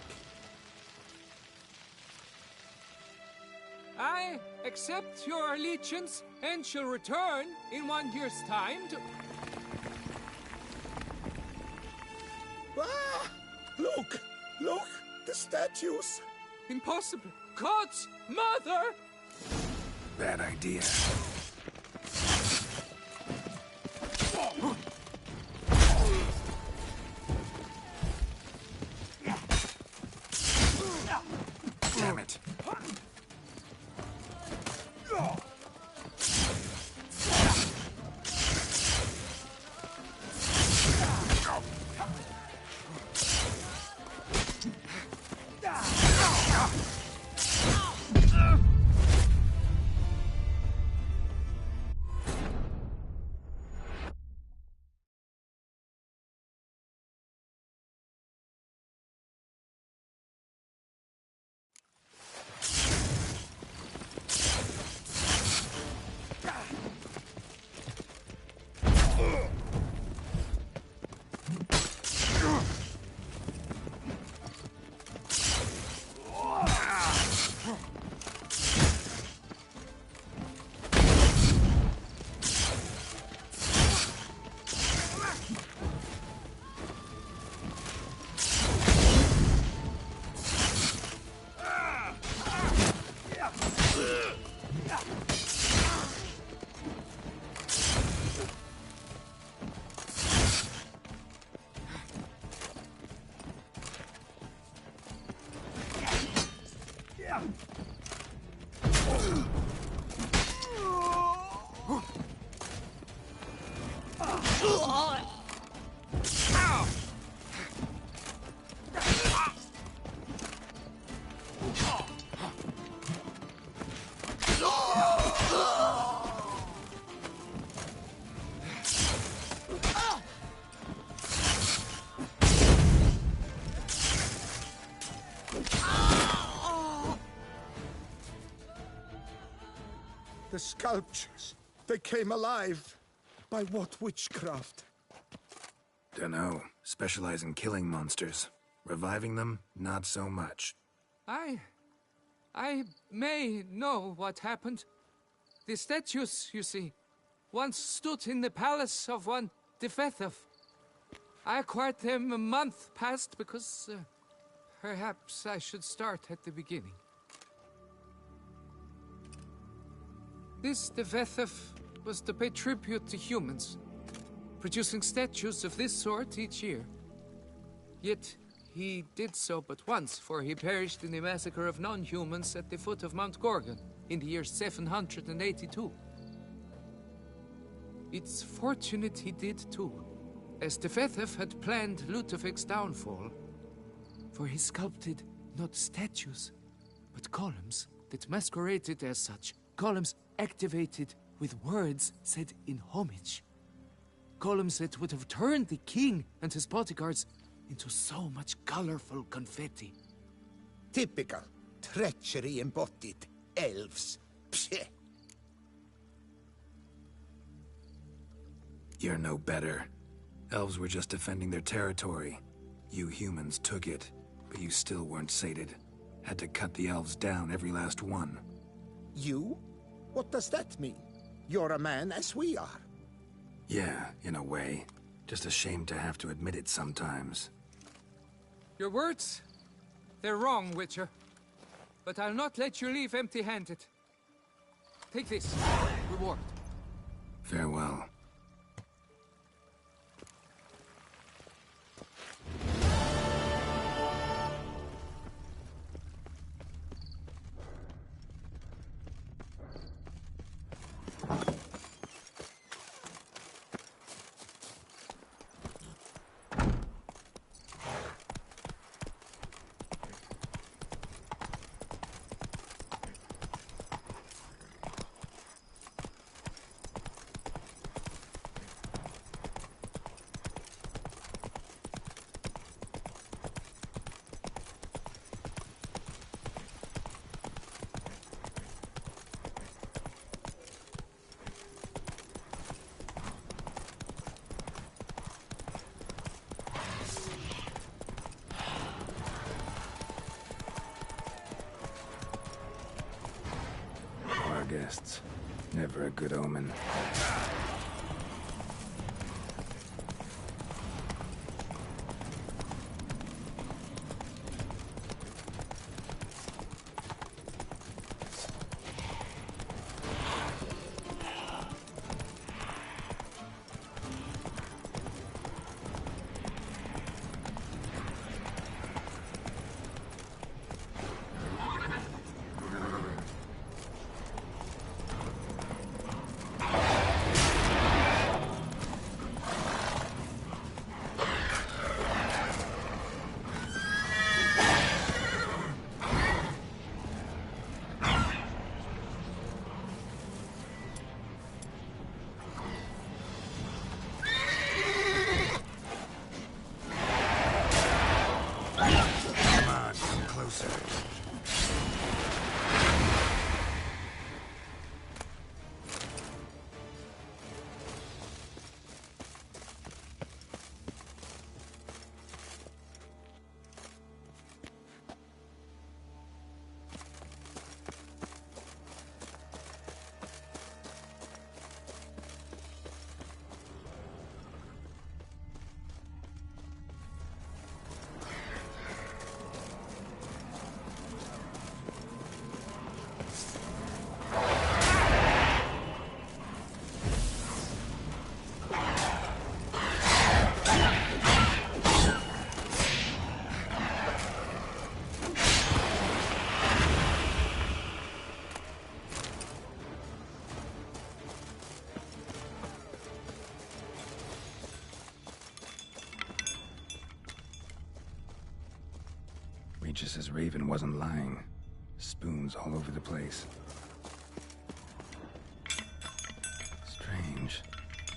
[SPEAKER 14] I accept your allegiance and shall return in 1 year's time to...
[SPEAKER 2] Look! Look! The statues!
[SPEAKER 14] Impossible! God's mother!
[SPEAKER 5] Bad idea. Damn it.
[SPEAKER 2] The sculptures, they came alive. By what witchcraft?
[SPEAKER 5] Dunno. Specialize in killing monsters. Reviving them, not so much.
[SPEAKER 14] I may know what happened. The statues, you see, once stood in the palace of one Defethov. I acquired them a month past because perhaps I should start at the beginning. This Defethov was to pay tribute to humans, producing statues of this sort each year. Yet he did so but once, for he perished in the massacre of non-humans at the foot of Mount Gorgon in the year 782. It's fortunate he did too, as Defethov had planned Ludovic's downfall, for he sculpted not statues, but columns that masqueraded as such. Columns activated with words said in homage. Columns that would have turned the king and his bodyguards into so much colorful confetti.
[SPEAKER 2] Typical. Treachery embodied. Elves. Psheh.
[SPEAKER 5] You're no better. Elves were just defending their territory. You humans took it, but you still weren't sated. Had to cut the elves down, every last one.
[SPEAKER 2] You? What does that mean? You're a man as we are.
[SPEAKER 5] Yeah, in a way. Just ashamed to have to admit it sometimes.
[SPEAKER 14] Your words, they're wrong, Witcher. But I'll not let you leave empty-handed. Take this, reward.
[SPEAKER 5] Farewell. Guests. Never a good omen. Regis's raven wasn't lying. Spoons all over the place. Strange.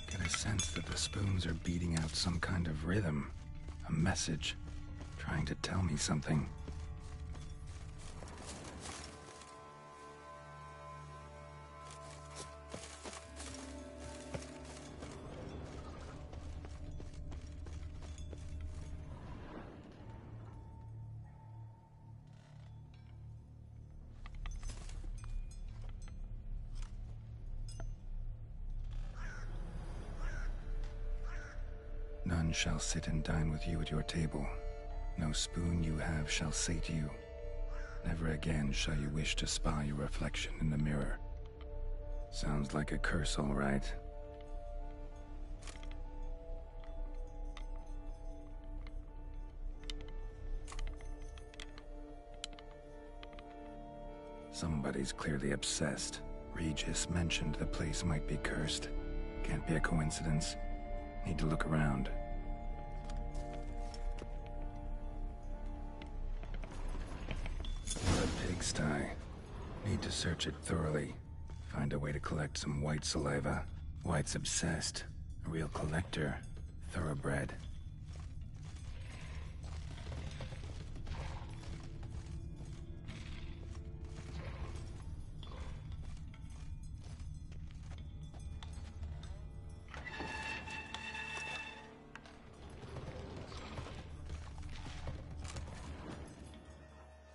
[SPEAKER 5] Get a sense that the spoons are beating out some kind of rhythm. A message. Trying to tell me something. None shall sit and dine with you at your table. No spoon you have shall sate you. Never again shall you wish to spy your reflection in the mirror. Sounds like a curse, all right. Somebody's clearly obsessed. Regis mentioned the place might be cursed. Can't be a coincidence. Need to look around. What a pigsty. Need to search it thoroughly. Find a way to collect some white saliva. White's obsessed. A real collector. Thoroughbred.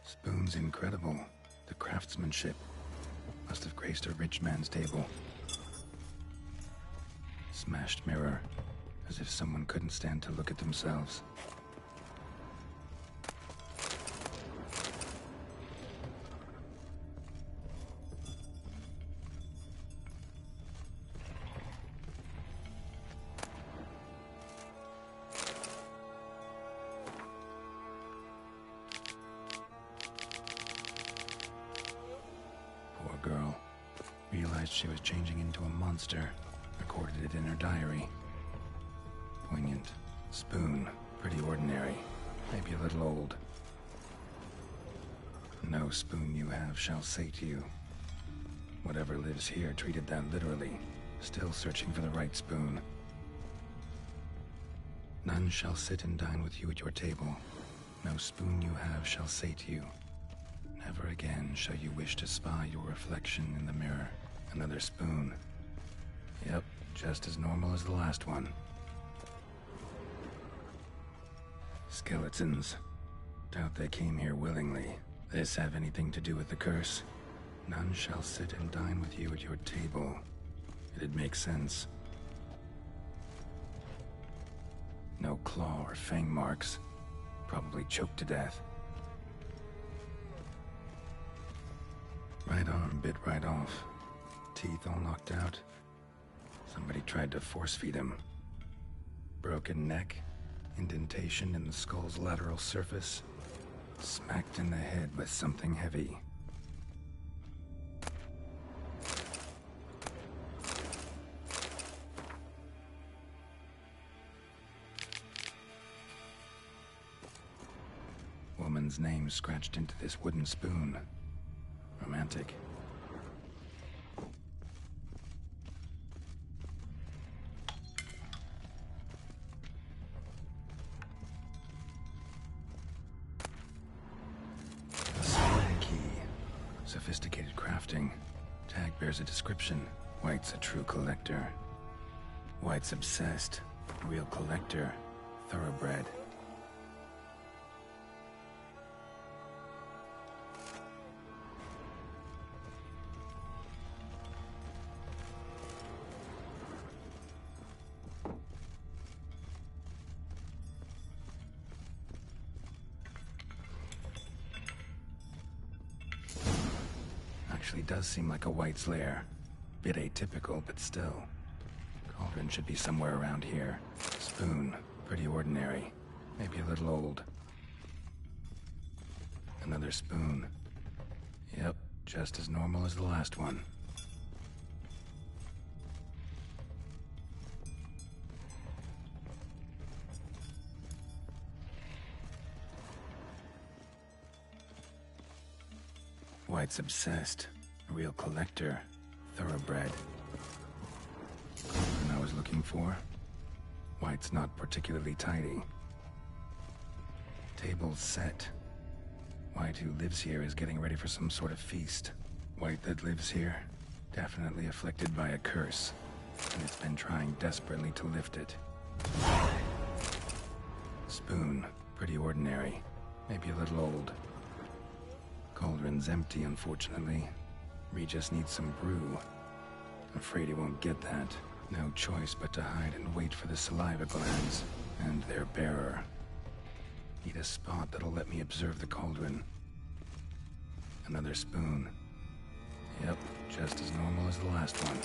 [SPEAKER 5] Spoon's incredible. The craftsmanship must have graced a rich man's table. Smashed mirror, as if someone couldn't stand to look at themselves. Girl realized she was changing into a monster, recorded it in her diary. Poignant. Spoon, pretty ordinary, maybe a little old. No spoon you have shall sate you. Whatever lives here treated that literally, still searching for the right spoon. None shall sit and dine with you at your table. No spoon you have shall sate you. Never again shall you wish to spy your reflection in the mirror. Another spoon. Yep, just as normal as the last one. Skeletons. Doubt they came here willingly. This have anything to do with the curse? None shall sit and dine with you at your table. It'd make sense. No claw or fang marks. Probably choked to death. Right arm bit right off. Teeth all knocked out. Somebody tried to force feed him. Broken neck. Indentation in the skull's lateral surface. Smacked in the head with something heavy. Woman's name scratched into this wooden spoon. Romantic. A slide key. Sophisticated crafting. Tag bears a description. White's a true collector. White's obsessed. Real collector. Thoroughbred. Actually does seem like a White's lair. Bit atypical, but still. Cauldron should be somewhere around here. Spoon, pretty ordinary. Maybe a little old. Another spoon. Yep, just as normal as the last one. White's obsessed. A real collector. Thoroughbred. And I was looking for? White's not particularly tidy. Table's set. White, who lives here, is getting ready for some sort of feast. White that lives here, definitely afflicted by a curse, and it's been trying desperately to lift it. Spoon, pretty ordinary, maybe a little old. Cauldron's empty, unfortunately. Regis needs some brew. Afraid he won't get that. No choice but to hide and wait for the saliva glands and their bearer. Need a spot that'll let me observe the cauldron. Another spoon. Yep, just as normal as the last one.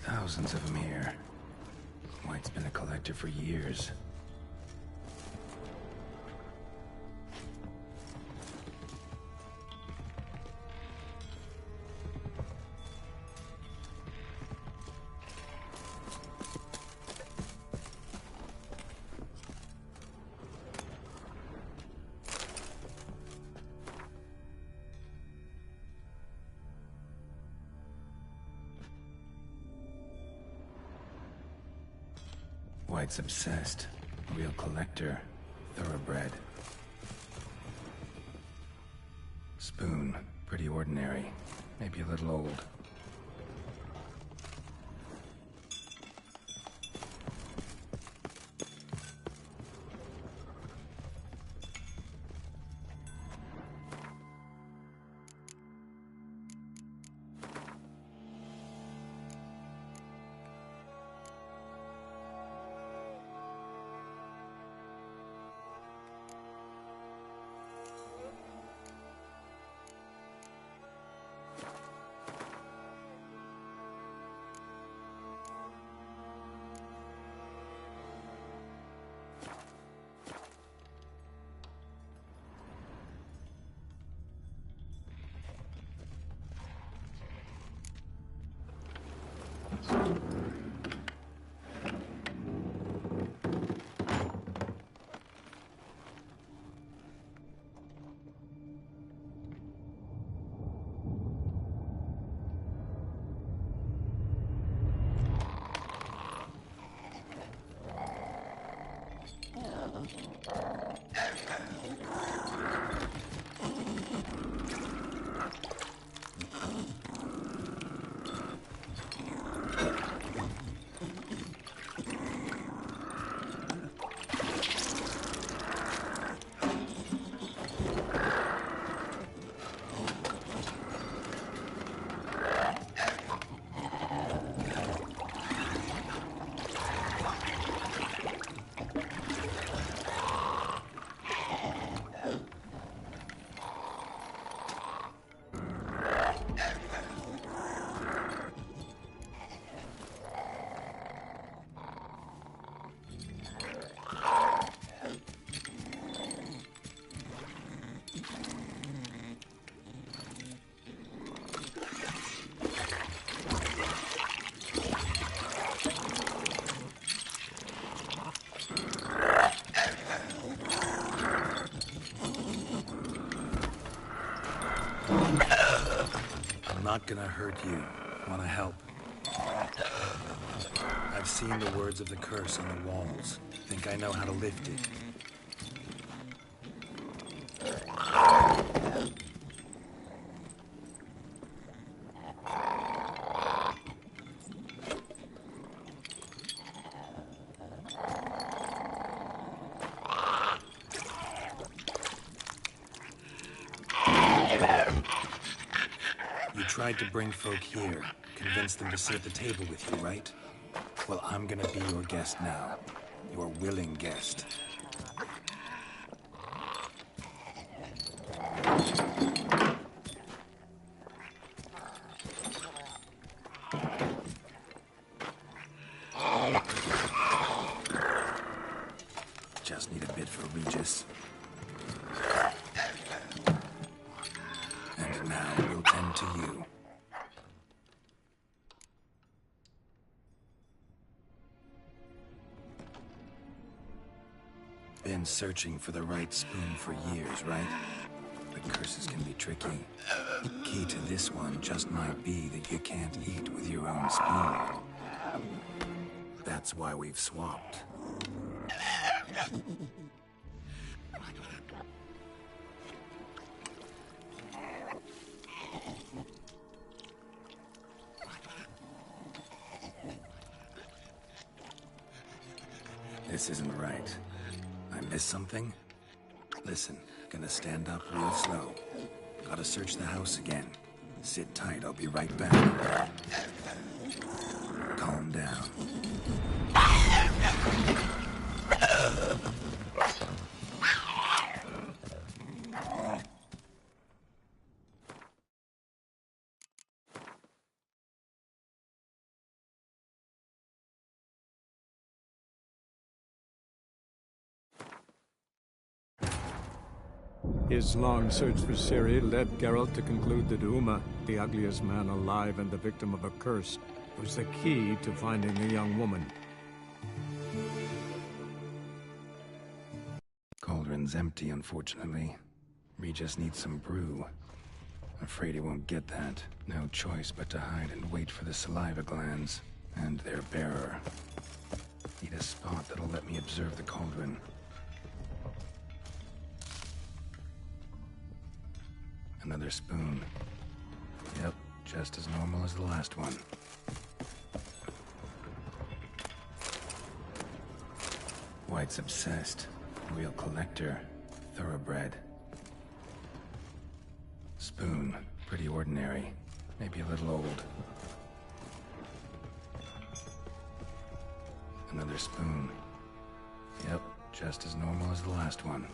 [SPEAKER 5] Thousands of them here. White's been a collector for years. White's obsessed. A real collector. Thoroughbred. Spoon. Pretty ordinary. Maybe a little old. I'm not gonna hurt you. Wanna help? I've seen the words of the curse on the walls. Think I know how to lift it. You tried to bring folk here, convince them to sit at the table with you, right? Well, I'm gonna be your guest now. Your willing guest. Just need a bit for Regis. And now we'll tend to you. Been searching for the right spoon for years, right? But curses can be tricky. Key to this one just might be that you can't eat with your own spoon. That's why we've swapped. This isn't right. I missed something? Listen, gonna stand up real slow. Gotta search the house again. Sit tight, I'll be right back. Calm down.
[SPEAKER 20] His long search for Ciri led Geralt to conclude that Uma, the ugliest man alive and the victim of a curse, was the key to finding the young woman.
[SPEAKER 5] Cauldron's empty, unfortunately. Regis needs some brew. Afraid he won't get that. No choice but to hide and wait for the saliva glands and their bearer. Need a spot that'll let me observe the cauldron. Another spoon. Yep, just as normal as the last one. White's obsessed. Real collector. Thoroughbred. Spoon. Pretty ordinary. Maybe a little old. Another spoon. Yep, just as normal as the last one.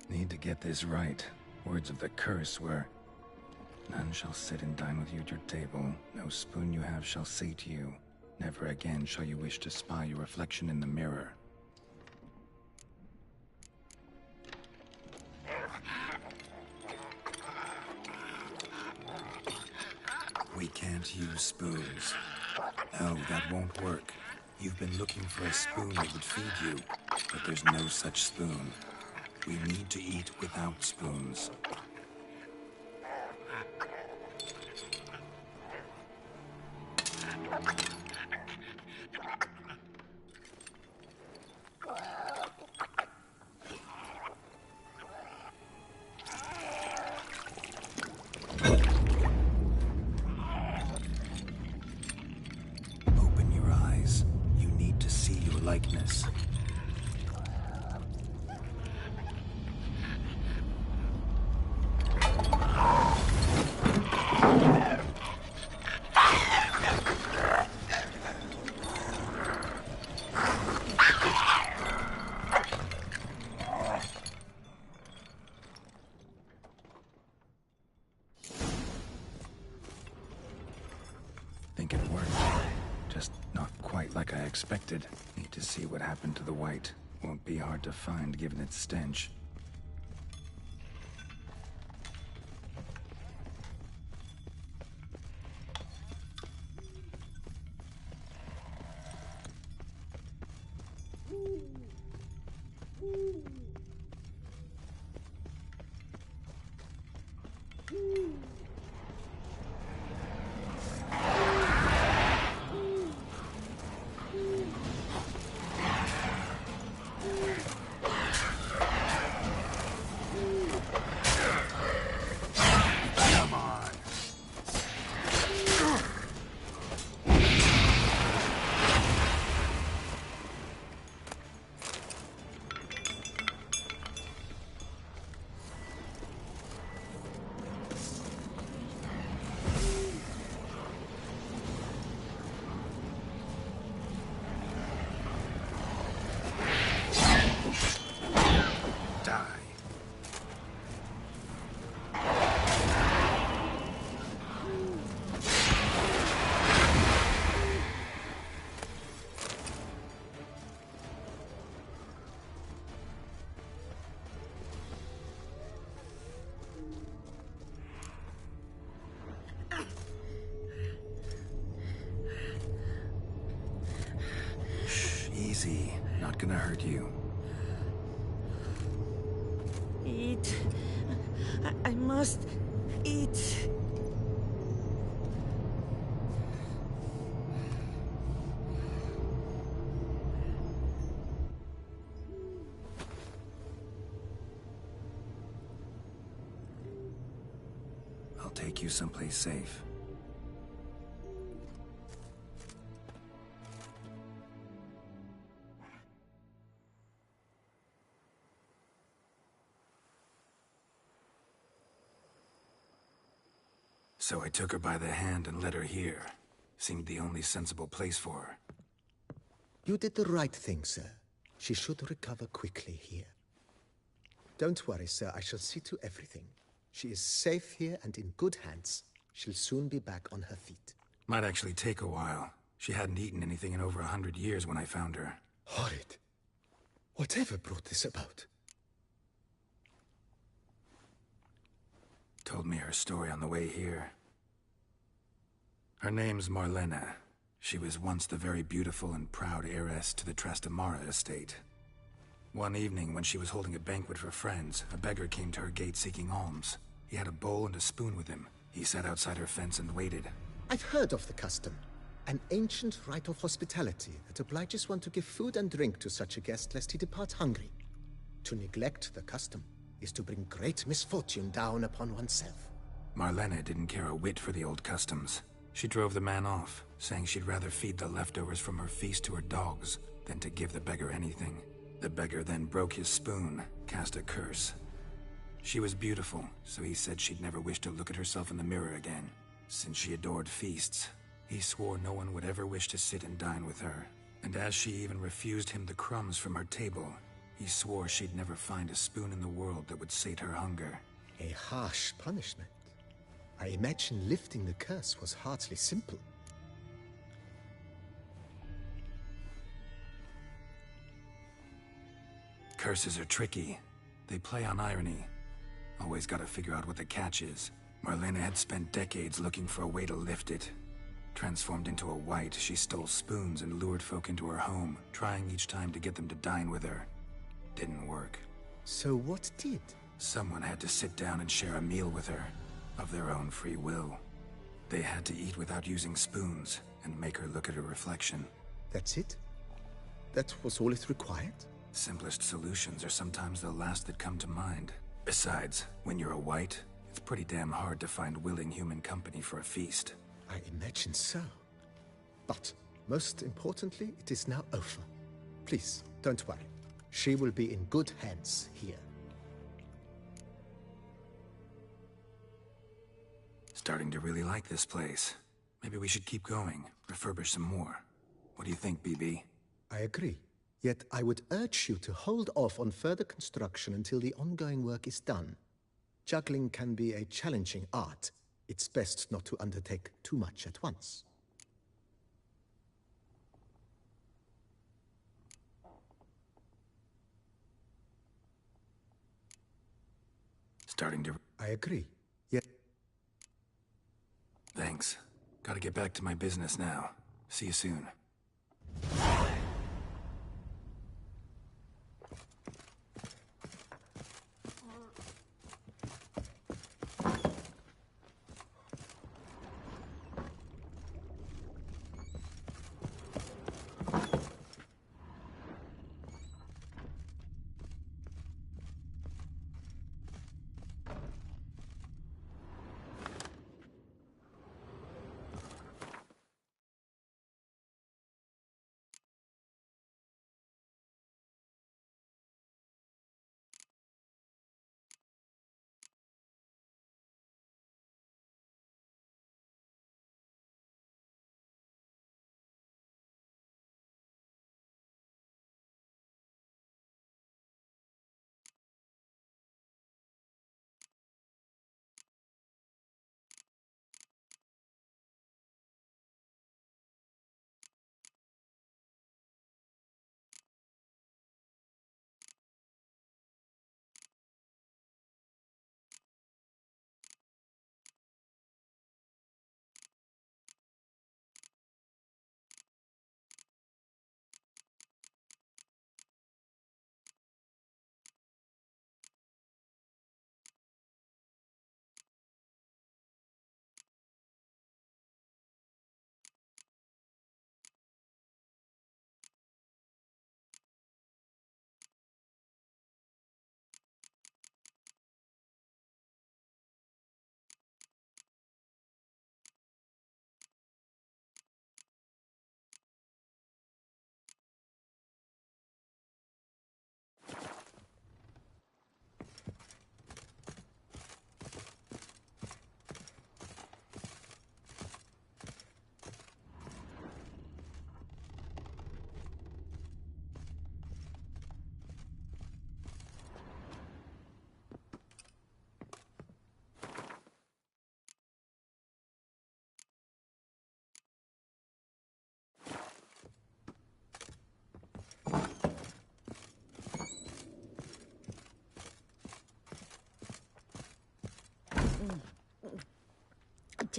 [SPEAKER 5] Need to get this right. Words of the curse were, "None shall sit and dine with you at your table. No spoon you have shall sate you. Never again shall you wish to spy your reflection in the mirror." We can't use spoons. No, that won't work. You've been looking for a spoon that would feed you, but there's no such spoon. We need to eat without spoons. Open your eyes. You need to see your likeness. Think it worked. Just not quite like I expected. Need to see what happened to the white. Won't be hard to find given its stench. Easy. Not gonna hurt you.
[SPEAKER 15] Eat. I must eat.
[SPEAKER 5] I'll take you someplace safe. So I took her by the hand and led her here. Seemed the only sensible place for her.
[SPEAKER 3] You did the right thing, sir. She should recover quickly here. Don't worry, sir. I shall see to everything. She is safe here and in good hands. She'll soon be back on her feet.
[SPEAKER 5] Might actually take a while. She hadn't eaten anything in over 100 years when I found her.
[SPEAKER 3] Horrid. Whatever brought this about?
[SPEAKER 5] Told me her story on the way here. Her name's Marlena. She was once the very beautiful and proud heiress to the Trastamara estate. One evening, when she was holding a banquet for friends, a beggar came to her gate seeking alms. He had a bowl and a spoon with him. He sat outside her fence and waited.
[SPEAKER 3] I've heard of the custom. An ancient rite of hospitality that obliges one to give food and drink to such a guest lest he depart hungry. To neglect the custom is to bring great misfortune down upon oneself.
[SPEAKER 5] Marlena didn't care a whit for the old customs. She drove the man off, saying she'd rather feed the leftovers from her feast to her dogs than to give the beggar anything. The beggar then broke his spoon, cast a curse. She was beautiful, so he said she'd never wish to look at herself in the mirror again. Since she adored feasts, he swore no one would ever wish to sit and dine with her. And as she even refused him the crumbs from her table, he swore she'd never find a spoon in the world that would sate her hunger.
[SPEAKER 3] A harsh punishment. I imagine lifting the curse was hardly simple.
[SPEAKER 5] Curses are tricky. They play on irony. Always gotta figure out what the catch is. Marlena had spent decades looking for a way to lift it. Transformed into a wight, she stole spoons and lured folk into her home, trying each time to get them to dine with her. Didn't work.
[SPEAKER 3] So what did?
[SPEAKER 5] Someone had to sit down and share a meal with her, of their own free will. They had to eat without using spoons, and make her look at her reflection.
[SPEAKER 3] That's it? That was all it required?
[SPEAKER 5] Simplest solutions are sometimes the last that come to mind. Besides, when you're a wight, it's pretty damn hard to find willing human company for a feast.
[SPEAKER 3] I imagine so. But, most importantly, it is now over. Please, don't worry. She will be in good hands here.
[SPEAKER 5] Starting to really like this place. Maybe we should keep going, refurbish some more. What do you think, BB?
[SPEAKER 3] I agree. Yet I would urge you to hold off on further construction until the ongoing work is done. Juggling can be a challenging art. It's best not to undertake too much at once.
[SPEAKER 5] Starting to...
[SPEAKER 3] I agree. Yet...
[SPEAKER 5] Thanks. Gotta get back to my business now. See you soon.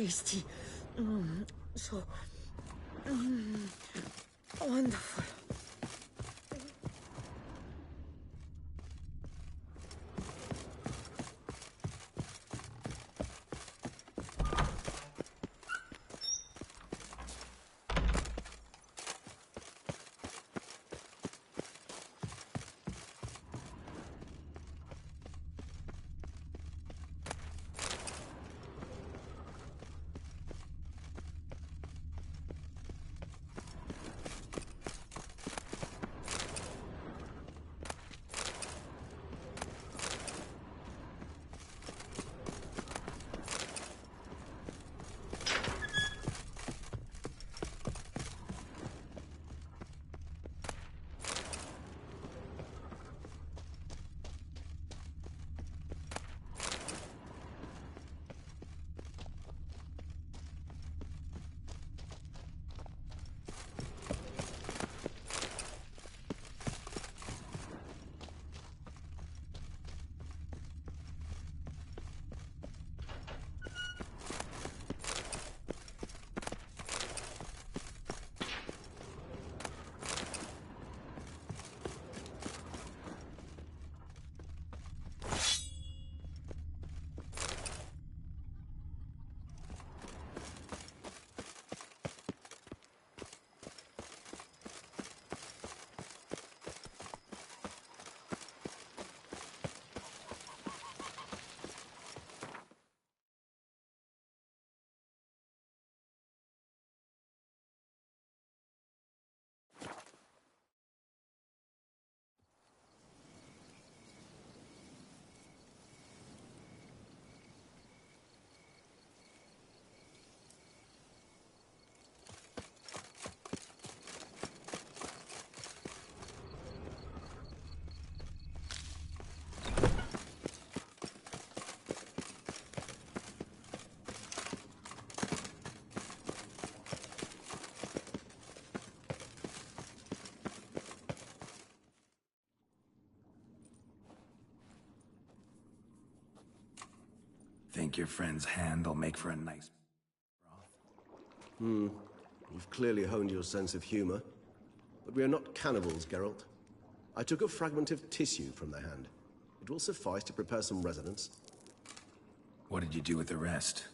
[SPEAKER 15] tasty. So wonderful.
[SPEAKER 5] Think your friend's hand will make for a nice...
[SPEAKER 21] You've clearly honed your sense of humor. But we are not cannibals, Geralt. I took a fragment of tissue from the hand. It will suffice to prepare some resonance.
[SPEAKER 5] What did you do with the rest?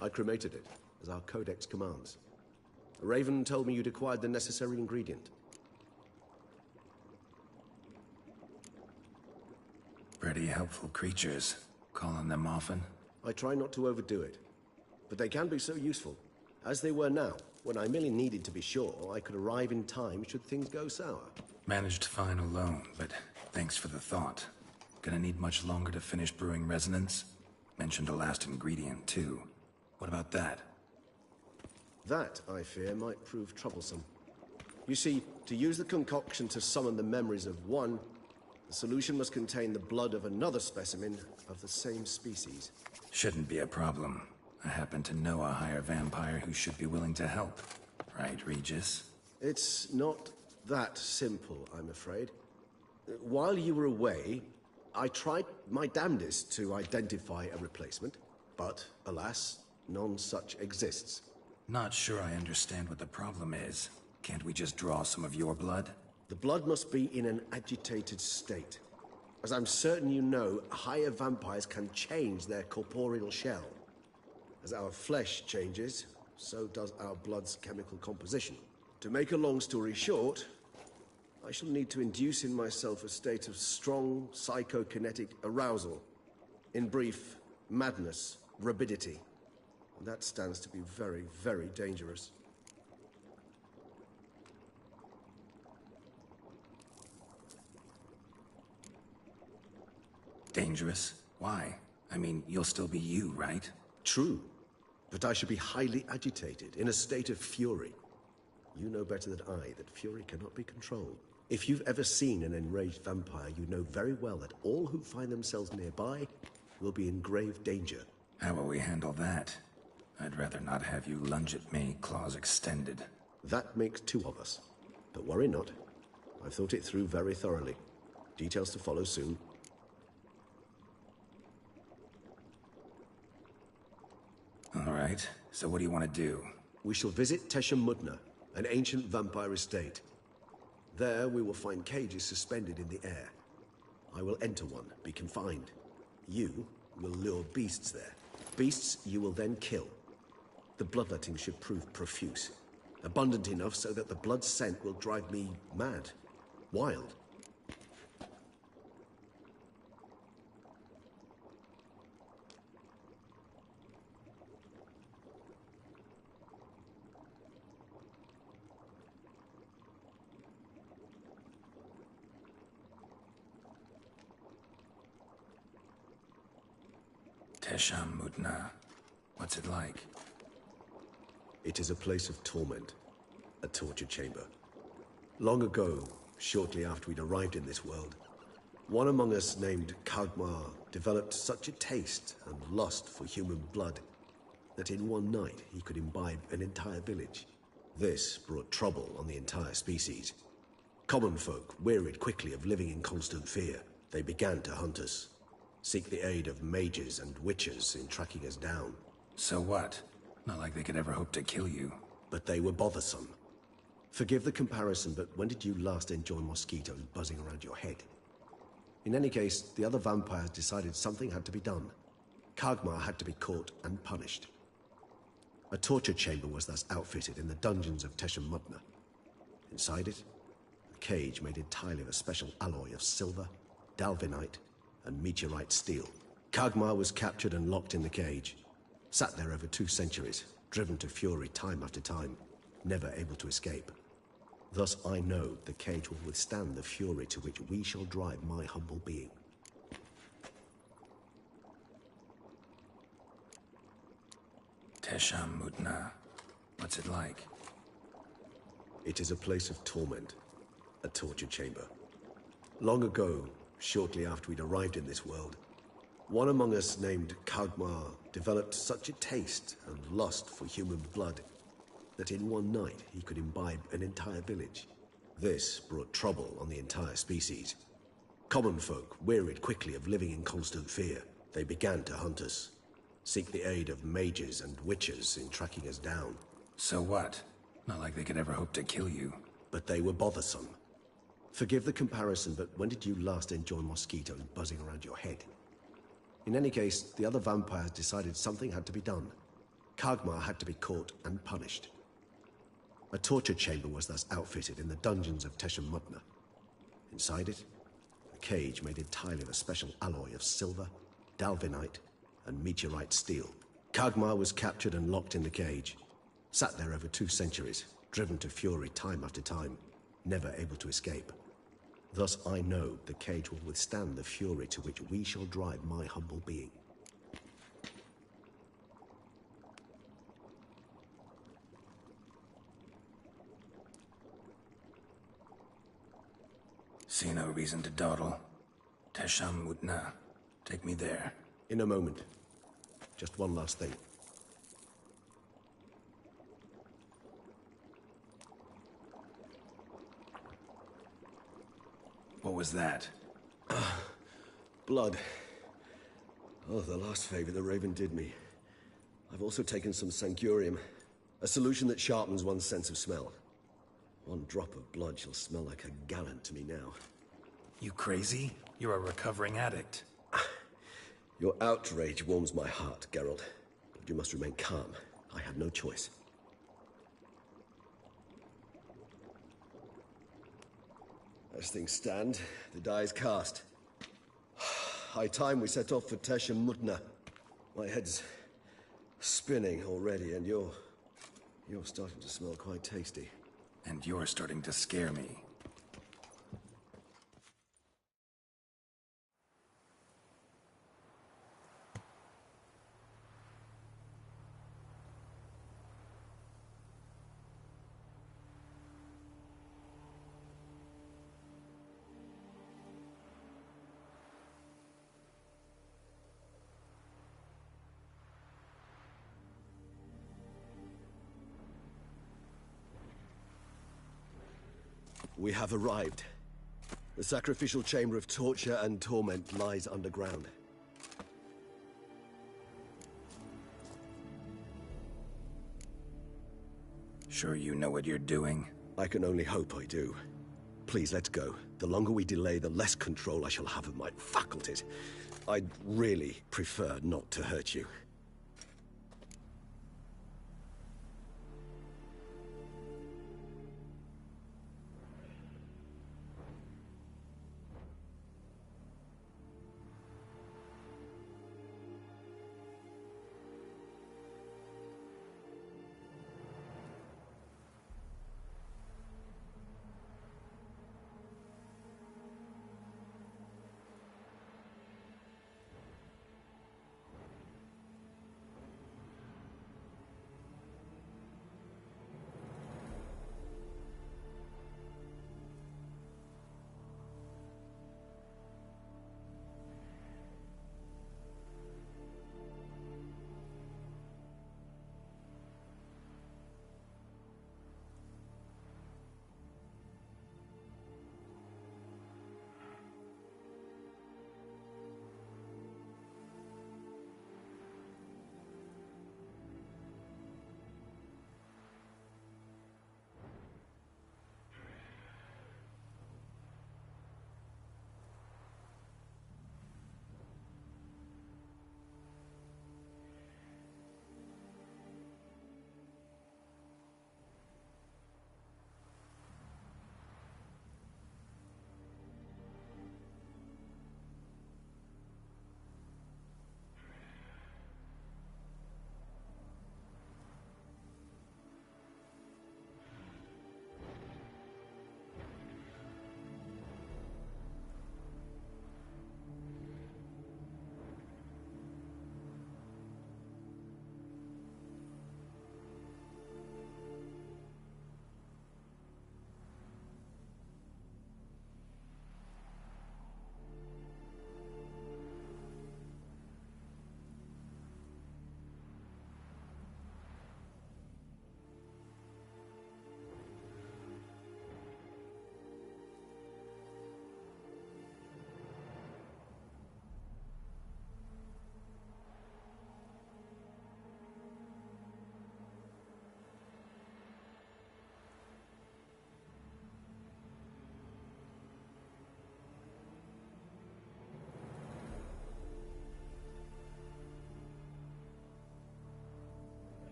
[SPEAKER 21] I cremated it, as our codex commands. Raven told me you'd acquired the necessary ingredient.
[SPEAKER 5] Pretty helpful creatures. Call on them often?
[SPEAKER 21] I try not to overdo it. But they can be so useful. As they were now, when I merely needed to be sure I could arrive in time should things go sour.
[SPEAKER 5] Managed fine alone, but thanks for the thought. Gonna need much longer to finish brewing resonance? Mentioned a last ingredient, too. What about that?
[SPEAKER 21] That, I fear, might prove troublesome. You see, to use the concoction to summon the memories of one, the solution must contain the blood of another specimen of the same species.
[SPEAKER 5] Shouldn't be a problem. I happen to know a higher vampire who should be willing to help. Right, Regis?
[SPEAKER 21] It's not that simple, I'm afraid. While you were away, I tried my damnedest to identify a replacement, but alas, none such exists.
[SPEAKER 5] Not sure I understand what the problem is. Can't we just draw some of your blood?
[SPEAKER 21] The blood must be in an agitated state. As I'm certain you know, higher vampires can change their corporeal shell. As our flesh changes, so does our blood's chemical composition. To make a long story short, I shall need to induce in myself a state of strong psychokinetic arousal. In brief, madness, rabidity. And that stands to be very, very dangerous.
[SPEAKER 5] Dangerous? Why? I mean, you'll still be you, right?
[SPEAKER 21] True. But I should be highly agitated, in a state of fury. You know better than I that fury cannot be controlled. If you've ever seen an enraged vampire, you know very well that all who find themselves nearby will be in grave danger.
[SPEAKER 5] How will we handle that? I'd rather not have you lunge at me, claws extended.
[SPEAKER 21] That makes two of us. But worry not. I've thought it through very thoroughly. Details to follow soon.
[SPEAKER 5] right. So what do you want to do?
[SPEAKER 21] We shall visit Tesha Mudna, an ancient vampire estate. There we will find cages suspended in the air. I will enter one, be confined. You will lure beasts there. Beasts you will then kill. The bloodletting should prove profuse. Abundant enough so that the blood scent will drive me mad. Wild.
[SPEAKER 5] Tesha Mudna. What's it like?
[SPEAKER 21] It is a place of torment. A torture chamber. Long ago, shortly after we'd arrived in this world, one among us named Kagmar developed such a taste and lust for human blood that in one night he could imbibe an entire village. This brought trouble on the entire species. Common folk wearied quickly of living in constant fear. They began to hunt us. Seek the aid of mages and witches in tracking us down.
[SPEAKER 5] So what? Not like they could ever hope to kill you.
[SPEAKER 21] But they were bothersome. Forgive the comparison, but when did you last enjoy mosquitoes buzzing around your head? In any case, the other vampires decided something had to be done. Kagmar had to be caught and punished. A torture chamber was thus outfitted in the dungeons of Tesha Mudna. Inside it, a cage made entirely of a special alloy of silver, dalvinite, and meteorite steel. Kagmar was captured and locked in the cage. Sat there over 2 centuries, driven to fury time after time, never able to escape. Thus I know the cage will withstand the fury to which we shall drive my humble being.
[SPEAKER 5] Tesha Mudna. What's it like?
[SPEAKER 21] It is a place of torment. A torture chamber. Long ago, shortly after we'd arrived in this world, one among us named Kagmar developed such a taste and lust for human blood that in one night he could imbibe an entire village. This brought trouble on the entire species. Common folk wearied quickly of living in constant fear. They began to hunt us. Seek the aid of mages and witches in tracking us down.
[SPEAKER 5] So what? Not like they could ever hope to kill you.
[SPEAKER 21] But they were bothersome. Forgive the comparison, but when did you last enjoy mosquitoes buzzing around your head? In any case, the other vampires decided something had to be done. Kagmar had to be caught and punished. A torture chamber was thus outfitted in the dungeons of Tesha Mudna. Inside it, a cage made entirely of a special alloy of silver, dalvinite, and meteorite steel. Kagmar was captured and locked in the cage. Sat there over 2 centuries, driven to fury time after time, never able to escape. Thus I know the cage will withstand the fury to which we shall drive my humble being.
[SPEAKER 5] See no reason to dawdle. Tesha Mudna. Take me there.
[SPEAKER 21] In a moment. Just one last thing.
[SPEAKER 5] What was that?
[SPEAKER 21] Blood. Oh, the last favor the Raven did me. I've also taken some Sancurium, a solution that sharpens one's sense of smell. One drop of blood shall smell like a gallon to me now.
[SPEAKER 5] You crazy? You're a recovering addict.
[SPEAKER 21] Your outrage warms my heart, Geralt. But you must remain calm. I have no choice. As things stand, the die is cast. High time we set off for Tesha Mudna. My head's spinning already, and you're starting to smell quite tasty.
[SPEAKER 5] And you're starting to scare me.
[SPEAKER 21] We have arrived. The sacrificial chamber of torture and torment lies underground.
[SPEAKER 5] Sure you know what you're doing?
[SPEAKER 21] I can only hope I do. Please, let's go. The longer we delay, the less control I shall have of my faculties. I'd really prefer not to hurt you.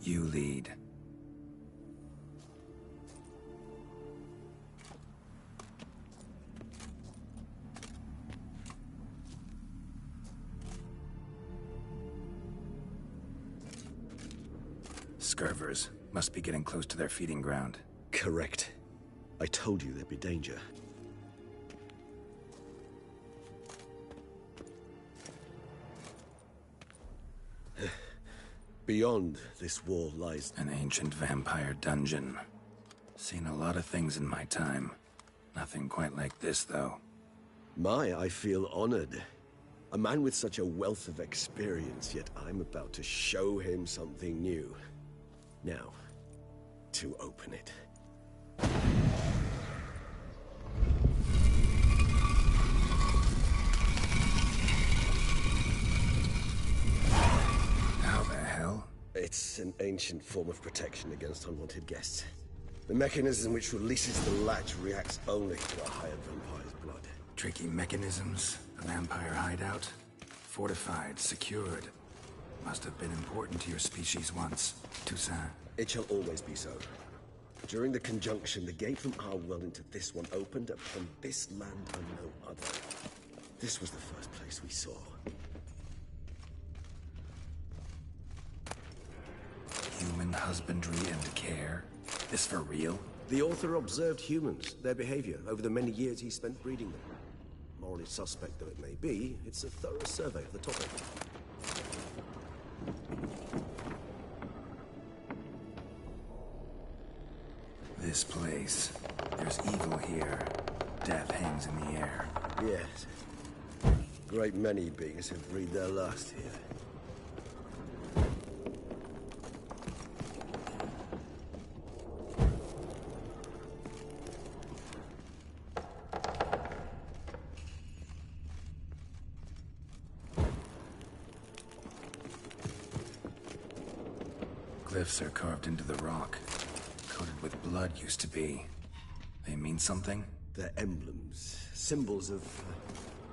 [SPEAKER 5] You lead. Scurvers must be getting close to their feeding ground.
[SPEAKER 21] Correct. I told you there'd be danger. Beyond this wall lies
[SPEAKER 5] an ancient vampire dungeon. Seen a lot of things in my time. Nothing quite like this, though.
[SPEAKER 21] I feel honored. A man with such a wealth of experience, yet I'm about to show him something new. Now, to open it.
[SPEAKER 5] How the hell?
[SPEAKER 21] It's an ancient form of protection against unwanted guests. The mechanism which releases the latch reacts only to a higher vampire's blood.
[SPEAKER 5] Tricky mechanisms, a vampire hideout. Fortified, secured. Must have been important to your species once, Toussaint.
[SPEAKER 21] It shall always be so. During the conjunction, the gate from our world into this one opened upon this land and no other. This was the first place we saw.
[SPEAKER 5] Human husbandry and care? This for real?
[SPEAKER 21] The author observed humans, their behavior, over the many years he spent breeding them. Morally suspect though it may be, it's a thorough survey of the topic.
[SPEAKER 5] This place. There's evil here. Death hangs in the air.
[SPEAKER 21] Yes. Great many beings have breathed their last here.
[SPEAKER 5] Glyphs are carved into the rock. Coated with blood used to be. They mean something?
[SPEAKER 21] They're emblems, symbols of,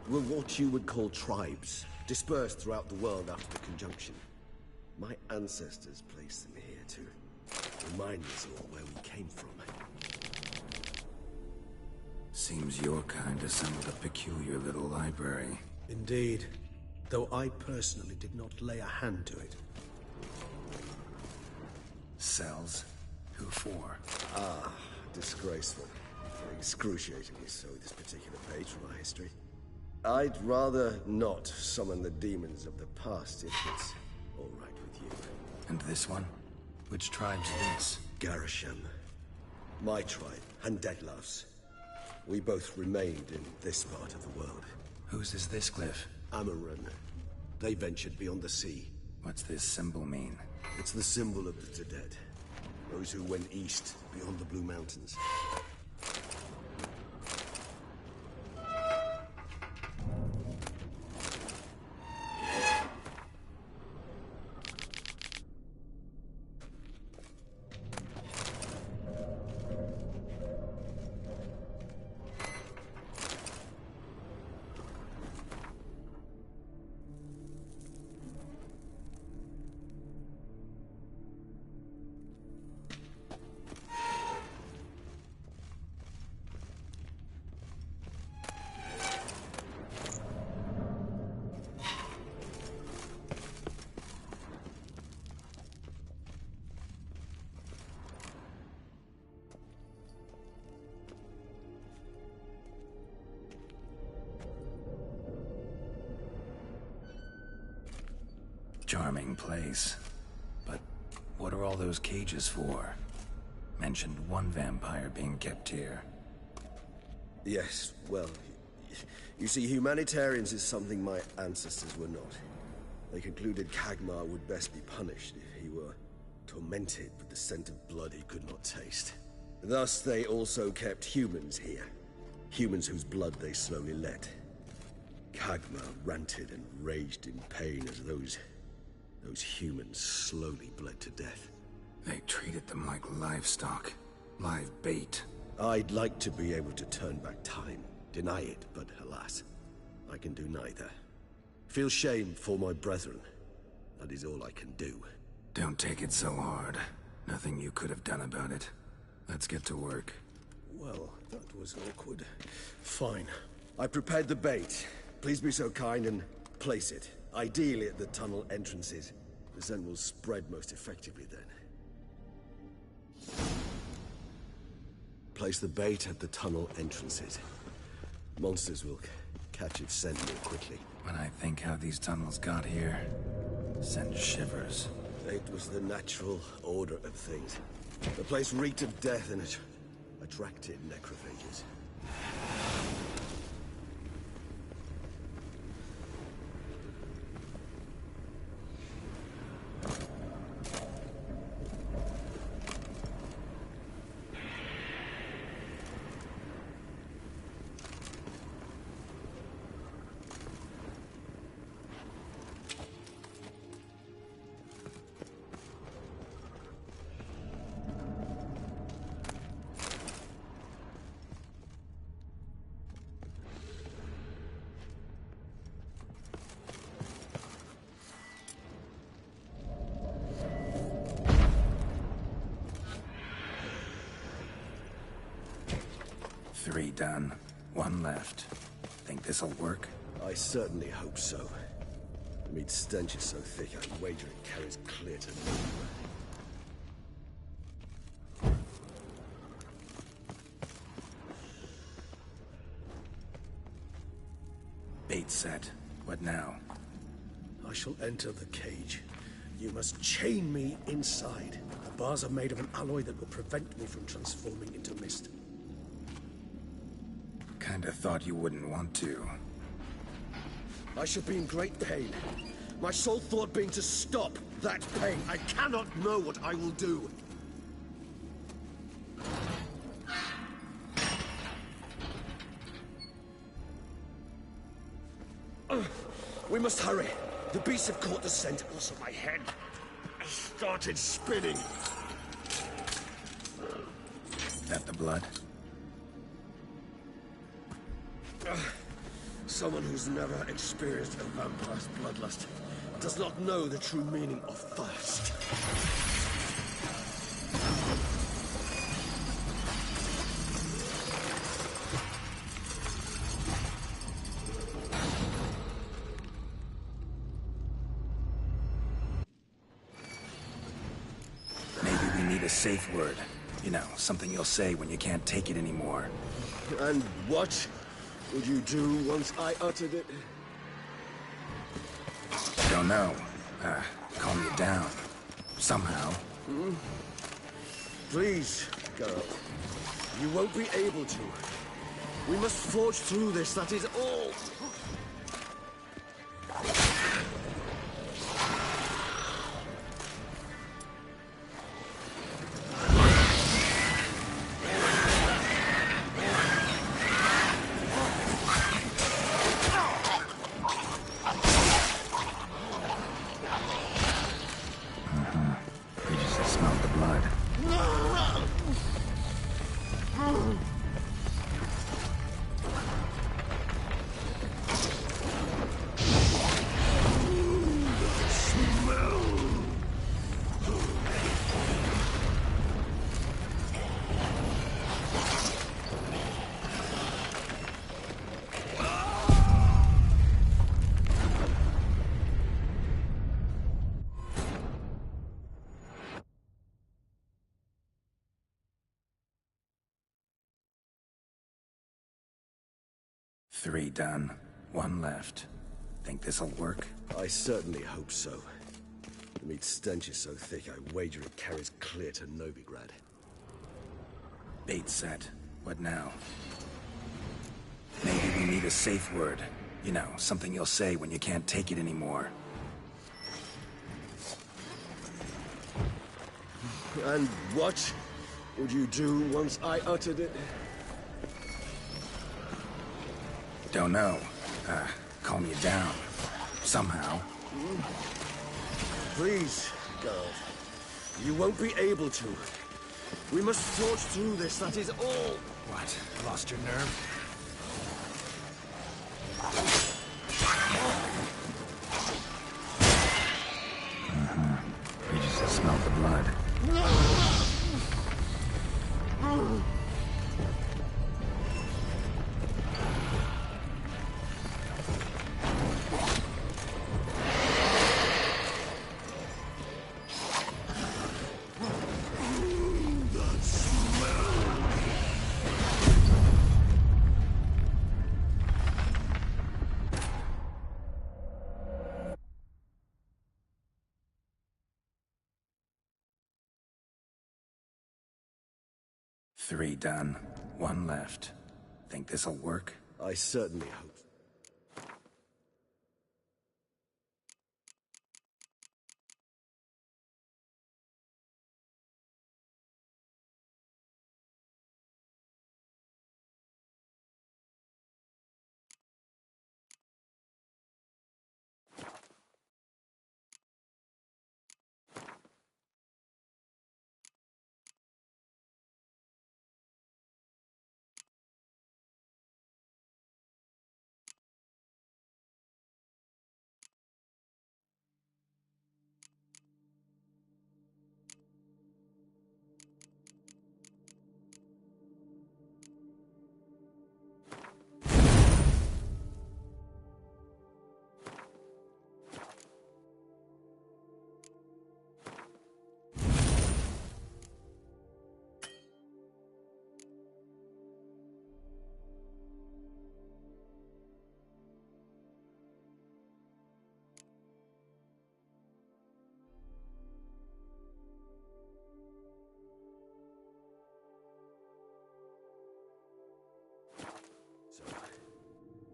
[SPEAKER 21] what you would call tribes, dispersed throughout the world after the conjunction. My ancestors placed them here to remind us all where we came from.
[SPEAKER 5] Seems your kind assembled a peculiar little library.
[SPEAKER 17] Indeed, though I personally did not lay a hand to it.
[SPEAKER 5] Cells? Who for?
[SPEAKER 21] Ah, disgraceful. Excruciatingly so, this particular page from our history. I'd rather not summon the demons of the past if it's all right with you.
[SPEAKER 5] And this one? Which tribe's this?
[SPEAKER 21] Garisham. My tribe, and Deadlove's. We both remained in this part of the world.
[SPEAKER 5] Whose is this glyph?
[SPEAKER 21] Amaran. They ventured beyond the sea.
[SPEAKER 5] What's this symbol mean?
[SPEAKER 21] It's the symbol of the dead. Those who went east, beyond the Blue Mountains.
[SPEAKER 5] Charming place. But what are all those cages for? Mentioned one vampire being kept here.
[SPEAKER 21] Yes, well, you see, humanitarians is something my ancestors were not. They concluded Kagmar would best be punished if he were tormented with the scent of blood he could not taste. Thus, they also kept humans here. Humans whose blood they slowly let. Kagmar ranted and raged in pain as those humans slowly bled to death.
[SPEAKER 5] They treated them like livestock. Live bait.
[SPEAKER 21] I'd like to be able to turn back time. Deny it, but alas, I can do neither. Feel shame for my brethren. That is all I can do.
[SPEAKER 5] Don't take it so hard. Nothing you could have done about it. Let's get to work.
[SPEAKER 17] Well, that was awkward. Fine. I prepared the bait. Please be so kind and place it. Ideally at the tunnel entrances. The scent will spread most effectively then. Place the bait at the tunnel entrances. Monsters will catch its scent more quickly.
[SPEAKER 5] When I think how these tunnels got here, sends shivers.
[SPEAKER 17] It was the natural order of things. The place reeked of death and it attracted necrophages.
[SPEAKER 5] Three done. One left. Think this'll work?
[SPEAKER 17] I certainly hope so. The meat stench is so thick, I'd wager it carries clear to nowhere.
[SPEAKER 5] Bait set. What now?
[SPEAKER 17] I shall enter the cage. You must chain me inside. The bars are made of an alloy that will prevent me from transforming into mist.
[SPEAKER 5] Kinda thought you wouldn't want to.
[SPEAKER 17] I shall be in great pain. My sole thought being to stop that pain. I cannot know what I will do. We must hurry. The beasts have caught the scent. Also, my head started spinning.
[SPEAKER 5] That the blood?
[SPEAKER 17] Someone who's never experienced a vampire's bloodlust does not know the true meaning of thirst.
[SPEAKER 5] Maybe we need a safe word. You know, something you'll say when you can't take it anymore.
[SPEAKER 17] And what would you do once I uttered it?
[SPEAKER 5] Don't know. Calm you down. Somehow.
[SPEAKER 17] Please, Geralt. You won't be able to. We must forge through this, that is all.
[SPEAKER 5] Three done. One left. Think this'll work?
[SPEAKER 17] I certainly hope so. The meat stench is so thick, I wager it carries clear to Novigrad.
[SPEAKER 5] Bait set. What now? Maybe we need a safe word. You know, something you'll say when you can't take it anymore.
[SPEAKER 17] And what would you do once I uttered it?
[SPEAKER 5] Don't know. Calm you down. Somehow.
[SPEAKER 17] Please, Geralt. You won't be able to. We must forge through this, that is all.
[SPEAKER 5] What? Lost your nerve? Regis has blood. Three done. One left. Think this'll work?
[SPEAKER 21] I certainly hope.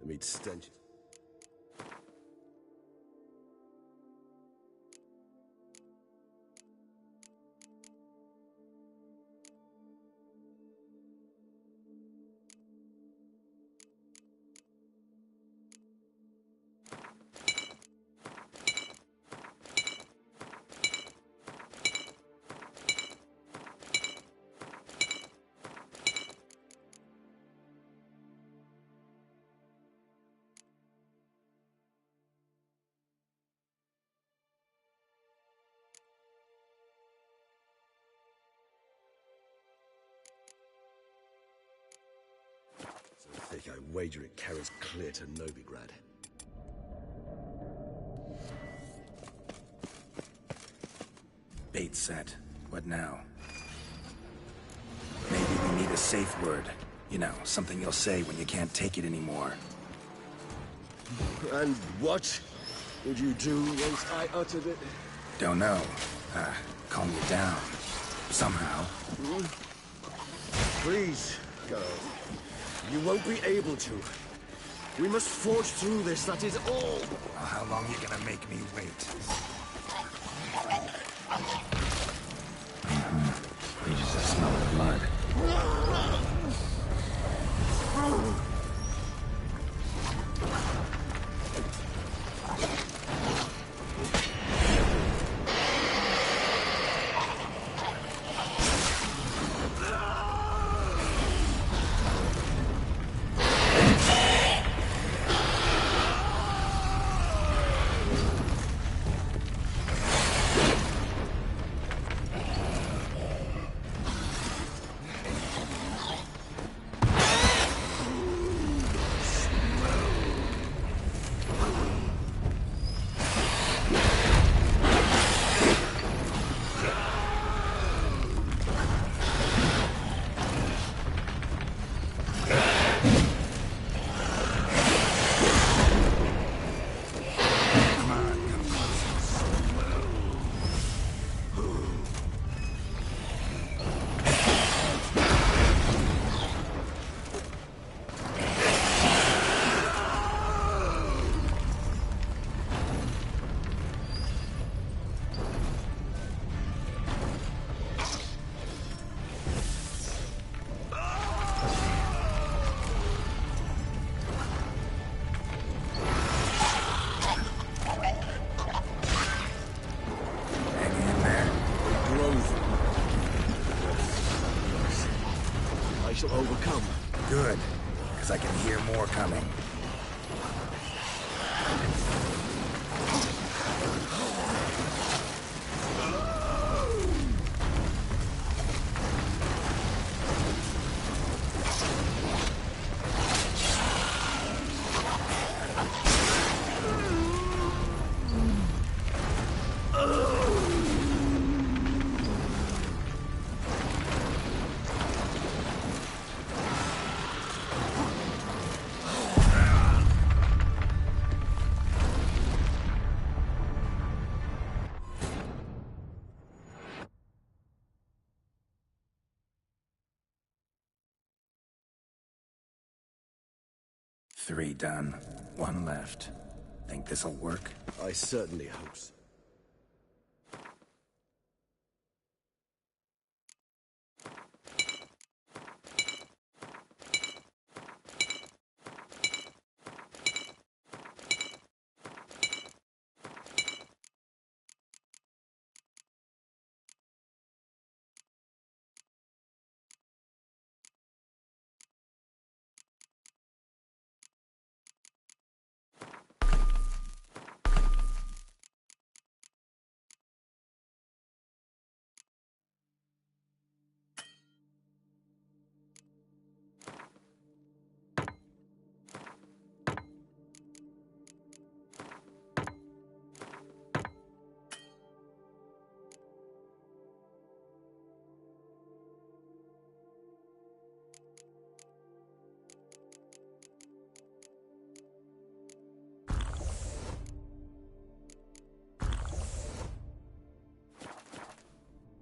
[SPEAKER 21] The meat stench. I think I wager it carries clear to Novigrad.
[SPEAKER 5] Bait set. What now? Maybe we need a safe word. You know, something you'll say when you can't take it anymore.
[SPEAKER 21] And what would you do once I uttered it?
[SPEAKER 5] Don't know. Calm you down. Somehow.
[SPEAKER 21] Please, girl. You won't be able to. We must forge through this, that is all.
[SPEAKER 5] Well, how long are you gonna make me wait? You just smell the blood.
[SPEAKER 21] Overcome.
[SPEAKER 5] Good, because I can hear more coming. 3 done. 1 left. Think this'll work?
[SPEAKER 21] I certainly hope so.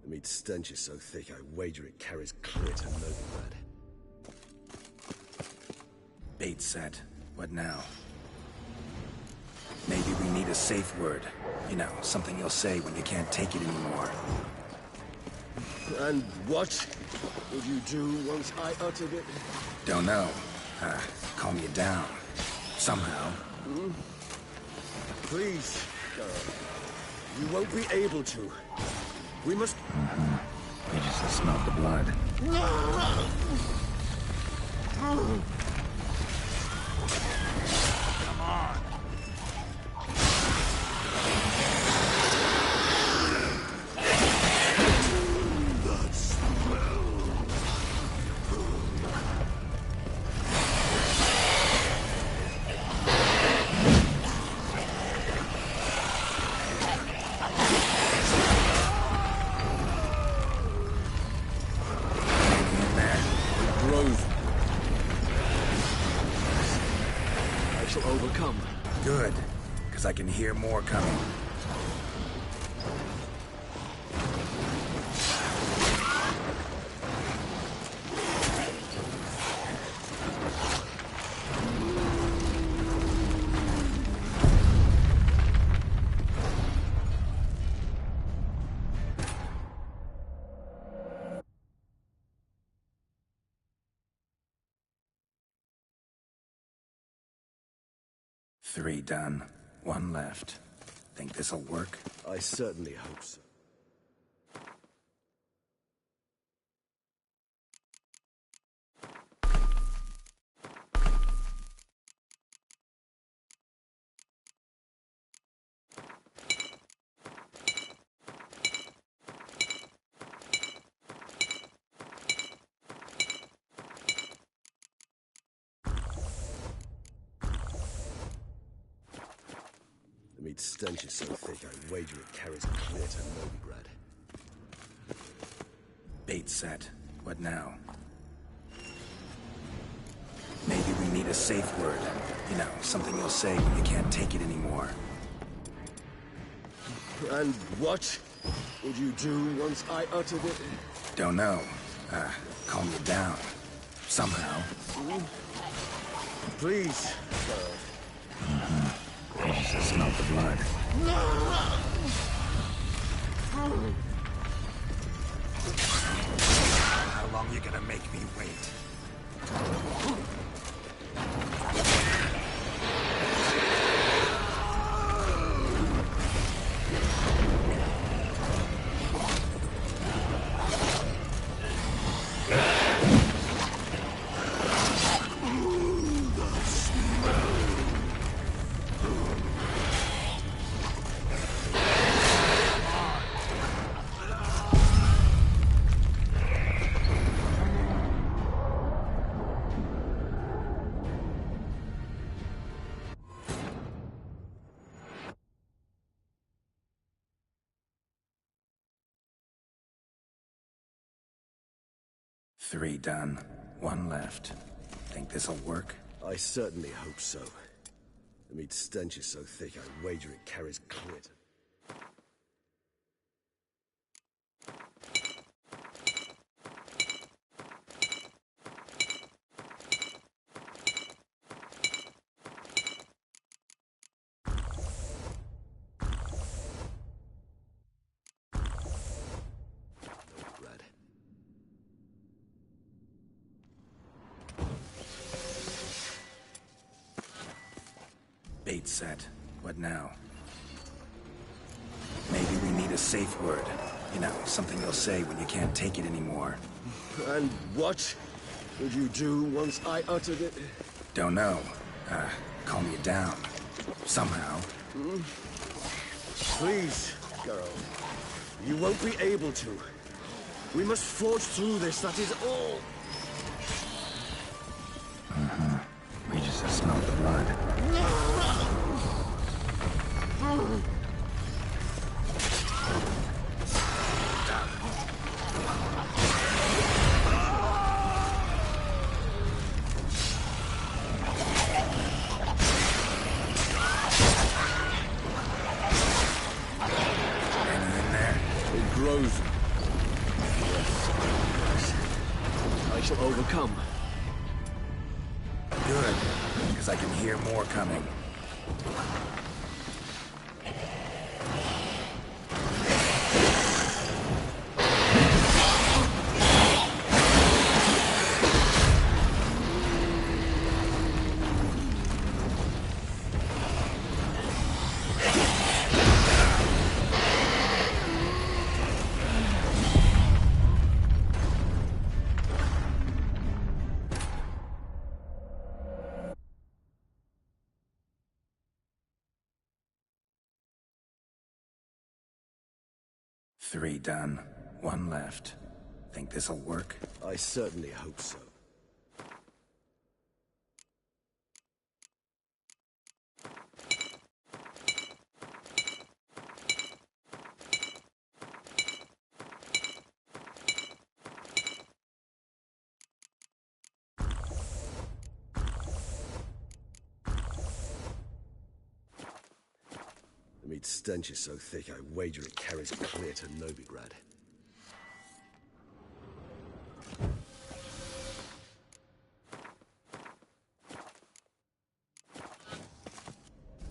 [SPEAKER 21] The meat stench is so thick, I wager it carries clear to Novigrad.
[SPEAKER 5] Bait set. What now? Maybe we need a safe word. You know, something you'll say when you can't take it anymore.
[SPEAKER 21] And what would you do once I uttered it?
[SPEAKER 5] Don't know. Calm you down. Somehow.
[SPEAKER 21] Hmm? Please. You won't be able to. We must...
[SPEAKER 5] You just smelled the blood. Come on.
[SPEAKER 18] That smell.
[SPEAKER 5] Overcome. Good, because I can hear more coming. Three done. 1 left. Think this'll work?
[SPEAKER 21] I certainly hope so. The meat stench is so thick, I wager it carries clear to Novigrad.
[SPEAKER 5] Bait set. What now? Maybe we need a safe word. You know, something you'll say when you can't take it anymore.
[SPEAKER 21] And what would you do once I uttered it?
[SPEAKER 5] Don't know. Calm you down. Somehow.
[SPEAKER 21] Please.
[SPEAKER 5] I just smelled the blood. How long you gonna make me wait? Three done. 1 left. Think this'll work?
[SPEAKER 21] I certainly hope so. The meat stench is so thick, I wager it carries clear to...
[SPEAKER 5] Bait set. What now? Maybe we need a safe word. You know, something you'll say when you can't take it anymore.
[SPEAKER 21] And what would you do once I uttered it?
[SPEAKER 5] Don't know. Calm you down. Somehow.
[SPEAKER 21] Please, girl. You won't be able to. We must forge through this, that is all.
[SPEAKER 5] We just have smelled the blood.
[SPEAKER 21] I shall overcome.
[SPEAKER 5] Good, because I can hear more coming. Three done. One left. Think this'll work?
[SPEAKER 21] I certainly hope so. The meat stench is so thick, I wager it carries clear to Novigrad.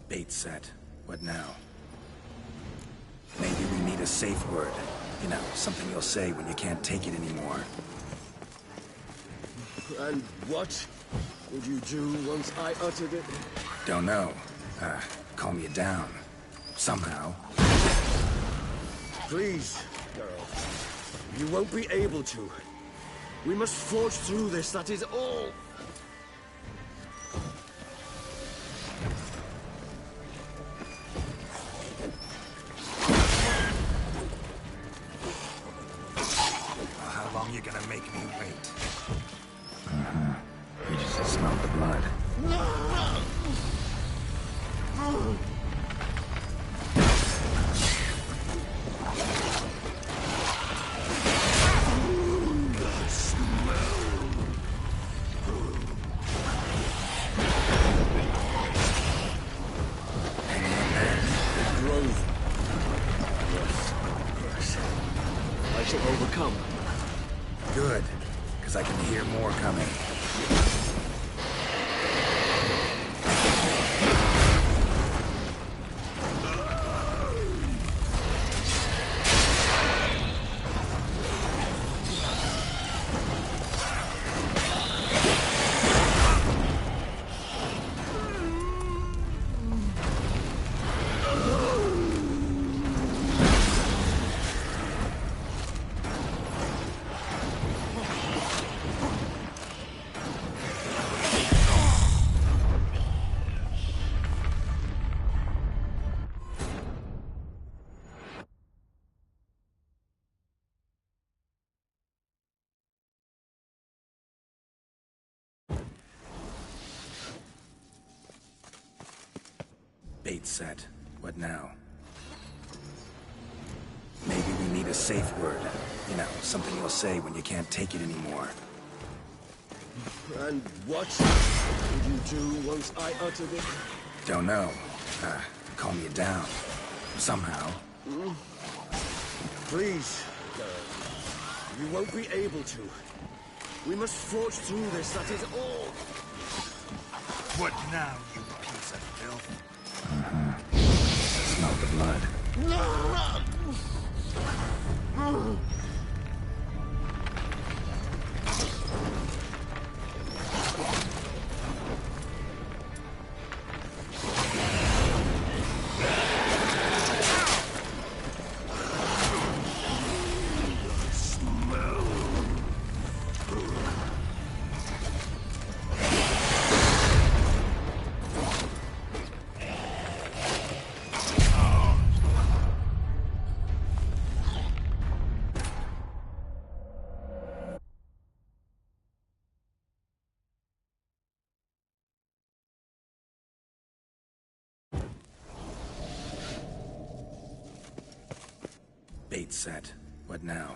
[SPEAKER 5] Bait set. What now? Maybe we need a safe word. You know, something you'll say when you can't take it anymore.
[SPEAKER 21] And what would you do once I uttered it?
[SPEAKER 5] Don't know. Calm you down. Somehow.
[SPEAKER 21] Please, girl. You won't be able to. We must forge through this, that is all.
[SPEAKER 5] How long you gonna make me wait? We just smelled the blood.
[SPEAKER 21] I shall overcome.
[SPEAKER 5] Good, because I can hear more coming. Bait set. What now? Maybe we need a safe word. You know, something you'll say when you can't take it anymore.
[SPEAKER 21] And what would you do once I uttered it?
[SPEAKER 5] Don't know. Calm you down. Somehow.
[SPEAKER 21] Please, girl. You won't be able to. We must forge through this, that is all.
[SPEAKER 5] What now, you piece of filth? Smell the blood. Bait set. What now?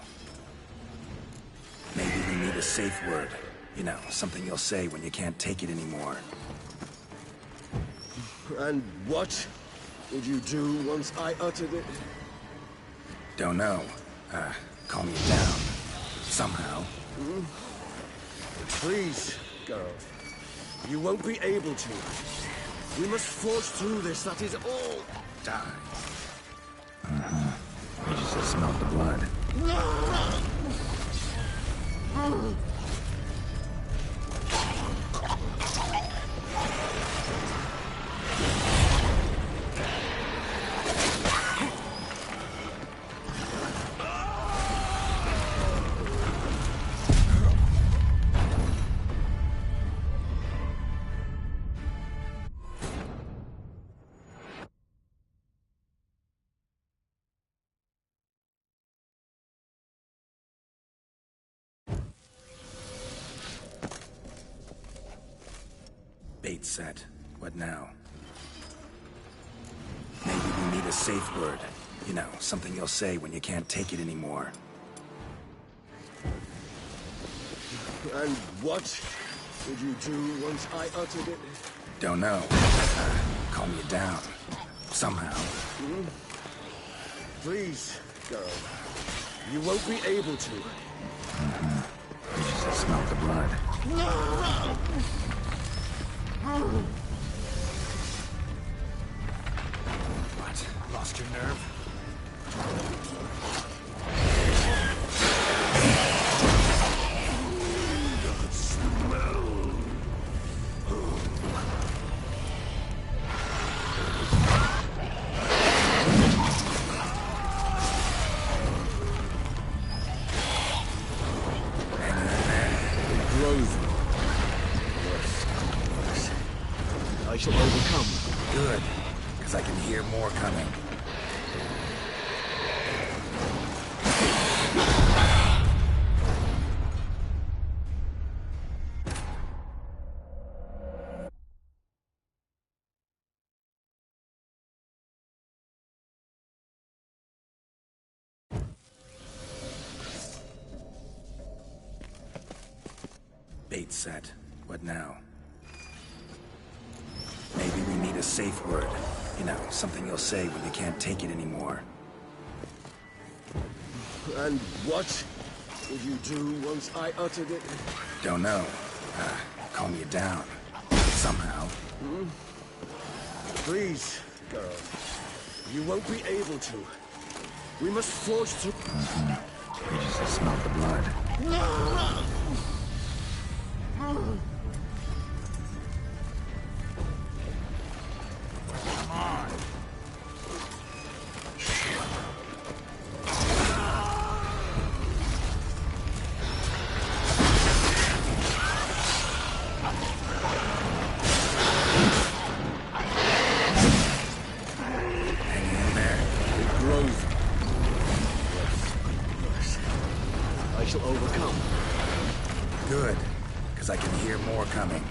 [SPEAKER 5] Maybe we need a safe word. You know, something you'll say when you can't take it anymore.
[SPEAKER 21] And what would you do once I uttered it?
[SPEAKER 5] Don't know. Calm you down. Somehow.
[SPEAKER 21] Please, girl. You won't be able to. We must forge through this, that is all.
[SPEAKER 5] Die. You just smelled the blood. Bait set. What now? Maybe we need a safe word. You know, something you'll say when you can't take it anymore.
[SPEAKER 21] And what would you do once I uttered it?
[SPEAKER 5] Don't know. Calm you down. Somehow.
[SPEAKER 21] Please, girl. You won't be able to.
[SPEAKER 5] You just smelled the blood. What? Lost your nerve?
[SPEAKER 18] That smell.
[SPEAKER 21] I shall overcome.
[SPEAKER 5] Good, because I can hear more coming. Bait set. What now? Maybe we need a safe word. You know, something you'll say when you can't take it anymore.
[SPEAKER 21] And what would you do once I uttered it?
[SPEAKER 5] Don't know. Calm you down. Somehow.
[SPEAKER 21] Please, girl. You won't be able to. We must forge through.
[SPEAKER 5] You just smelled the blood. Come on. Hang in there.
[SPEAKER 21] It grows. Yes. I shall overcome.
[SPEAKER 5] Good, because I can hear more coming.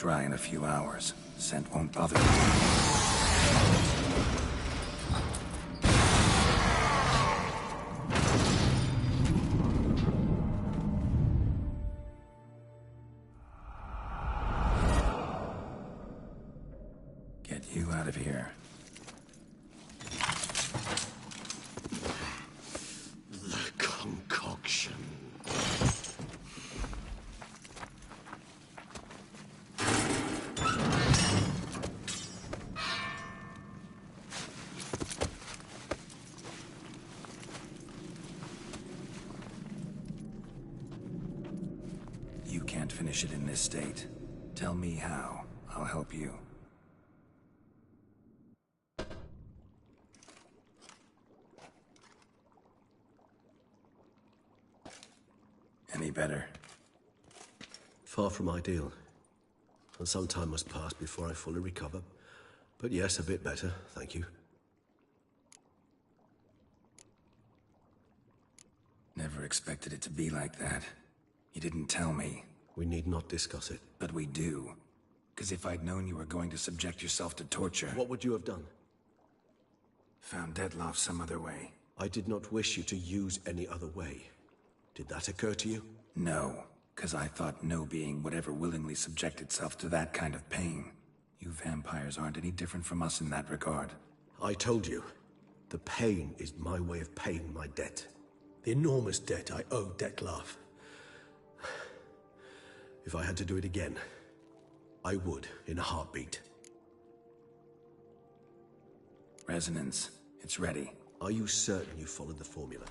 [SPEAKER 5] dry in a few hours. Scent won't bother you. Get you out of here.
[SPEAKER 21] The concoction.
[SPEAKER 5] You can't finish it in this state. Tell me how. I'll help you. Any better?
[SPEAKER 21] Far from ideal. And some time must pass before I fully recover. But yes, a bit better, thank you.
[SPEAKER 5] Never expected it to be like that. You didn't tell me.
[SPEAKER 21] We need not discuss it.
[SPEAKER 5] But we do. Because if I'd known you were going to subject yourself to torture...
[SPEAKER 21] What would you have done?
[SPEAKER 5] Found Dettlaff some other way.
[SPEAKER 21] I did not wish you to use any other way. Did that occur to you?
[SPEAKER 5] No, because I thought no being would ever willingly subject itself to that kind of pain. You vampires aren't any different from us in that regard.
[SPEAKER 21] I told you, the pain is my way of paying my debt. The enormous debt I owe Dettlaff. If I had to do it again, I would, in a heartbeat.
[SPEAKER 5] Resonance. It's ready.
[SPEAKER 21] Are you certain you followed the formula?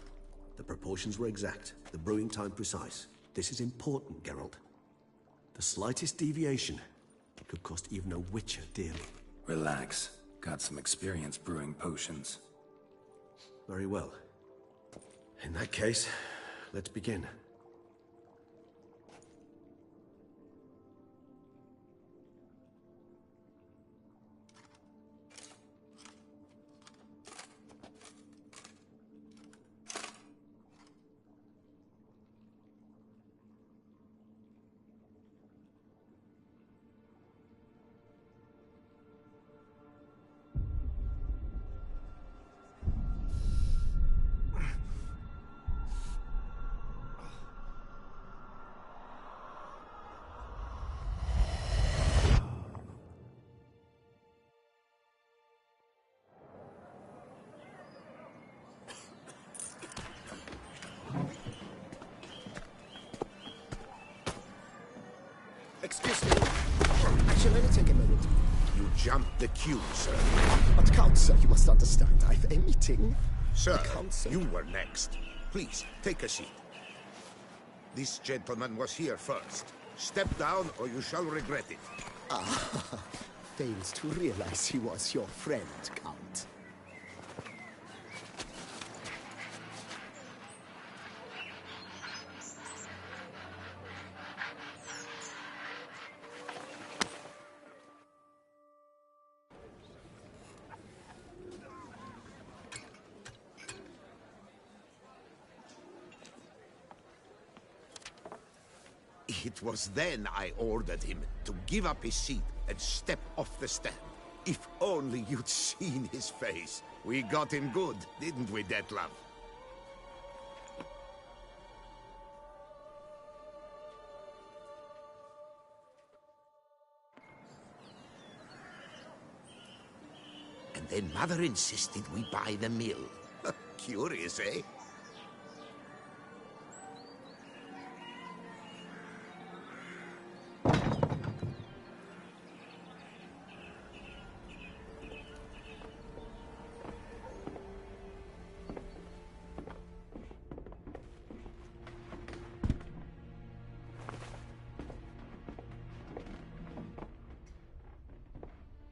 [SPEAKER 21] The proportions were exact, the brewing time precise. This is important, Geralt. The slightest deviation could cost even a witcher dearly.
[SPEAKER 5] Relax. Got some experience brewing potions.
[SPEAKER 21] Very well. In that case, let's begin.
[SPEAKER 2] Excuse me. Actually, let me take a moment.
[SPEAKER 7] You jumped the queue, sir.
[SPEAKER 2] But Count, sir, you must understand. I've a meeting.
[SPEAKER 7] Sir,
[SPEAKER 2] Count, sir.
[SPEAKER 7] you were next. Please, take a seat. This gentleman was here first. Step down or you shall regret it.
[SPEAKER 2] Ah, fails to realize he was your friend, Count.
[SPEAKER 7] It was then I ordered him to give up his seat and step off the stand. If only you'd seen his face. We got him good, didn't we, Dettlaff? And then Mother insisted we buy the mill. Curious, eh?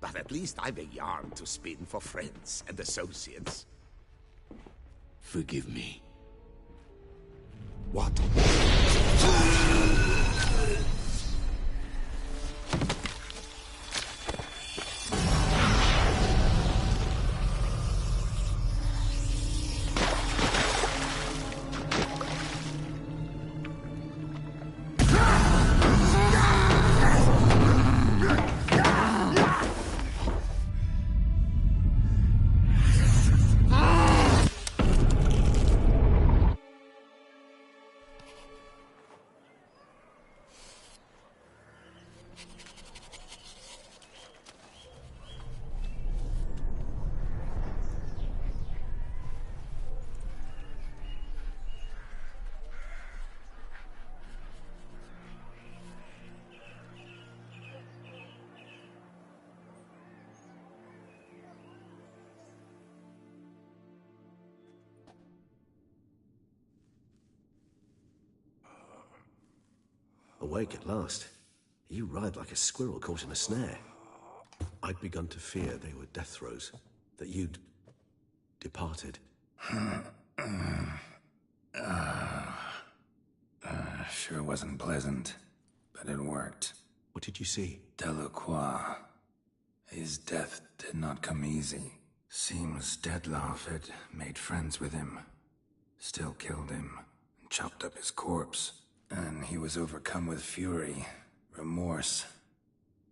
[SPEAKER 7] But at least I've a yarn to spin for friends and associates.
[SPEAKER 16] Forgive me.
[SPEAKER 7] What?
[SPEAKER 21] awake at last. You ride like a squirrel caught in a snare. I'd begun to fear they were death throes, that you'd departed.
[SPEAKER 5] Sure wasn't pleasant, but it worked.
[SPEAKER 21] What did you see?
[SPEAKER 5] Delacroix. His death did not come easy. Seems Dettlaff had made friends with him. Still killed him, and chopped up his corpse. And he was overcome with fury, remorse.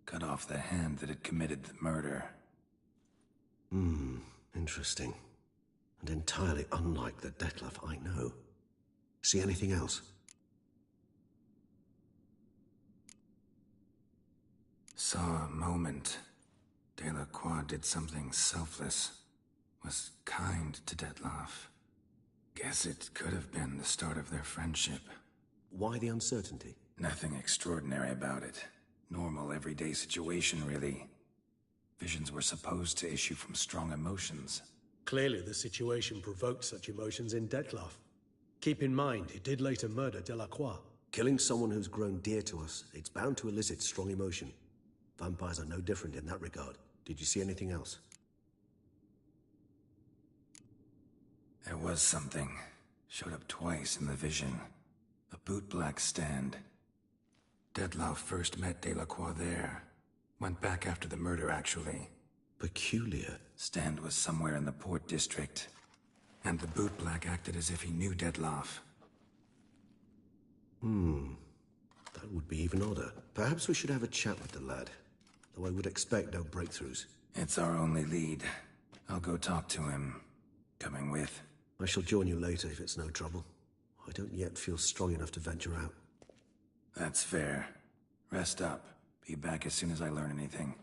[SPEAKER 5] Cut off the hand that had committed the murder.
[SPEAKER 21] Interesting. And entirely unlike the Dettlaff I know. See anything else?
[SPEAKER 5] Saw a moment. Delacroix did something selfless. Was kind to Dettlaff. Guess it could have been the start of their friendship.
[SPEAKER 21] Why the uncertainty?
[SPEAKER 5] Nothing extraordinary about it. Normal, everyday situation, really. Visions were supposed to issue from strong emotions.
[SPEAKER 17] Clearly, the situation provoked such emotions in Dettlaff. Keep in mind, he did later murder Delacroix.
[SPEAKER 21] Killing someone who's grown dear to us, it's bound to elicit strong emotion. Vampires are no different in that regard. Did you see anything else?
[SPEAKER 5] There was something. Showed up twice in the vision. A bootblack stand. Dettlaff first met Delacroix there. Went back after the murder, actually.
[SPEAKER 21] Peculiar.
[SPEAKER 5] Stand was somewhere in the port district. And the bootblack acted as if he knew Dettlaff.
[SPEAKER 21] That would be even odder. Perhaps we should have a chat with the lad. Though I would expect no breakthroughs.
[SPEAKER 5] It's our only lead. I'll go talk to him. Coming with?
[SPEAKER 21] I shall join you later if it's no trouble. I don't yet feel strong enough to venture out.
[SPEAKER 5] That's fair. Rest up. Be back as soon as I learn anything.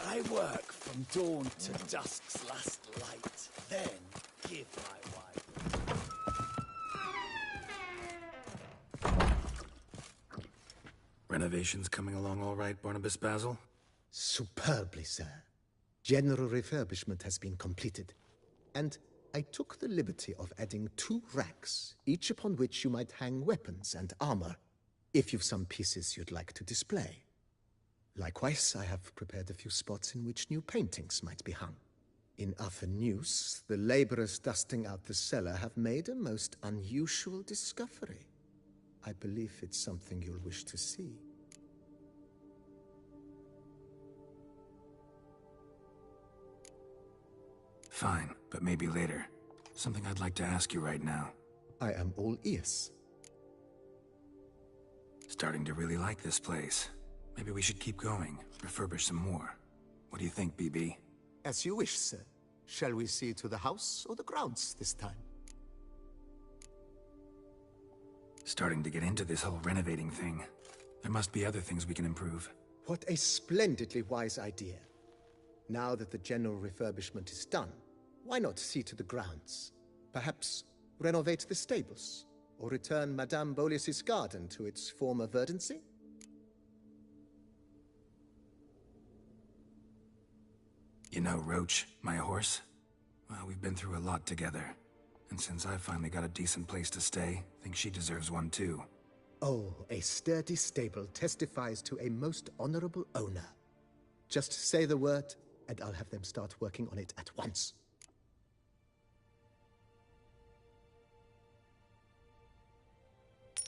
[SPEAKER 8] I work from dawn to dusk's last light, then give my wife.
[SPEAKER 5] Renovations coming along all right, Barnabas Basil?
[SPEAKER 3] Superbly, sir. General refurbishment has been completed. And I took the liberty of adding 2 racks, each upon which you might hang weapons and armor, if you've some pieces you'd like to display. Likewise, I have prepared a few spots in which new paintings might be hung. In other news, the laborers dusting out the cellar have made a most unusual discovery. I believe it's something you'll wish to see.
[SPEAKER 5] Fine, but maybe later. Something I'd like to ask you right now.
[SPEAKER 3] I am all ears.
[SPEAKER 5] Starting to really like this place. Maybe we should keep going, refurbish some more. What do you think, BB?
[SPEAKER 3] As you wish, sir. Shall we see to the house or the grounds this time?
[SPEAKER 5] Starting to get into this whole renovating thing. There must be other things we can improve.
[SPEAKER 3] What a splendidly wise idea. Now that the general refurbishment is done, why not see to the grounds? Perhaps renovate the stables, or return Madame Boleus's garden to its former verdancy?
[SPEAKER 5] You know Roach, my horse? Well, we've been through a lot together. And since I've finally got a decent place to stay, I think she deserves one too.
[SPEAKER 3] Oh, a sturdy stable testifies to a most honorable owner. Just say the word, and I'll have them start working on it at once.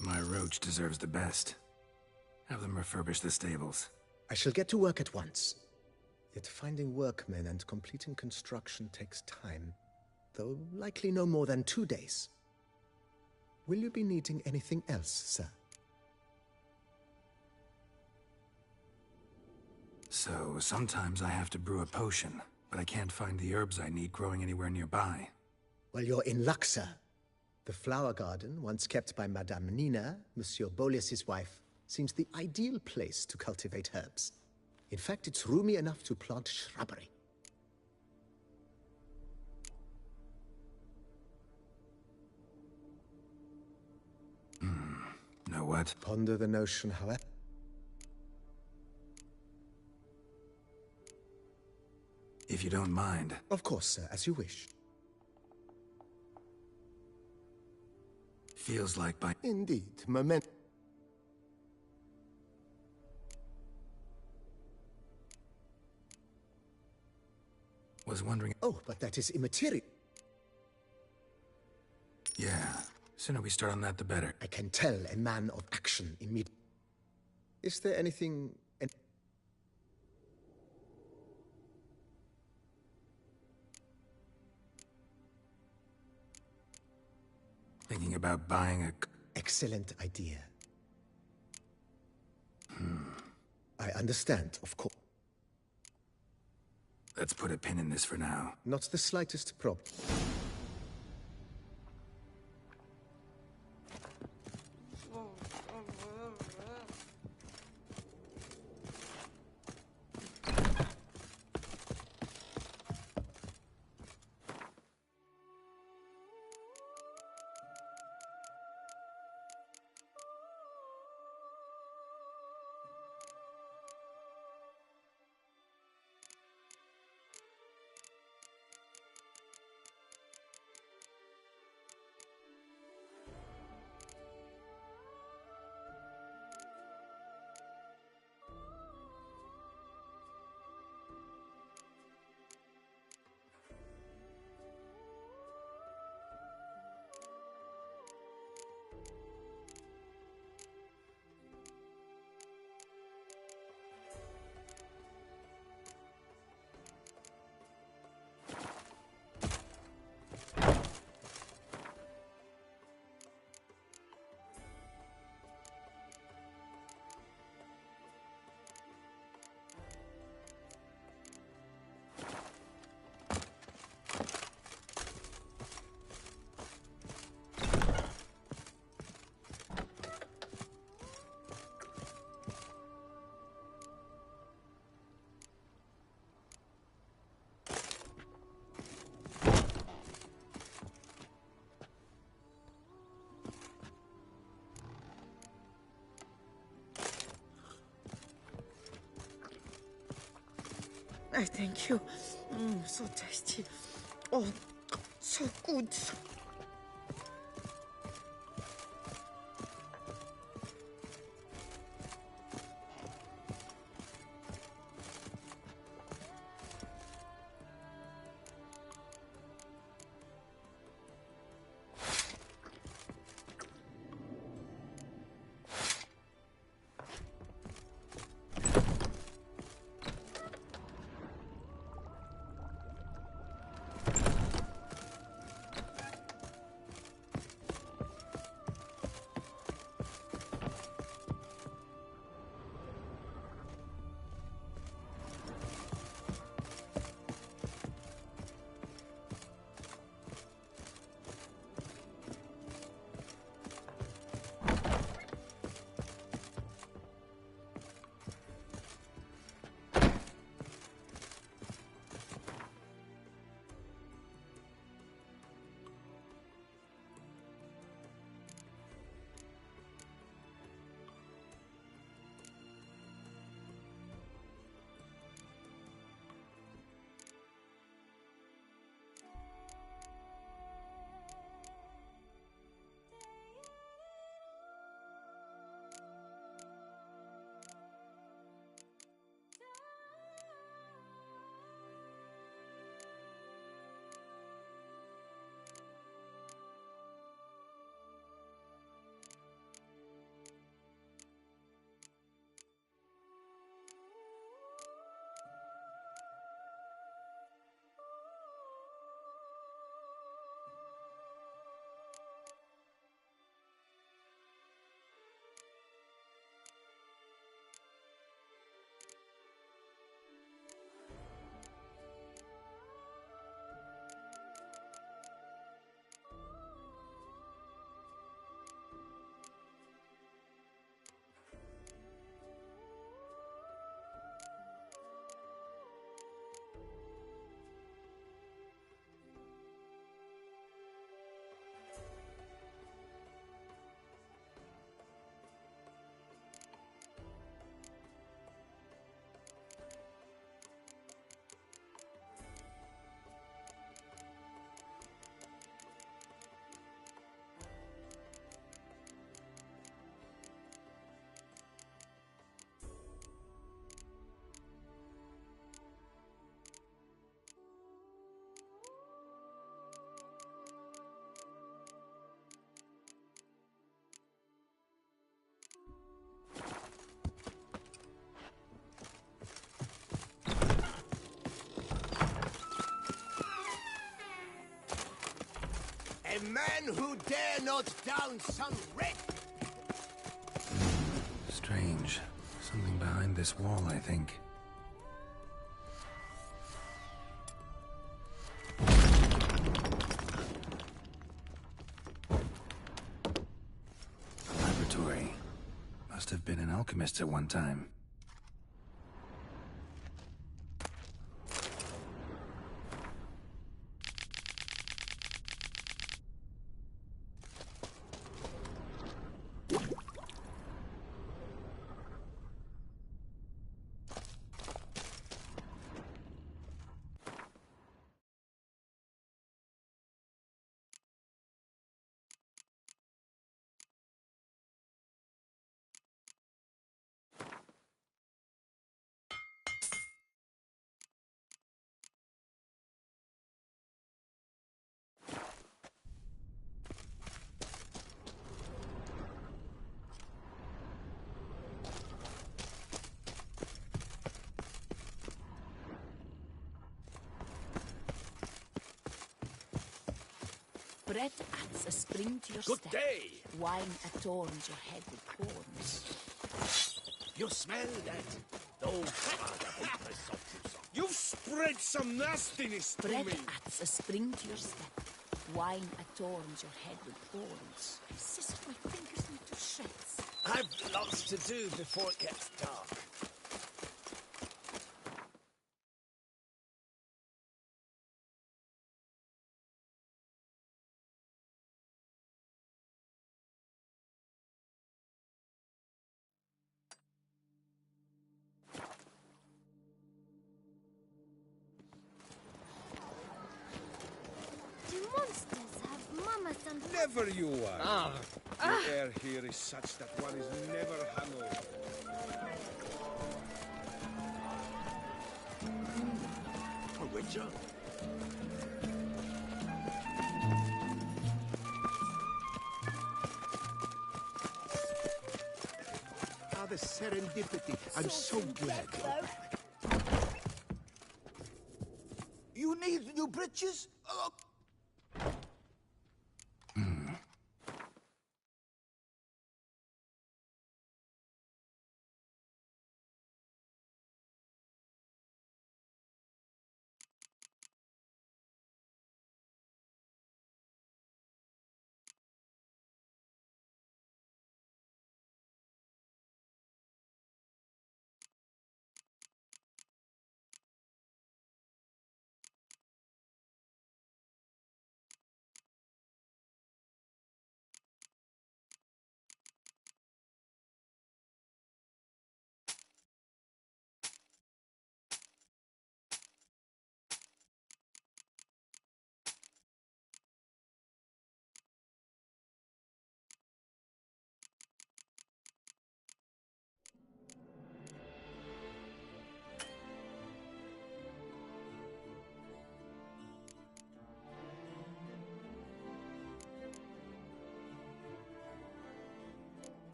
[SPEAKER 5] My Roach deserves the best. Have them refurbish the stables.
[SPEAKER 3] I shall get to work at once. Yet finding workmen and completing construction takes time, though likely no more than 2 days. Will you be needing anything else, sir?
[SPEAKER 5] So, sometimes I have to brew a potion, but I can't find the herbs I need growing anywhere nearby.
[SPEAKER 3] Well, you're in luck, sir. The flower garden, once kept by Madame Nina, Monsieur Boleus's wife, seems the ideal place to cultivate herbs. In fact, it's roomy enough to plant shrubbery.
[SPEAKER 5] Know what?
[SPEAKER 3] Ponder the notion, however.
[SPEAKER 5] If you don't mind.
[SPEAKER 3] Of course, sir, as you wish.
[SPEAKER 5] Feels like by...
[SPEAKER 2] Indeed, moment.
[SPEAKER 5] Was wondering...
[SPEAKER 3] Oh, but that is immaterial.
[SPEAKER 5] Yeah. Sooner we start on that, the better.
[SPEAKER 3] I can tell a man of action immediately. Is there anything...
[SPEAKER 5] Thinking about buying a...
[SPEAKER 3] Excellent idea. I understand, of course.
[SPEAKER 5] Let's put a pin in this for now.
[SPEAKER 3] Not the slightest problem.
[SPEAKER 15] I thank you. So tasty. Oh, so good.
[SPEAKER 7] man who dare not down some wreck!
[SPEAKER 5] Strange. Something behind this wall, I think. A laboratory. Must have been an alchemist at one time.
[SPEAKER 4] Bread adds a spring to your
[SPEAKER 8] Good
[SPEAKER 4] step.
[SPEAKER 8] day.
[SPEAKER 4] Wine adorns your head with corns.
[SPEAKER 8] You smell that? Those are the interests of Tucson.
[SPEAKER 13] You've spread some nastiness to
[SPEAKER 4] Bread
[SPEAKER 13] me.
[SPEAKER 4] adds a spring to your step. Wine adorns your head with thorns. My sister, my fingers need to shreds.
[SPEAKER 8] I've lots to do before it gets dark.
[SPEAKER 12] Do monsters have mamas and...
[SPEAKER 13] Never you are.
[SPEAKER 12] Ah.
[SPEAKER 13] The air here is such that one is never hungover.
[SPEAKER 8] A witcher?
[SPEAKER 7] Ah, the serendipity. I'm so glad you're back.
[SPEAKER 8] You need new breeches?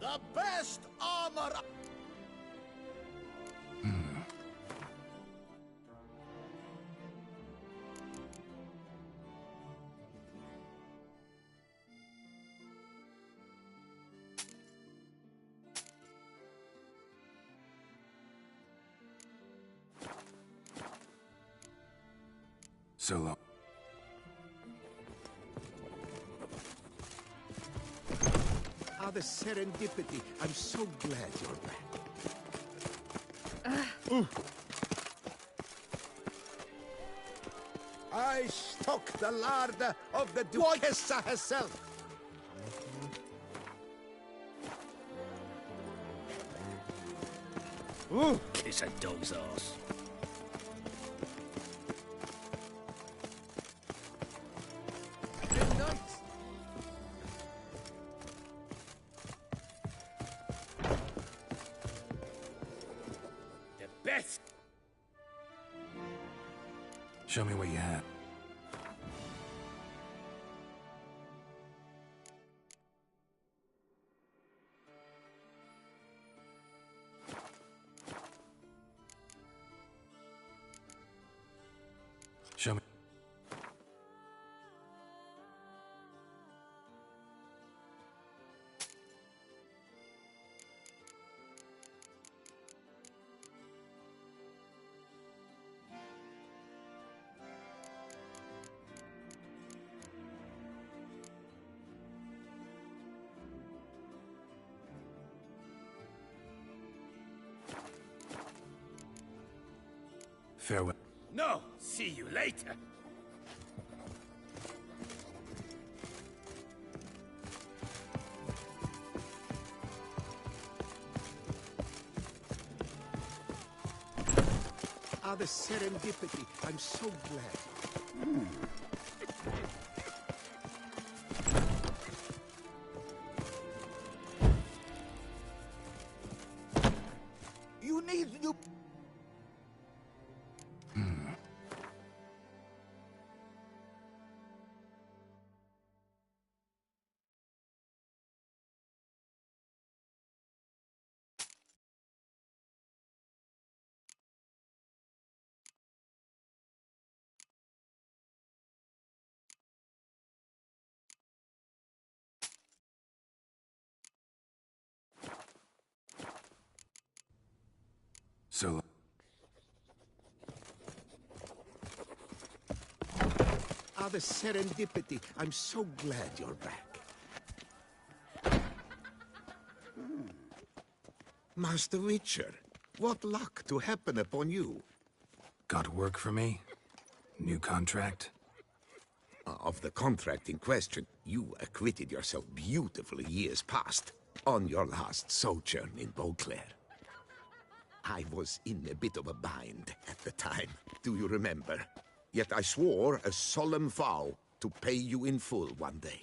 [SPEAKER 7] The best armor!
[SPEAKER 5] Solo.
[SPEAKER 2] Ah, the serendipity. I'm so glad you're back.
[SPEAKER 7] I stock the larder of the Duchessa herself.
[SPEAKER 8] Kiss a dog's ass.
[SPEAKER 13] The best.
[SPEAKER 5] Show me what you have. Show me. Farewell.
[SPEAKER 13] No, see you later.
[SPEAKER 2] Ah, the serendipity. I'm so glad.
[SPEAKER 7] You need new...
[SPEAKER 5] Solo.
[SPEAKER 2] Ah, the serendipity. I'm so glad you're back. Master Witcher, what luck to happen upon you.
[SPEAKER 5] Got work for me? New contract?
[SPEAKER 2] Of the contract in question, you acquitted yourself beautifully years past, on your last sojourn in Beauclair. I was in a bit of a bind at the time, do you remember? Yet I swore a solemn vow to pay you in full one day.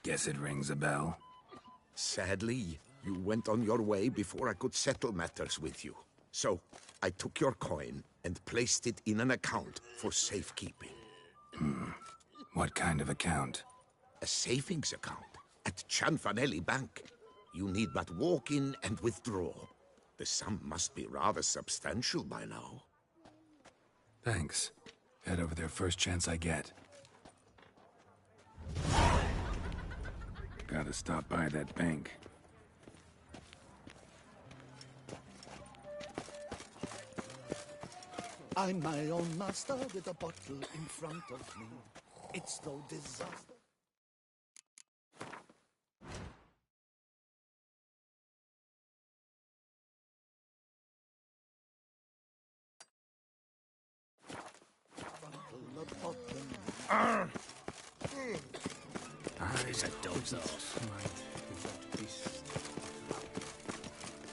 [SPEAKER 5] Guess it rings a bell.
[SPEAKER 2] Sadly, you went on your way before I could settle matters with you. So, I took your coin and placed it in an account for safekeeping.
[SPEAKER 5] What kind of account?
[SPEAKER 2] A savings account at Cianfanelli Bank. You need but walk in and withdraw. The sum must be rather substantial by now.
[SPEAKER 5] Thanks. Head over there first chance I get. Gotta stop by that bank.
[SPEAKER 8] I'm my own master with a bottle in front of me. It's no disaster. It's a dog's ass.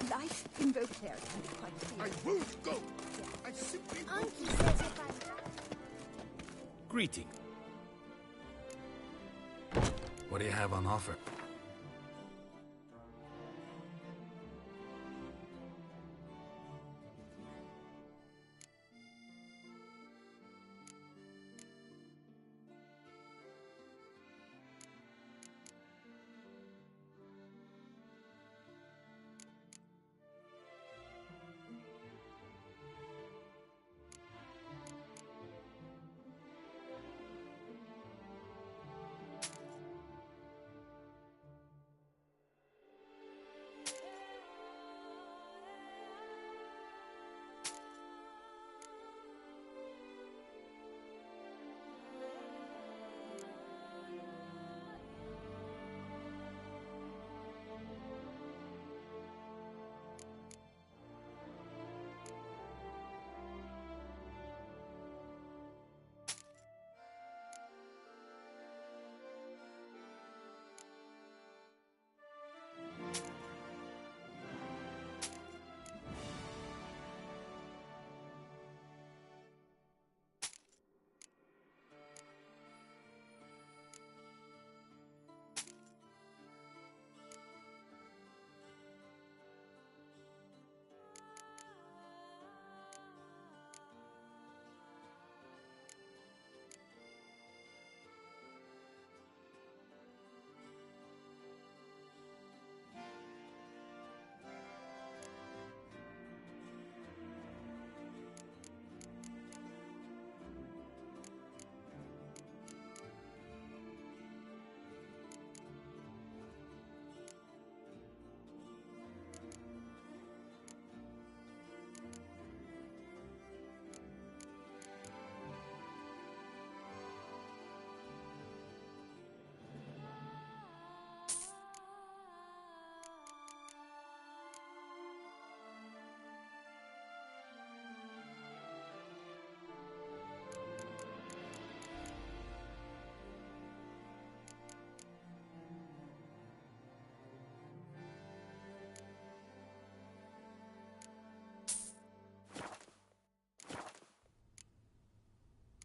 [SPEAKER 12] Life in Beauclair can be quite clear.
[SPEAKER 7] I won't go! I simply won't.
[SPEAKER 12] Unky says if I...
[SPEAKER 13] Greeting.
[SPEAKER 5] What do you have on offer?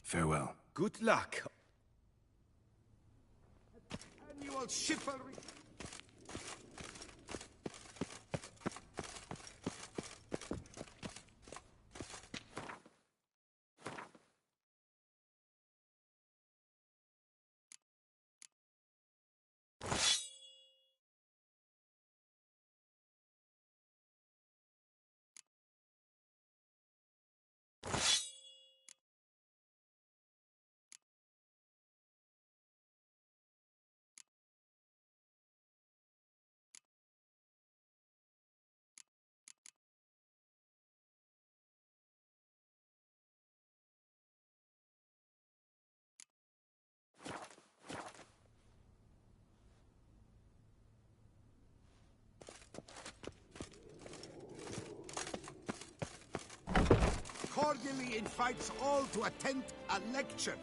[SPEAKER 5] Farewell.
[SPEAKER 13] Good luck.
[SPEAKER 7] Annual chivalry. Cordially invites all to attend a lecture.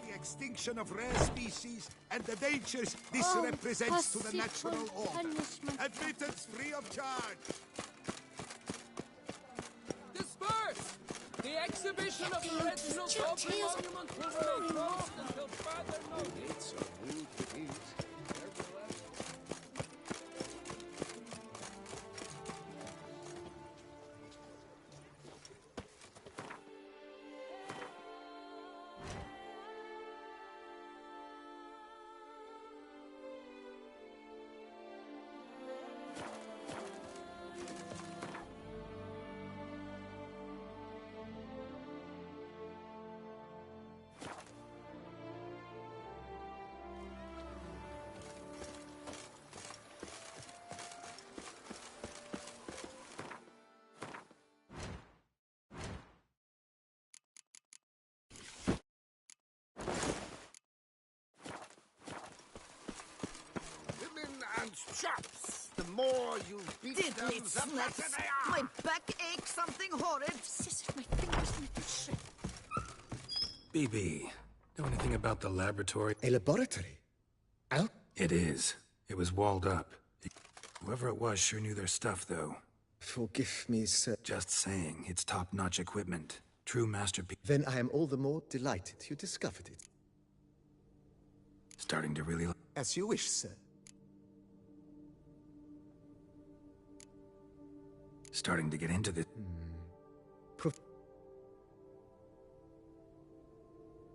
[SPEAKER 7] The extinction of rare species and the dangers this represents to the natural order. Admittance free of charge.
[SPEAKER 14] Disperse! The exhibition of the original Goblin Monument will remain closed until further notice.
[SPEAKER 8] And chaps. The more you beat them, the better they are.
[SPEAKER 15] My back aches something horrid.
[SPEAKER 4] Scissor my fingers into shred.
[SPEAKER 5] BB, know anything about the laboratory?
[SPEAKER 3] A laboratory?
[SPEAKER 5] It is. It was walled up. Whoever it was sure knew their stuff, though.
[SPEAKER 3] Forgive me, sir.
[SPEAKER 5] Just saying, it's top-notch equipment. True masterpiece.
[SPEAKER 3] Then I am all the more delighted you discovered it.
[SPEAKER 5] Starting to really...
[SPEAKER 3] As you wish, sir.
[SPEAKER 5] Starting to get into this.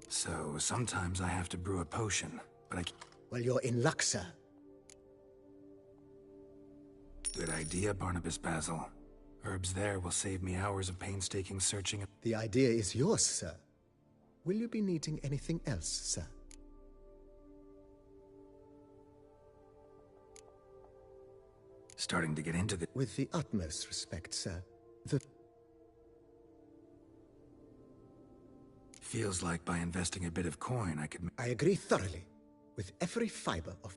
[SPEAKER 5] So, sometimes I have to brew a potion, but I...
[SPEAKER 3] Well, you're in luck, sir.
[SPEAKER 5] Good idea, Barnabas Basil. Herbs there will save me hours of painstaking searching.
[SPEAKER 3] The idea is yours, sir. Will you be needing anything else, sir?
[SPEAKER 5] Starting to get into the...
[SPEAKER 3] With the utmost respect, sir.
[SPEAKER 5] Feels like by investing a bit of coin, I could...
[SPEAKER 3] I agree thoroughly. With every fiber of...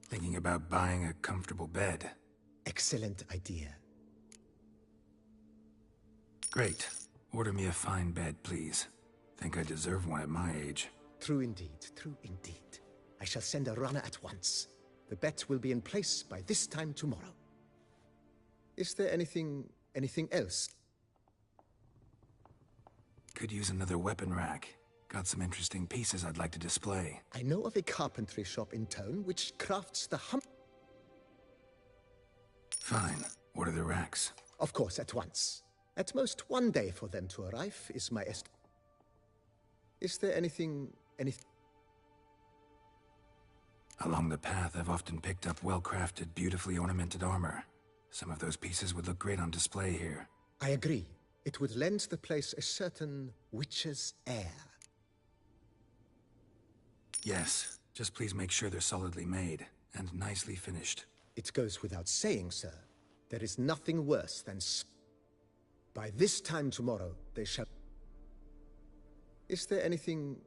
[SPEAKER 5] Thinking about buying a comfortable bed.
[SPEAKER 3] Excellent idea.
[SPEAKER 5] Great. Order me a fine bed, please. Think I deserve one at my age.
[SPEAKER 3] True indeed, true indeed. I shall send a runner at once. The bet will be in place by this time tomorrow. Is there anything else?
[SPEAKER 5] Could use another weapon rack. Got some interesting pieces I'd like to display.
[SPEAKER 3] I know of a carpentry shop in town which crafts the
[SPEAKER 5] Fine. Order the racks.
[SPEAKER 3] Of course, at once. At most 1 day for them to arrive is my Is there anything...
[SPEAKER 5] Along the path, I've often picked up well-crafted, beautifully ornamented armor. Some of those pieces would look great on display here.
[SPEAKER 3] I agree. It would lend the place a certain witch's air.
[SPEAKER 5] Yes. Just please make sure they're solidly made and nicely finished.
[SPEAKER 3] It goes without saying, sir. There is nothing worse than... By this time tomorrow, they shall... Is there anything...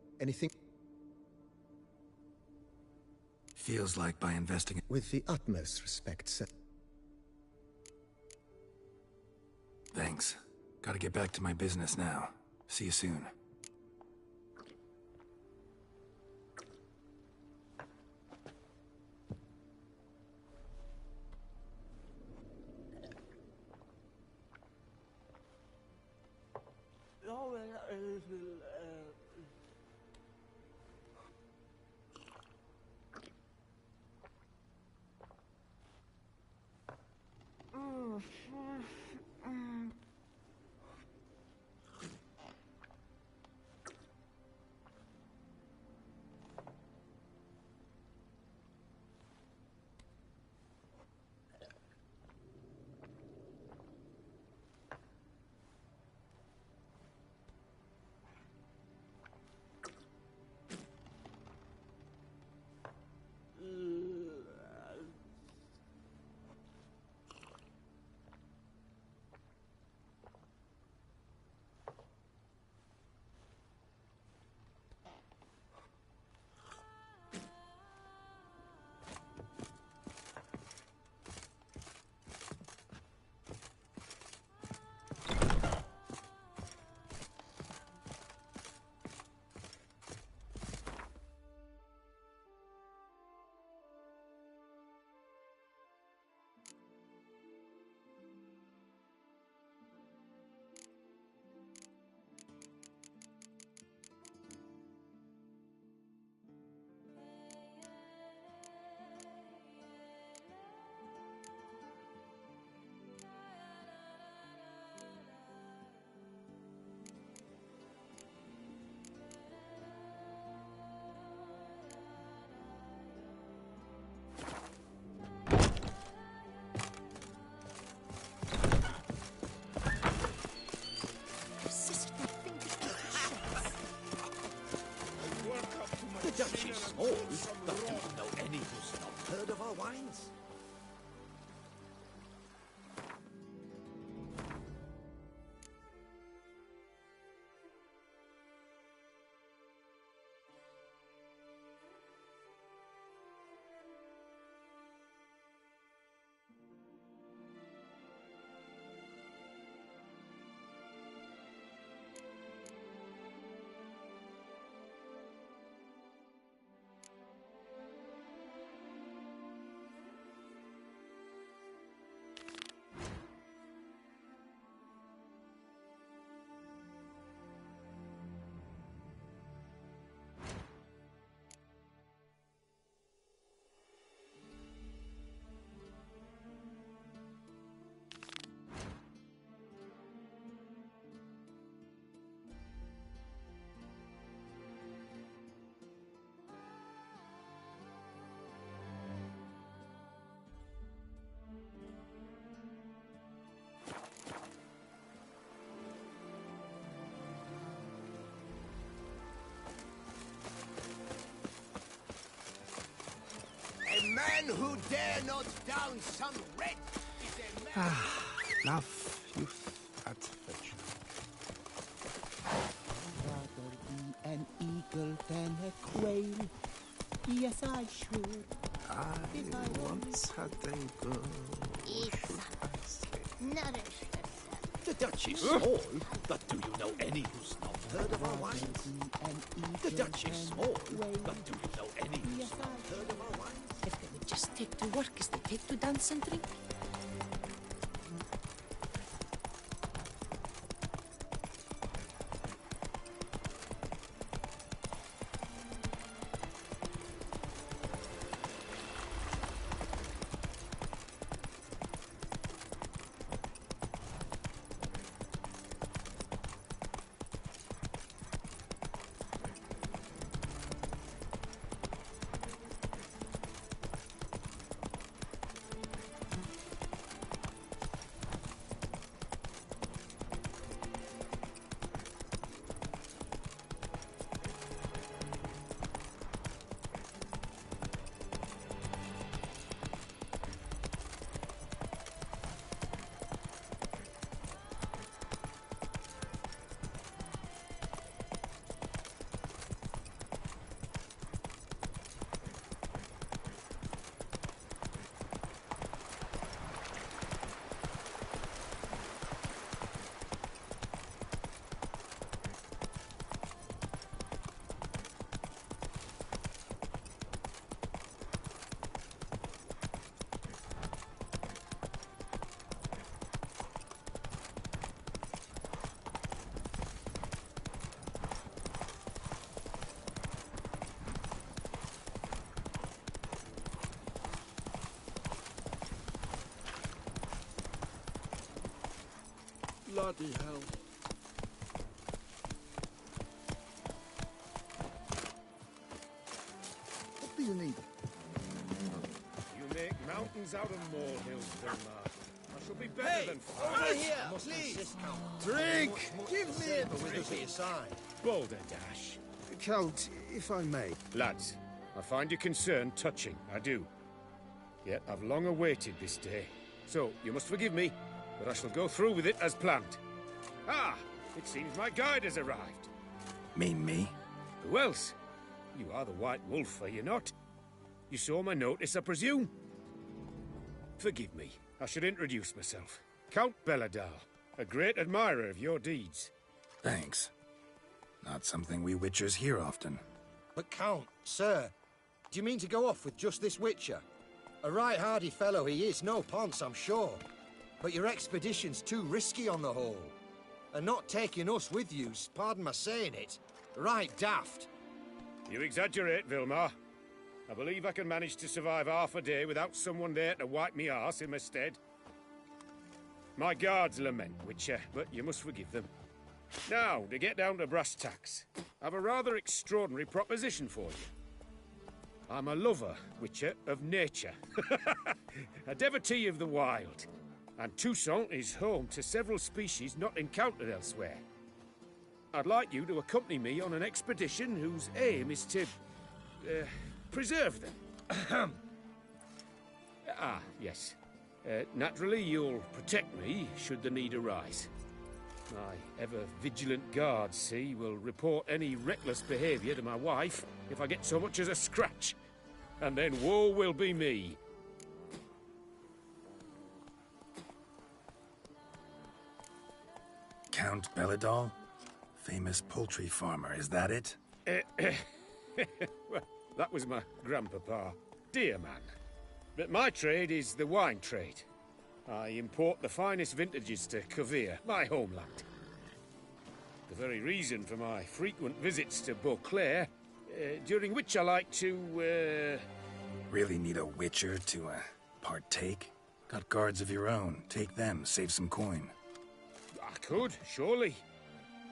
[SPEAKER 5] Feels like by investing...
[SPEAKER 3] With the utmost respect, sir.
[SPEAKER 5] Thanks. Gotta get back to my business now. See you soon.
[SPEAKER 8] She's small, but do you know any who's not heard of our wines?
[SPEAKER 7] A man who dare not down some red is a man.
[SPEAKER 16] Enough, youth, adventure.
[SPEAKER 8] Rather be an eagle than a quail. Yes, I should.
[SPEAKER 16] I once had a girl.
[SPEAKER 12] Nourish yourself.
[SPEAKER 8] The Dutch is small, but do you know any who's not heard of our wines? The Dutch is small, but do you know any who's not heard of our wines?
[SPEAKER 4] If they would just take to work as they take to dance and drink.
[SPEAKER 8] Bloody hell.
[SPEAKER 21] What do you need?
[SPEAKER 13] You make mountains out of molehills, Vilmar. I shall be better than
[SPEAKER 21] over here, please. Drink! Give me a
[SPEAKER 8] with your side.
[SPEAKER 13] Boulder Dash.
[SPEAKER 21] Count, if I may.
[SPEAKER 13] Lads, I find your concern touching, I do. Yet I've long awaited this day. So, you must forgive me, but I shall go through with it as planned. Ah, it seems my guide has arrived.
[SPEAKER 5] Mean me?
[SPEAKER 13] Who else? You are the White Wolf, are you not? You saw my notice, I presume? Forgive me, I should introduce myself. Count Belladal, a great admirer of your deeds.
[SPEAKER 5] Thanks. Not something we Witchers hear often.
[SPEAKER 9] But Count, sir, do you mean to go off with just this Witcher? A right hardy fellow he is, no ponce, I'm sure. But your expedition's too risky on the whole. And not taking us with you's, pardon my saying it, right daft.
[SPEAKER 13] You exaggerate, Vilmar. I believe I can manage to survive half a day without someone there to wipe me arse in my stead. My guards lament, Witcher, but you must forgive them. Now, to get down to brass tacks, I've a rather extraordinary proposition for you. I'm a lover, Witcher, of nature. A devotee of the wild. And Toussaint is home to several species not encountered elsewhere. I'd like you to accompany me on an expedition whose aim is to... preserve them. Yes. Naturally, you'll protect me should the need arise. My ever-vigilant guards, see, will report any reckless behaviour to my wife if I get so much as a scratch. And then woe will be me.
[SPEAKER 5] Count Belladal? Famous poultry farmer, is that it?
[SPEAKER 13] Well, that was my grandpapa. Dear man. But my trade is the wine trade. I import the finest vintages to Kavir, my homeland. The very reason for my frequent visits to Beauclair, during which I like to,
[SPEAKER 5] Really need a Witcher to, partake? Got guards of your own. Take them, save some coin.
[SPEAKER 13] I could, surely.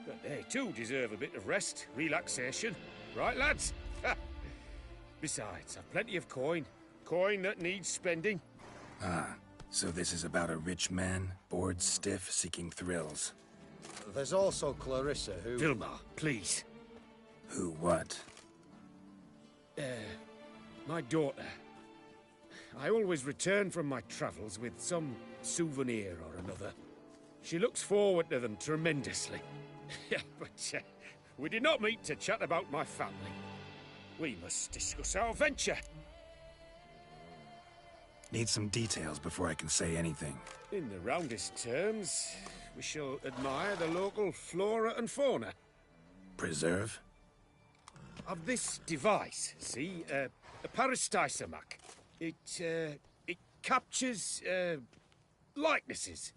[SPEAKER 13] But they too deserve a bit of rest, relaxation. Right, lads? Besides, I've plenty of coin. Coin that needs spending.
[SPEAKER 5] Ah, so this is about a rich man, bored stiff, seeking thrills.
[SPEAKER 9] There's also Clarissa, who...
[SPEAKER 13] Vilmar, please.
[SPEAKER 5] Who what?
[SPEAKER 13] My daughter. I always return from my travels with some souvenir or another. She looks forward to them tremendously. But we did not meet to chat about my family. We must discuss our venture.
[SPEAKER 5] Need some details before I can say anything.
[SPEAKER 13] In the roundest terms, we shall admire the local flora and fauna.
[SPEAKER 5] Preserve?
[SPEAKER 13] Of this device, see, a parastisomac. It captures, likenesses.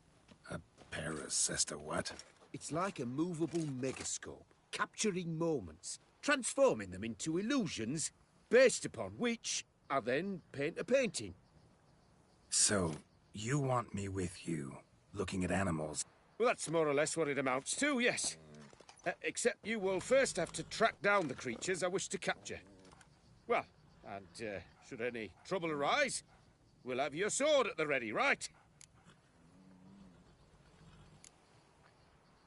[SPEAKER 5] A parasesta what?
[SPEAKER 8] It's like a movable megascope, capturing moments, transforming them into illusions,
[SPEAKER 13] Based upon which I then paint a painting.
[SPEAKER 5] So, you want me with you, looking at animals?
[SPEAKER 13] Well, that's more or less what it amounts to, yes. Except you will first have to track down the creatures I wish to capture. Well, and should any trouble arise, we'll have your sword at the ready, right?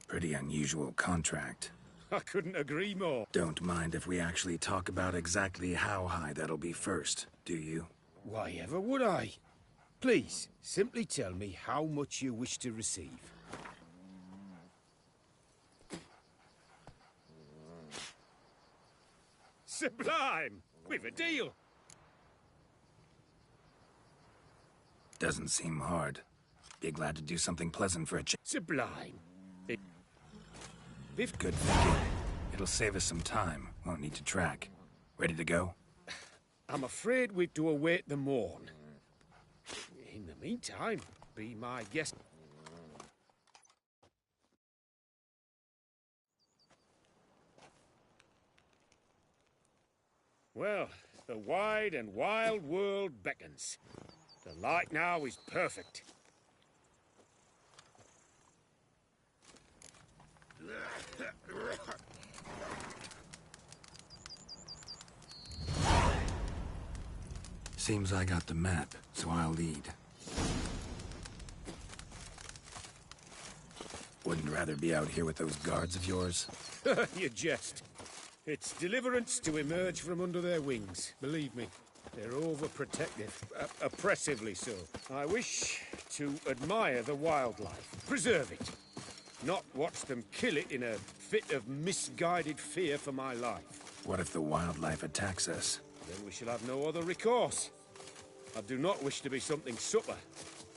[SPEAKER 5] Pretty unusual contract.
[SPEAKER 13] I couldn't agree more.
[SPEAKER 5] Don't mind if we actually talk about exactly how high that'll be first, do you?
[SPEAKER 13] Why ever would I? Please, simply tell me how much you wish to receive. Sublime! We've a deal!
[SPEAKER 5] Doesn't seem hard. Be glad to do something pleasant for a
[SPEAKER 13] Sublime.
[SPEAKER 5] Good thinking. It'll save us some time. Won't need to track. Ready to go?
[SPEAKER 13] I'm afraid we've to await the morn. In the meantime, be my guest. Well, the wide and wild world beckons. The light now is perfect.
[SPEAKER 5] Seems I got the map, so I'll lead. Wouldn't rather be out here with those guards of yours?
[SPEAKER 13] You jest. It's deliverance to emerge from under their wings, believe me. They're overprotective, oppressively so. I wish to admire the wildlife, preserve it, not watch them kill it in a fit of misguided fear for my life.
[SPEAKER 5] What if the wildlife attacks us?
[SPEAKER 13] Then we shall have no other recourse. I do not wish to be something subtler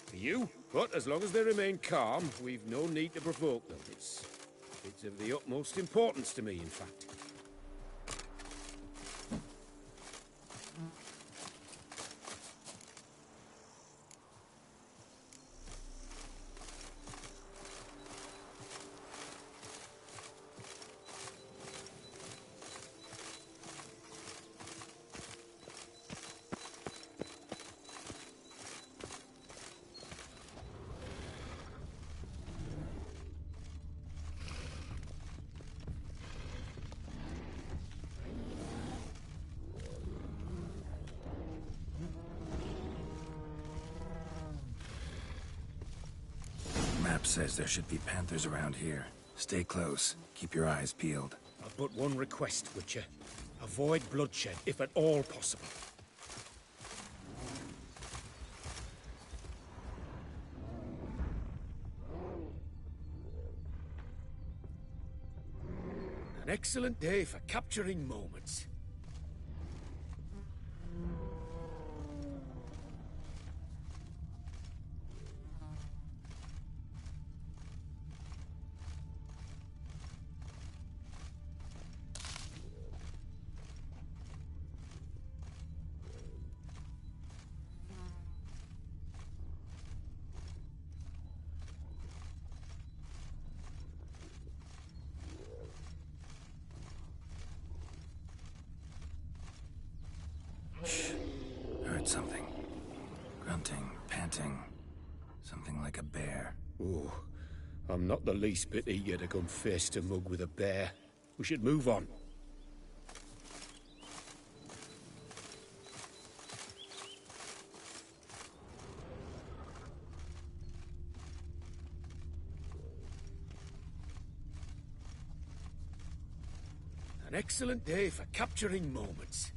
[SPEAKER 13] for you, but as long as they remain calm, we've no need to provoke them. It's of the utmost importance to me, in fact.
[SPEAKER 5] Map says there should be panthers around here. Stay close. Keep your eyes peeled.
[SPEAKER 13] I've but one request, Witcher. Avoid bloodshed, if at all possible. An excellent day for capturing moments.
[SPEAKER 5] Heard something. Grunting, panting. Something like a bear.
[SPEAKER 13] Oh, I'm not the least bit eager to come face to mug with a bear. We should move on. An excellent day for capturing moments.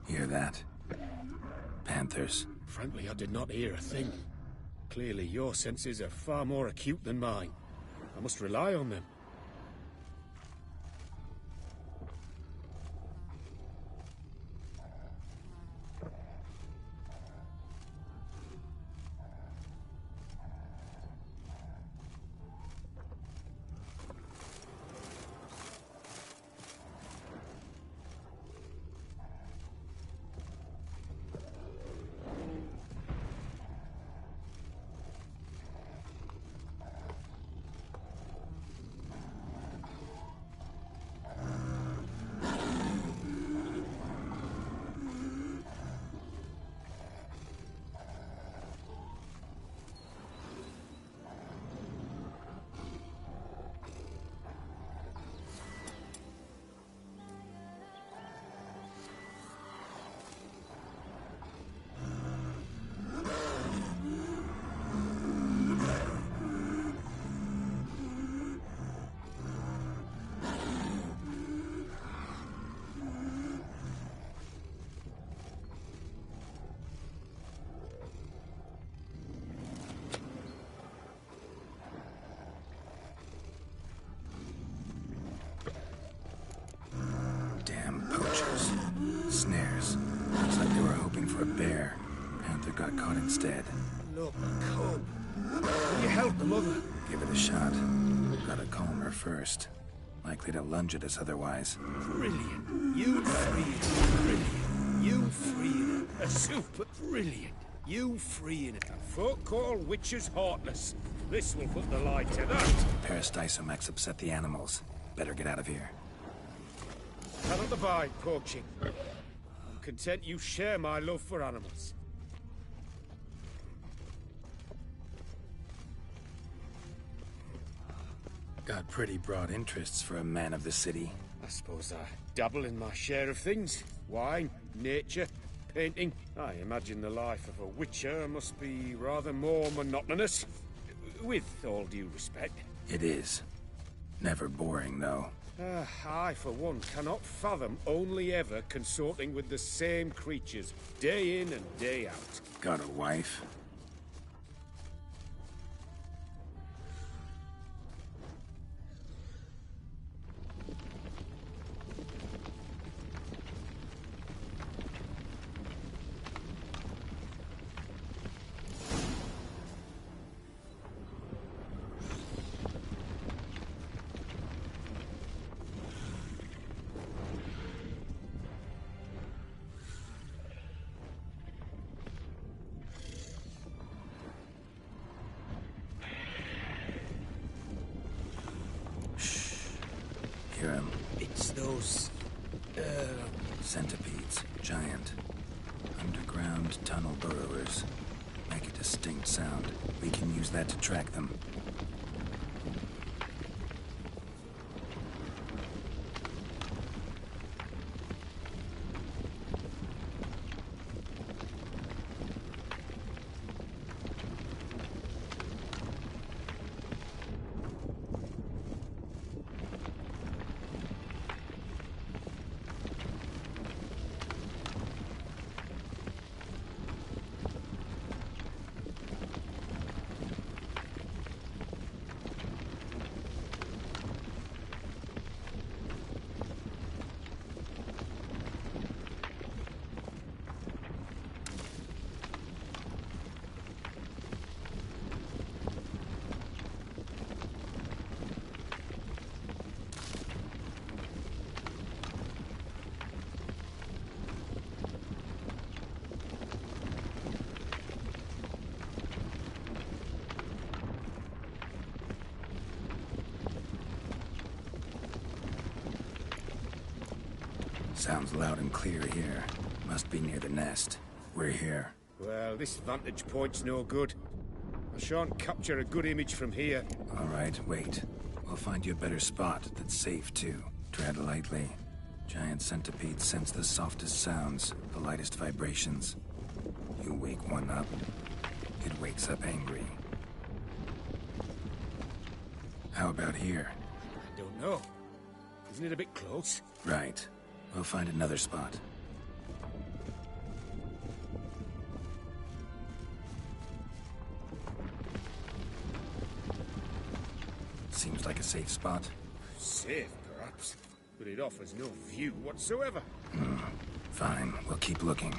[SPEAKER 5] Hear that? Panthers.
[SPEAKER 13] Frankly, I did not hear a thing. Clearly, your senses are far more acute than mine. I must rely on them.
[SPEAKER 5] but got caught instead.
[SPEAKER 13] Look, cub. Will you help the mother?
[SPEAKER 5] Give it a shot. Gotta calm her first. Likely to lunge at us otherwise.
[SPEAKER 13] Brilliant. You freeing her. Brilliant. You freeing her. A super brilliant. You freeing her. Folk call witches heartless. This will put the lie to that.
[SPEAKER 5] Peristysomax upset the animals. Better get out of here.
[SPEAKER 13] Cannot abide poaching. I'm content you share my love for animals.
[SPEAKER 5] Got pretty broad interests for a man of the city.
[SPEAKER 13] I suppose I dabble in my share of things. Wine, nature, painting. I imagine the life of a witcher must be rather more monotonous. With all due respect.
[SPEAKER 5] It is. Never boring, though.
[SPEAKER 13] I, for one, cannot fathom only ever consorting with the same creatures, day in and day out.
[SPEAKER 5] Got a wife?
[SPEAKER 13] It's those...
[SPEAKER 5] centipedes. Giant. Underground tunnel burrowers. Make a distinct sound. We can use that to track them. Sounds loud and clear here. Must be near the nest. We're here.
[SPEAKER 13] Well, this vantage point's no good. I shan't capture a good image from here.
[SPEAKER 5] All right, wait. We'll find you a better spot that's safe, too. Tread lightly. Giant centipedes sense the softest sounds, the lightest vibrations. You wake one up, it wakes up angry. How about here?
[SPEAKER 13] I don't know. Isn't it a bit close?
[SPEAKER 5] Right. We'll find another spot. Seems like a safe spot.
[SPEAKER 13] Safe, perhaps. But it offers no view whatsoever.
[SPEAKER 5] Fine. We'll keep looking.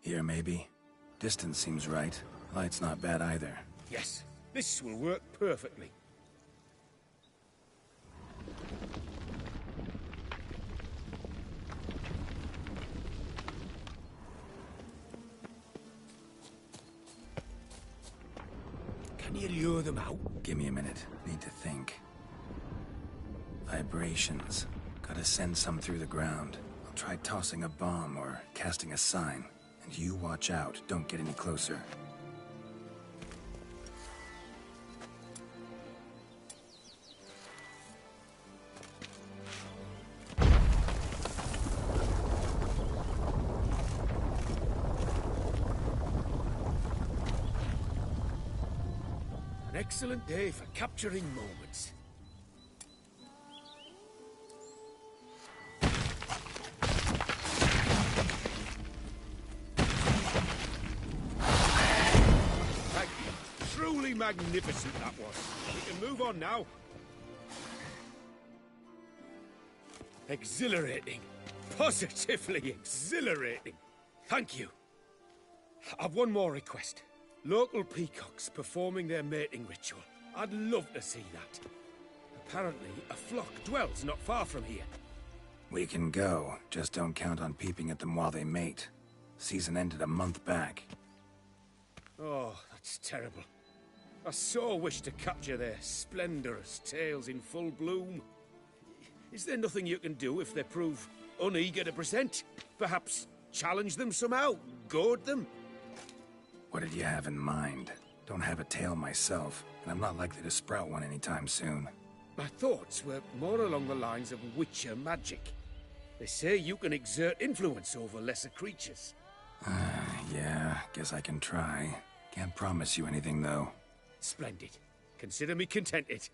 [SPEAKER 5] Here, maybe. Distance seems right. Light's not bad either.
[SPEAKER 13] Yes, this will work perfectly. Can you lure them out?
[SPEAKER 5] Give me a minute. Need to think. Vibrations. Gotta send some through the ground. I'll try tossing a bomb or casting a sign. And you watch out. Don't get any closer.
[SPEAKER 13] An excellent day for capturing moments. Truly magnificent, that was. We can move on now. Exhilarating. Positively exhilarating. Thank you. I've one more request. Local peacocks performing their mating ritual. I'd love to see that. Apparently, a flock dwells not far from here.
[SPEAKER 5] We can go. Just don't count on peeping at them while they mate. Season ended a month back.
[SPEAKER 13] Oh, that's terrible. I so wish to capture their splendorous tails in full bloom. Is there nothing you can do if they prove uneager to present? Perhaps challenge them somehow? Goad them?
[SPEAKER 5] What did you have in mind? Don't have a tail myself, and I'm not likely to sprout one anytime soon.
[SPEAKER 13] My thoughts were more along the lines of Witcher magic. They say you can exert influence over lesser creatures.
[SPEAKER 5] Yeah, guess I can try. Can't promise you anything, though.
[SPEAKER 13] Splendid. Consider me contented.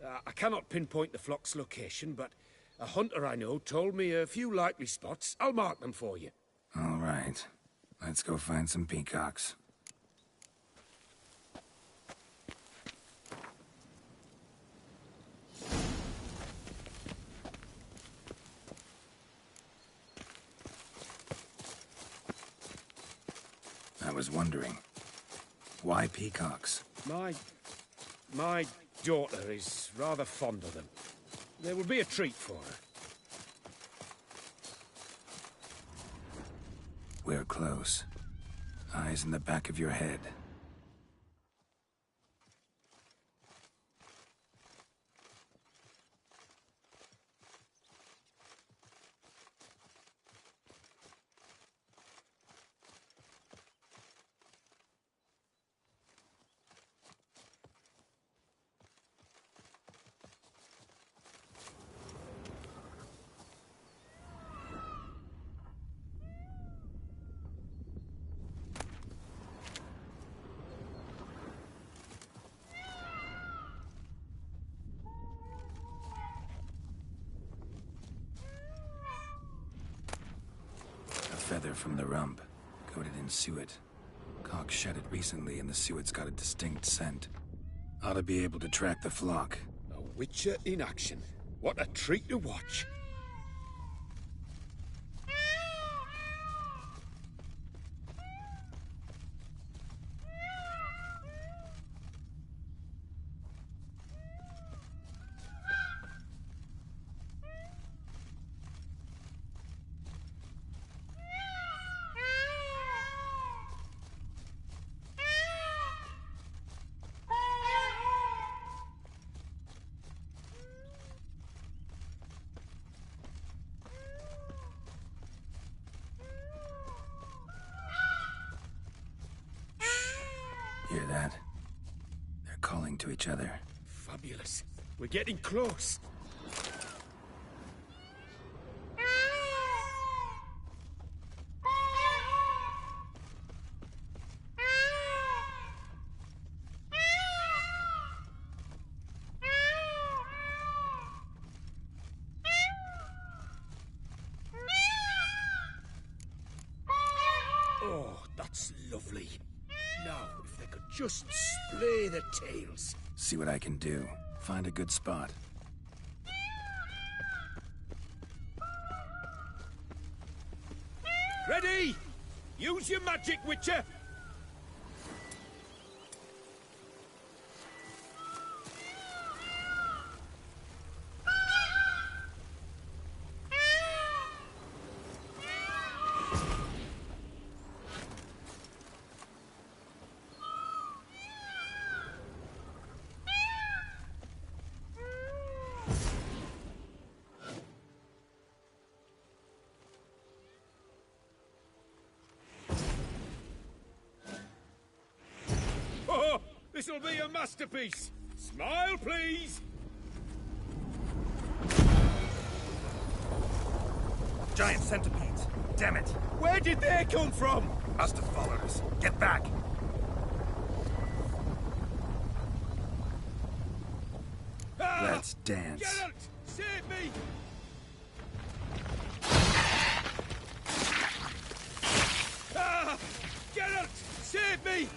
[SPEAKER 13] I cannot pinpoint the flock's location, but a hunter I know told me a few likely spots. I'll mark them for you.
[SPEAKER 5] All right. Let's go find some peacocks. I was wondering, why peacocks?
[SPEAKER 13] My daughter is rather fond of them. There will be a treat for her.
[SPEAKER 5] We're close. Eyes in the back of your head. Feather from the rump, coated in suet. Cock shed it recently and the suet's got a distinct scent. Ought to be able to track the flock.
[SPEAKER 13] A Witcher in action. What a treat to watch.
[SPEAKER 5] Hear that? They're calling to each other.
[SPEAKER 13] Fabulous. We're getting close. Oh, that's lovely. Now, if they could just splay their tails.
[SPEAKER 5] See what I can do. Find a good spot.
[SPEAKER 13] Ready? Use your magic, Witcher! This'll be a masterpiece. Smile, please.
[SPEAKER 5] Giant centipedes. Damn it.
[SPEAKER 13] Where did they come from?
[SPEAKER 5] Must have followed us. Get back. Let's dance.
[SPEAKER 13] Geralt! Save me! Ah! Geralt! Save me!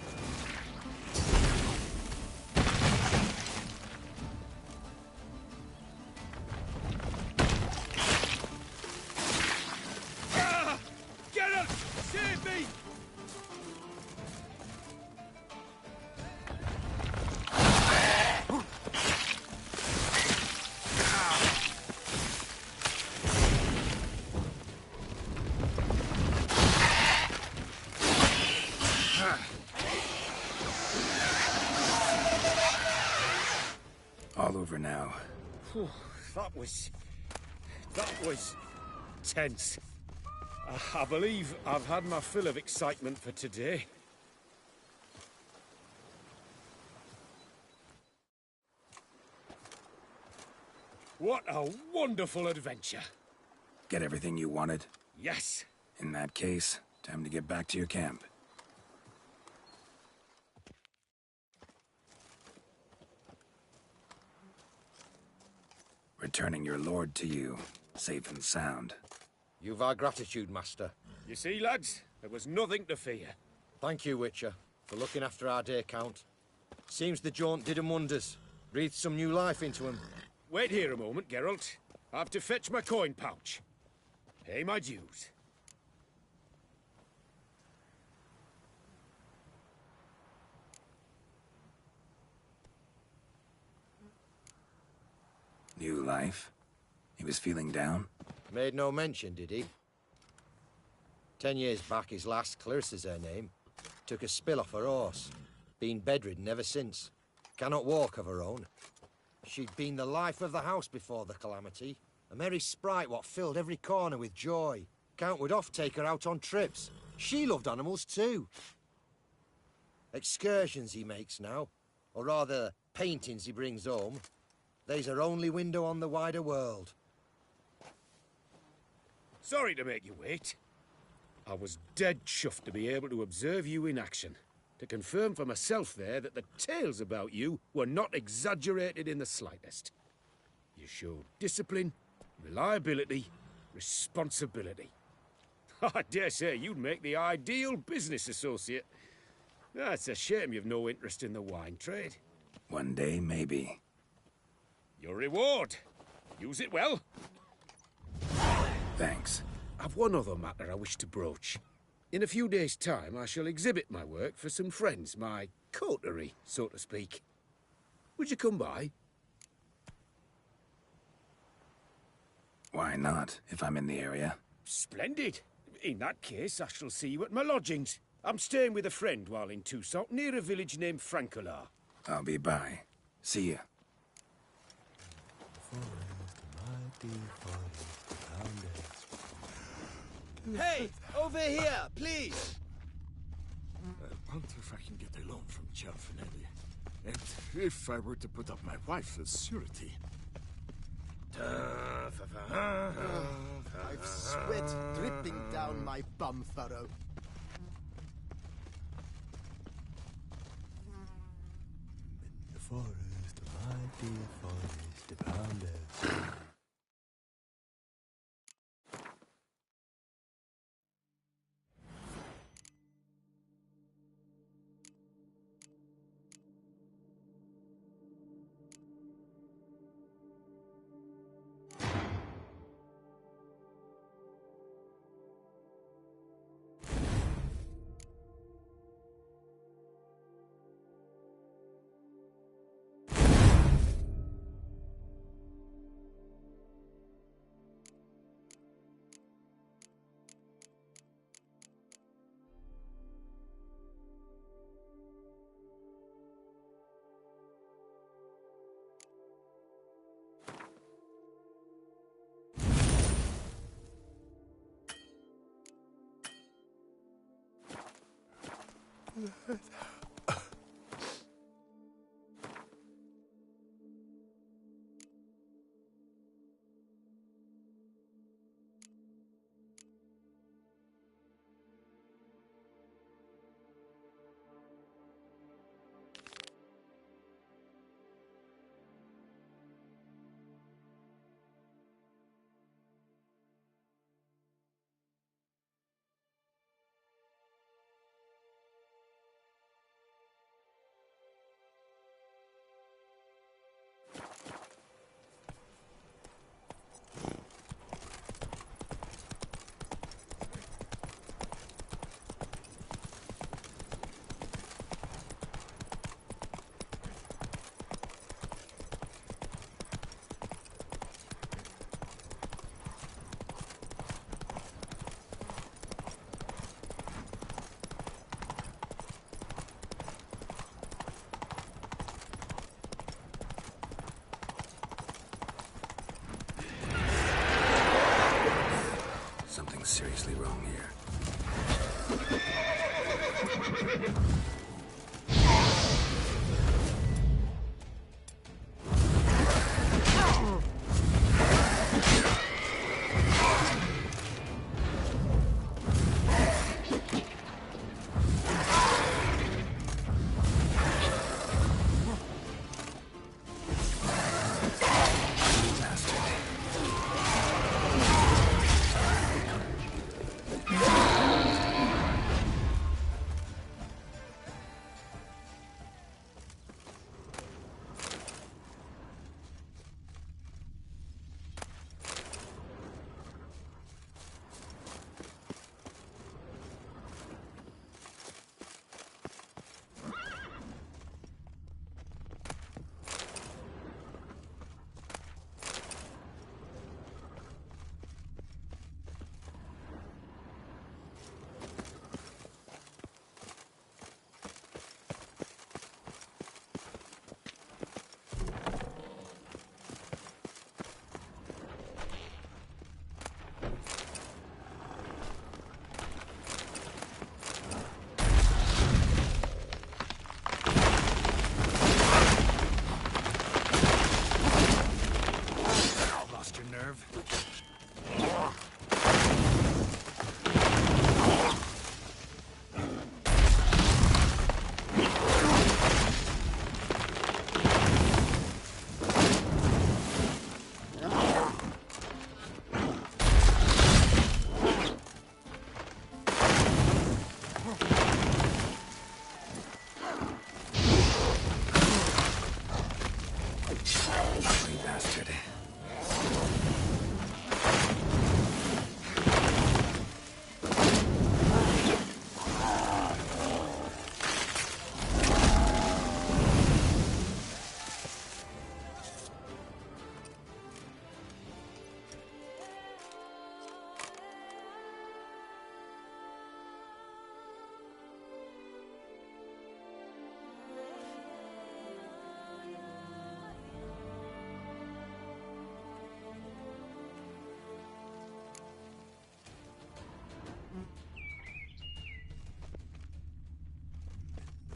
[SPEAKER 13] Ah! Geralt! Save me!
[SPEAKER 5] All over now.
[SPEAKER 13] Whew, that was tense. I believe I've had my fill of excitement for today. What a wonderful adventure.
[SPEAKER 5] Get everything you wanted?
[SPEAKER 13] Yes.
[SPEAKER 5] In that case, time to get back to your camp. Returning your lord to you, safe and sound.
[SPEAKER 9] You've our gratitude, Master.
[SPEAKER 13] You see, lads, there was nothing to fear.
[SPEAKER 9] Thank you, Witcher, for looking after our day count. Seems the jaunt did 'em wonders. Breathed some new life into 'em.
[SPEAKER 13] Wait here a moment, Geralt. I have to fetch my coin pouch. Pay my dues.
[SPEAKER 5] New life? He was feeling down?
[SPEAKER 9] Made no mention, did he? 10 years back, his lass, Clarissa's her name, took a spill off her horse. Been bedridden ever since. Cannot walk of her own. She'd been the life of the house before the calamity. A merry sprite what filled every corner with joy. Count would oft take her out on trips. She loved animals too. Excursions he makes now, or rather, paintings he brings home. They's her only window on the wider world.
[SPEAKER 13] Sorry to make you wait. I was dead chuffed to be able to observe you in action. To confirm for myself there that the tales about you were not exaggerated in the slightest. You showed discipline, reliability, responsibility. I dare say you'd make the ideal business associate. It's a shame you've no interest in the wine trade.
[SPEAKER 5] One day, maybe.
[SPEAKER 13] Your reward. Use it well.
[SPEAKER 5] Thanks.
[SPEAKER 13] I've one other matter I wish to broach. In a few days' time, I shall exhibit my work for some friends, my coterie, so to speak. Would you come by?
[SPEAKER 5] Why not, if I'm in the area?
[SPEAKER 13] Splendid. In that case, I shall see you at my lodgings. I'm staying with a friend while in Toussaint, near a village named Francois.
[SPEAKER 5] I'll be by. See ya.
[SPEAKER 11] Hey! Over here, please!
[SPEAKER 18] I wonder if I can get a loan from Cianfinelli. And if I were to put up my wife as surety.
[SPEAKER 11] I've sweat dripping down my bum furrow. In the forest, a mighty forest aboundeth.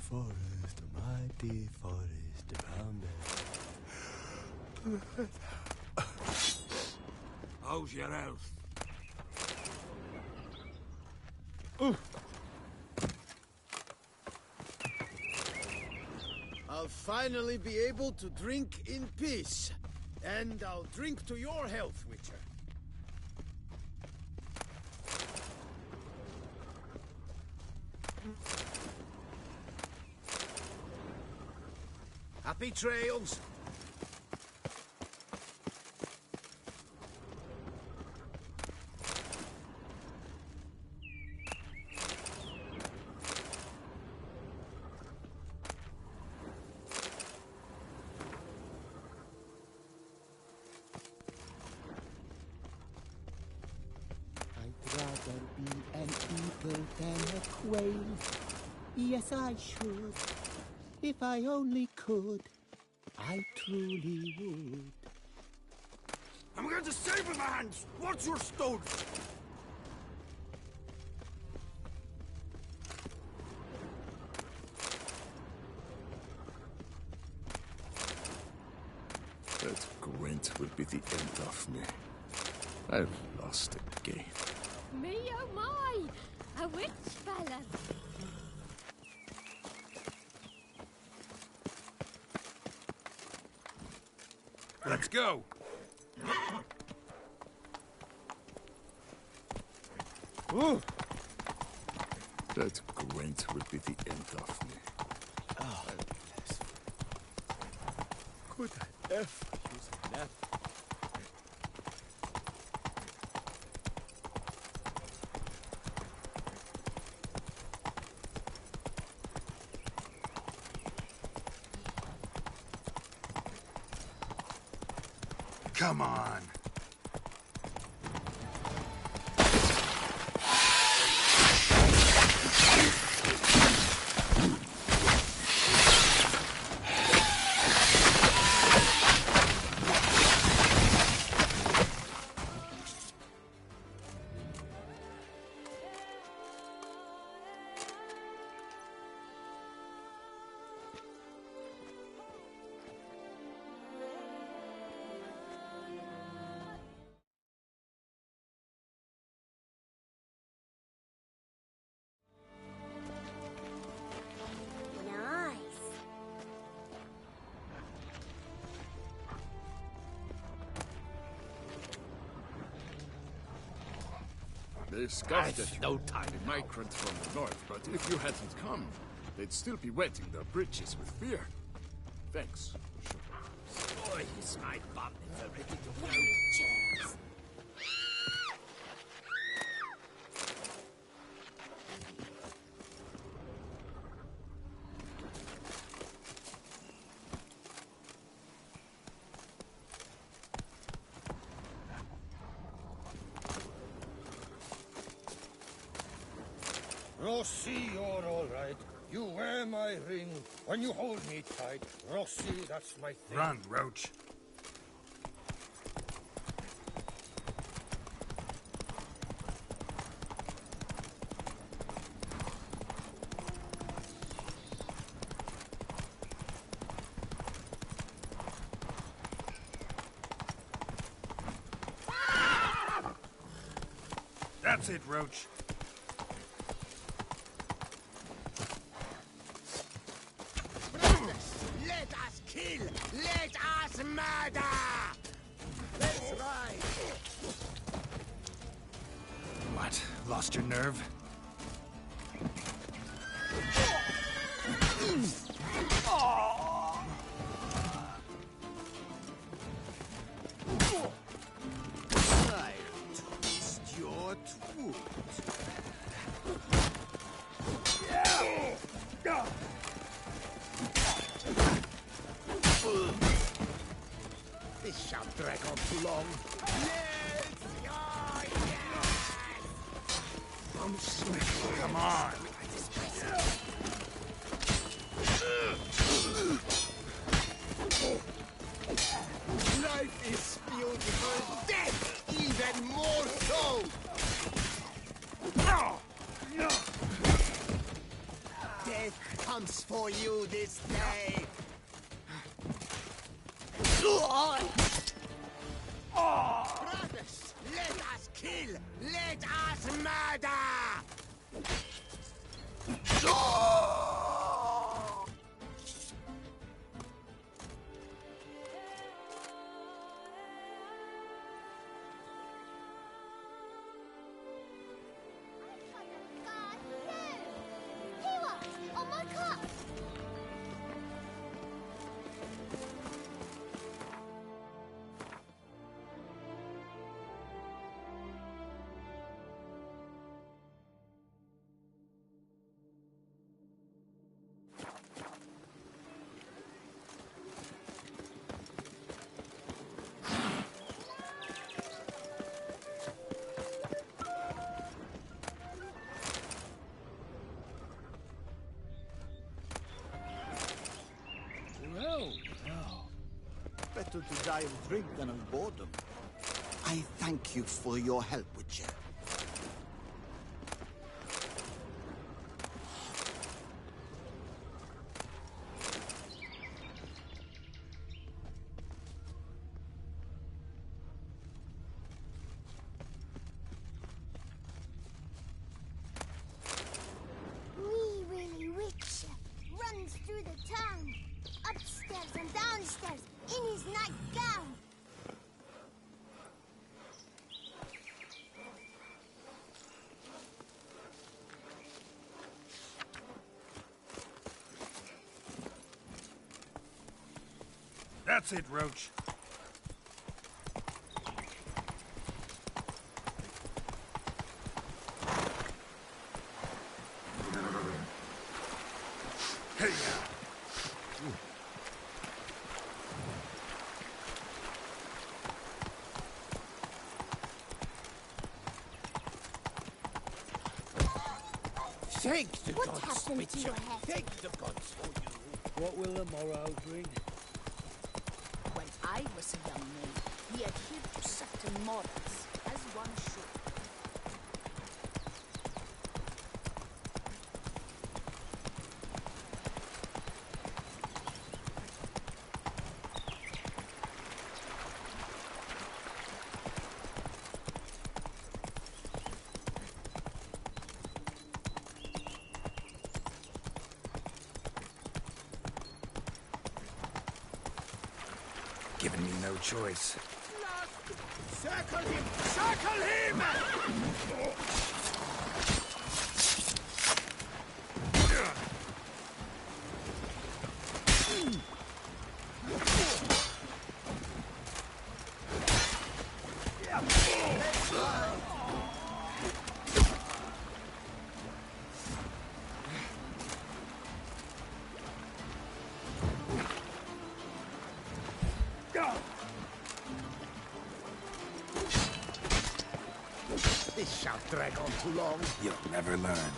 [SPEAKER 1] forest, a mighty forest around there.
[SPEAKER 10] How's your health?
[SPEAKER 8] I'll finally be able to drink in peace. And I'll drink to your health, Witcher. Happy trails.
[SPEAKER 6] Rather be an eagle than a quail. Yes, I should. If I only could, I truly would.
[SPEAKER 10] I'm going to save my hands! What's your stone?
[SPEAKER 18] That Gwent will be the end of me. I've lost again.
[SPEAKER 12] Me oh my! A witch fella!
[SPEAKER 10] Let's go!
[SPEAKER 18] Ooh. That Gwent will be the end of me.
[SPEAKER 6] Oh,
[SPEAKER 18] Could I ever use a nap?
[SPEAKER 10] Come on!
[SPEAKER 18] They scoffed at no time migrant from the north, but if you hadn't come, they'd still be wetting their bridges with fear. Thanks.
[SPEAKER 8] Boy, is my bum ever ready to go.
[SPEAKER 12] Cheers!
[SPEAKER 8] Rossi, you're all right. You wear my ring when you hold me tight. Rossi, that's my thing.
[SPEAKER 5] Run, Roach. That's it, Roach.
[SPEAKER 7] Let us kill! Let us murder! Let's ride!
[SPEAKER 5] What? Lost your nerve?
[SPEAKER 7] I'll taste your tooth. This shan't drag on too long. Yes! Oh, yes! I'm sweating.
[SPEAKER 5] Come on.
[SPEAKER 7] Life is beautiful. Death even more so. Death
[SPEAKER 11] comes for you this day. Brothers, let us kill, let us murder!
[SPEAKER 19] Better to die of drink than of boredom. I thank you for your help, Witcher.
[SPEAKER 22] Wee Willie Witcher runs through the town, upstairs and downstairs, in his nightgown.
[SPEAKER 5] That's it, Roach. Hey now.
[SPEAKER 8] Thank the
[SPEAKER 22] What
[SPEAKER 8] gods,
[SPEAKER 22] happened to
[SPEAKER 8] Witcher.
[SPEAKER 22] your head?
[SPEAKER 8] Thank the gods for you. What will the morrow bring?
[SPEAKER 4] When I was a young maid, we adhered to certain morals, as one should.
[SPEAKER 5] Giving me no choice.
[SPEAKER 8] Circle him! Circle him!
[SPEAKER 11] This shall drag on too long.
[SPEAKER 5] You'll never learn.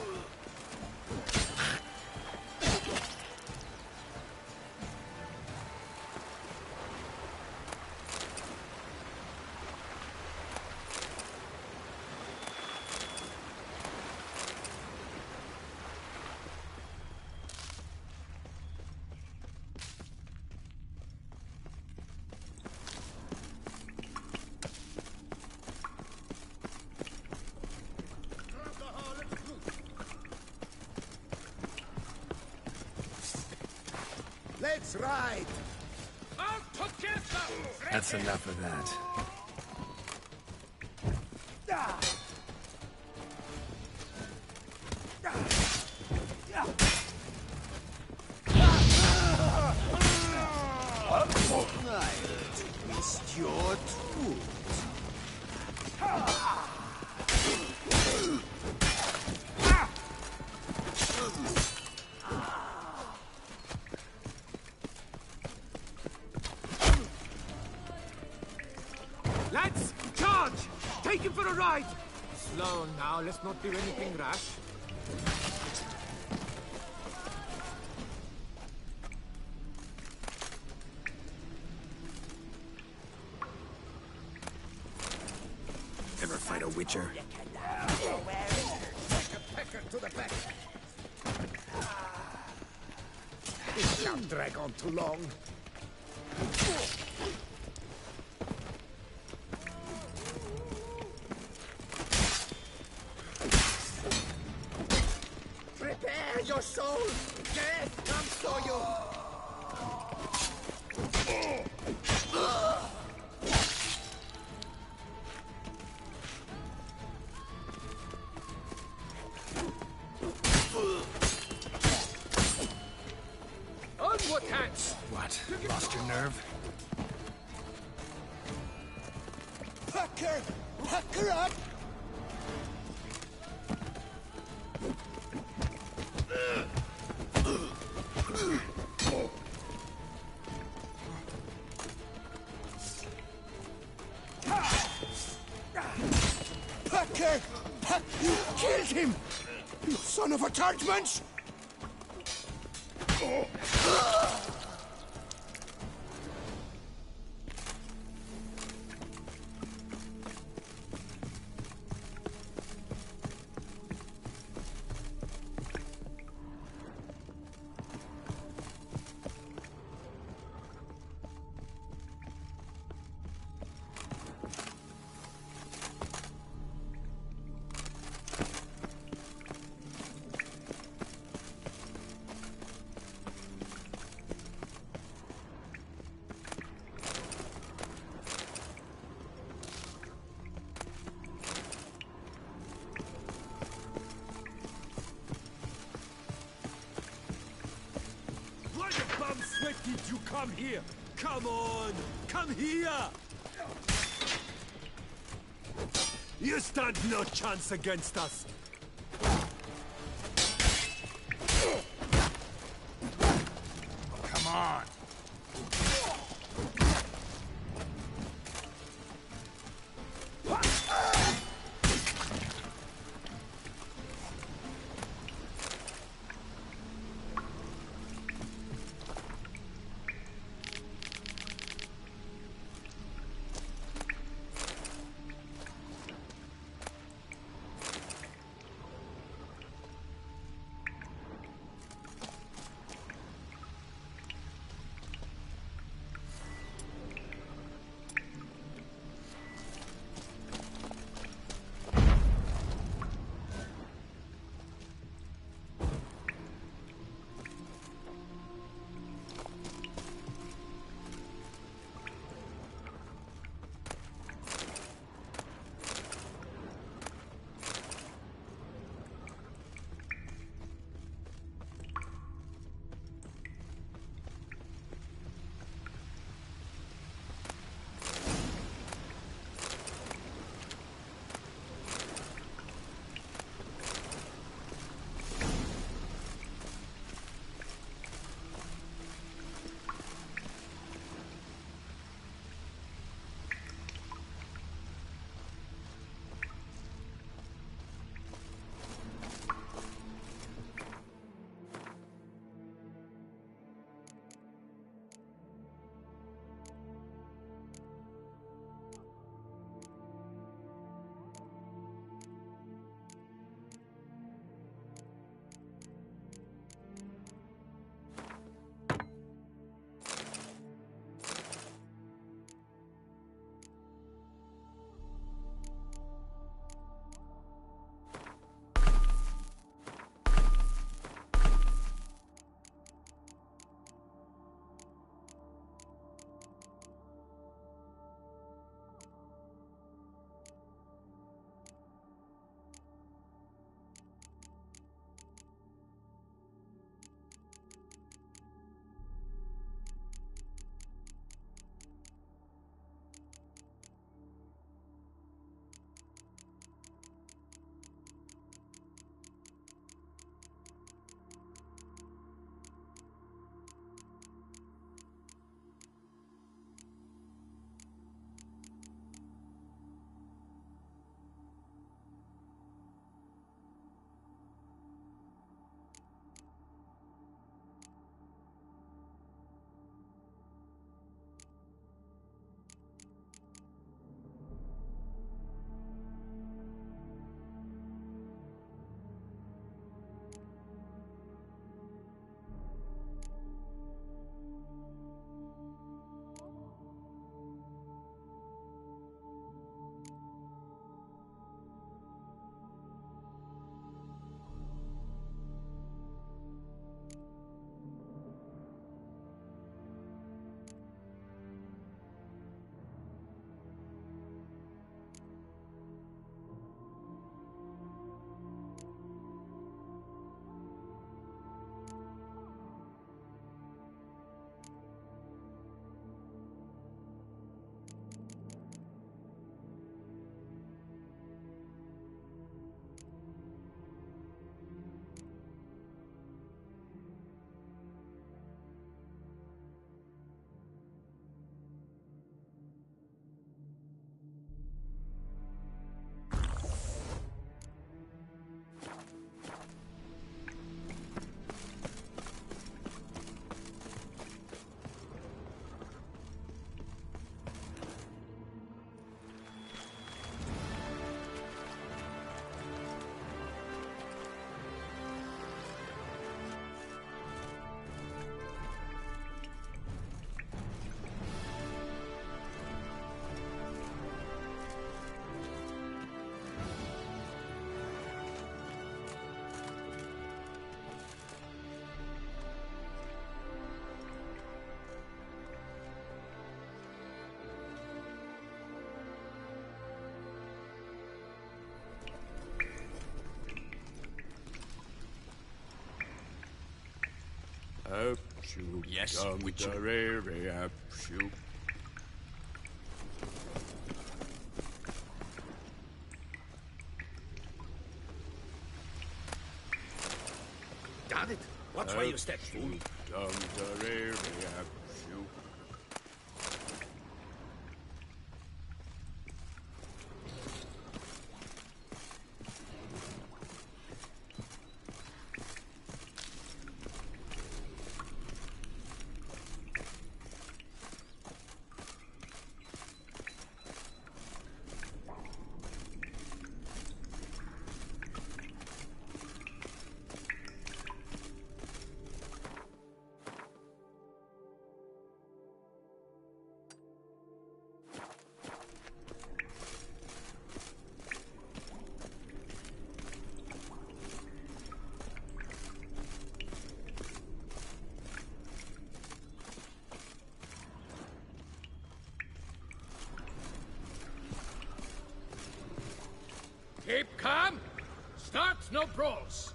[SPEAKER 11] Let's ride!
[SPEAKER 8] Out together!
[SPEAKER 5] That's enough of that.
[SPEAKER 11] I'll twist your tooth.
[SPEAKER 8] Lads, charge! Take him for a ride! Slow now, let's not do anything rash.
[SPEAKER 5] Ever fight a Witcher?
[SPEAKER 11] Take a pecker to the back.
[SPEAKER 2] Can't drag on too long.
[SPEAKER 9] Prepare your soul! Death comes for you!
[SPEAKER 5] Onward, Hans! What? Lost your nerve?
[SPEAKER 2] Pucker! Pucker up! Pucker! You killed him! You son of a tartmunch!
[SPEAKER 8] Did you come here? Come on! Come here! You stand no chance against us!
[SPEAKER 5] Come on!
[SPEAKER 18] Yes, Witcher.
[SPEAKER 8] Damn it! Watch where you step, fool.
[SPEAKER 10] Keep calm. Start no brawls.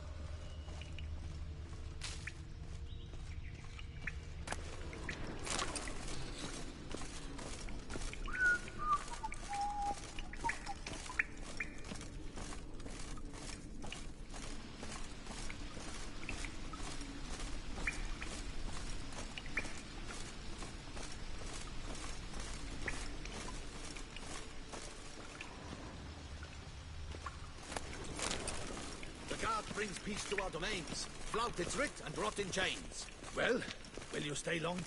[SPEAKER 8] Brings peace to our domains. Flout its writ and rot in chains. Well, will you stay long?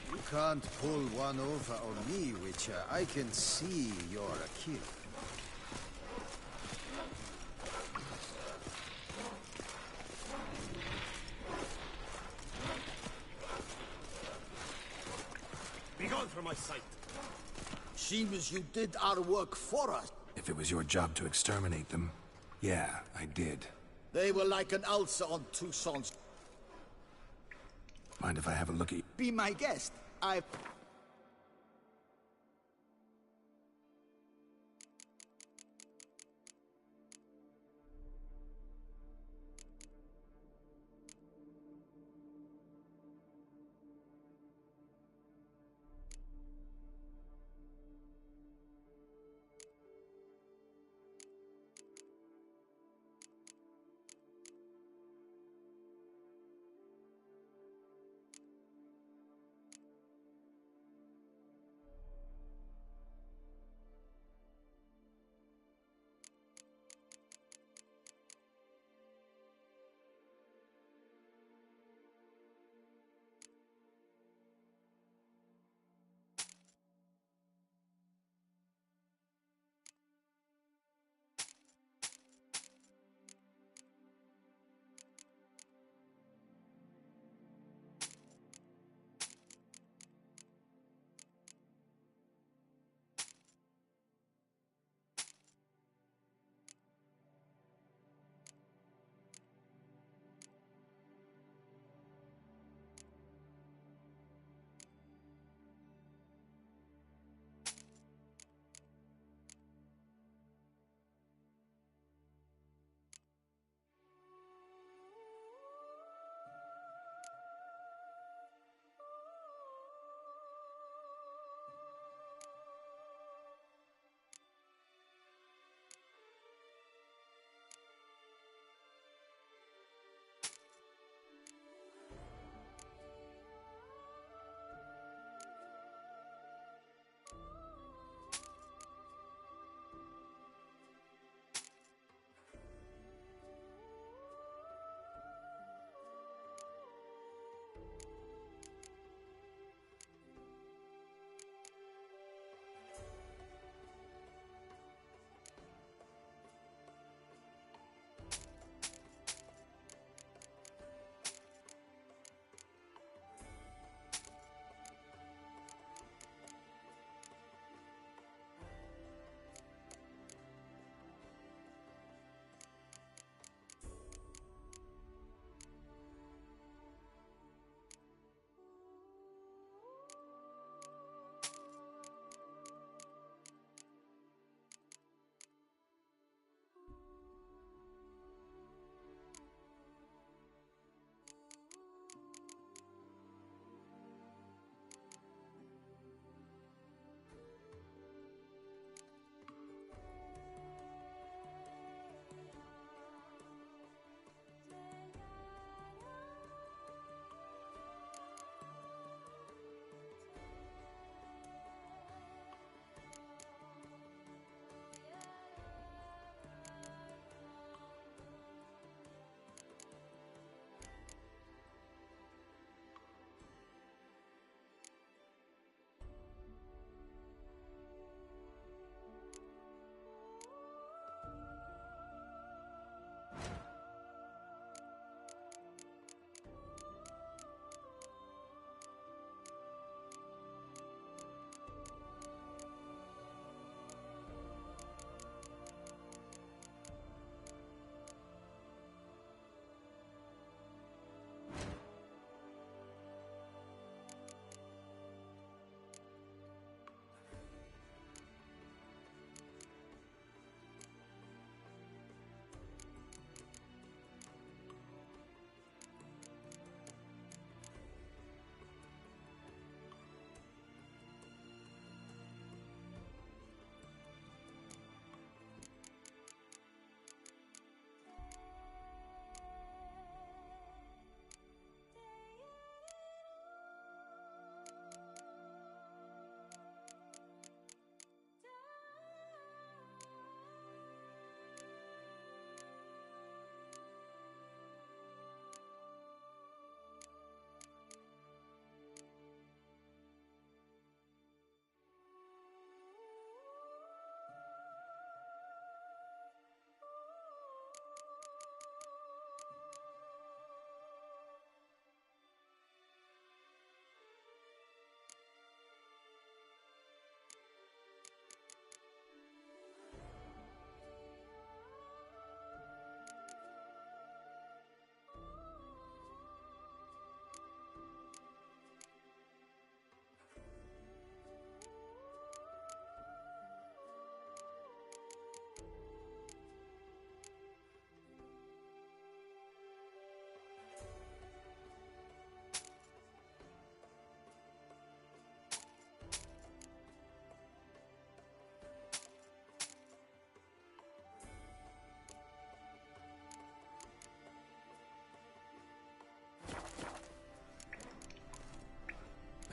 [SPEAKER 17] You can't pull one over on me, Witcher. I can see you're a kid.
[SPEAKER 8] Begone from my sight.
[SPEAKER 19] Seems you did our work for us.
[SPEAKER 5] If it was your job to exterminate them, yeah, I did.
[SPEAKER 19] They were like an ulcer on Toussaint's.
[SPEAKER 5] Mind if I have a look at you?
[SPEAKER 19] Be my guest. I...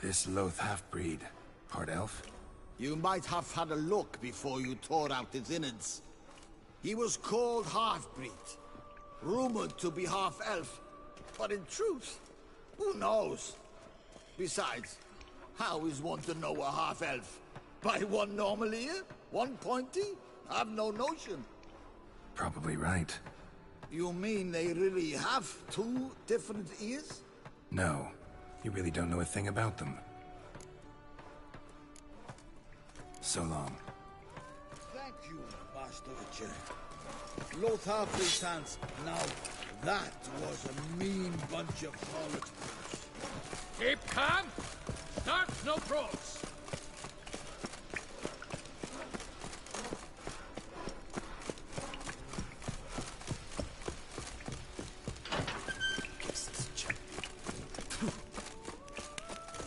[SPEAKER 5] This loath half-breed, part elf?
[SPEAKER 19] You might have had a look before you tore out his innards. He was called half-breed, rumored to be half-elf, but in truth, who knows? Besides, how is one to know a half-elf? By one normal ear? One pointy? I've no notion.
[SPEAKER 5] Probably right.
[SPEAKER 19] You mean they really have two different ears?
[SPEAKER 5] No, you really don't know a thing about them. So long.
[SPEAKER 19] Thank you, Master Witcher. Lothar Presents. Now, that was a mean bunch of harlots.
[SPEAKER 10] Keep calm! Start no pros!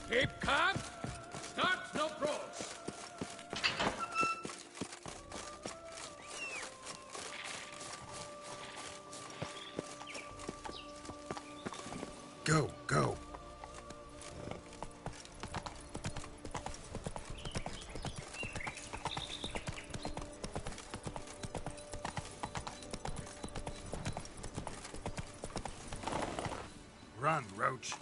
[SPEAKER 10] Keep calm! Start no pros!
[SPEAKER 5] Go, go. Run, Roach.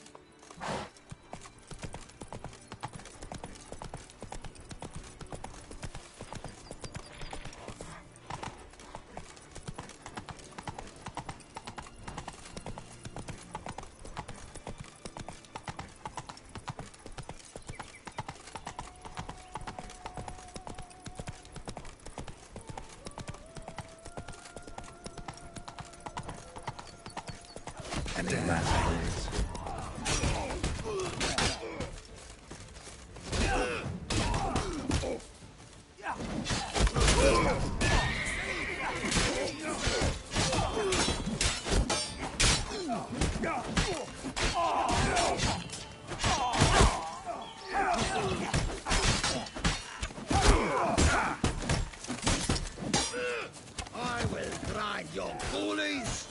[SPEAKER 19] I will grind your coolies!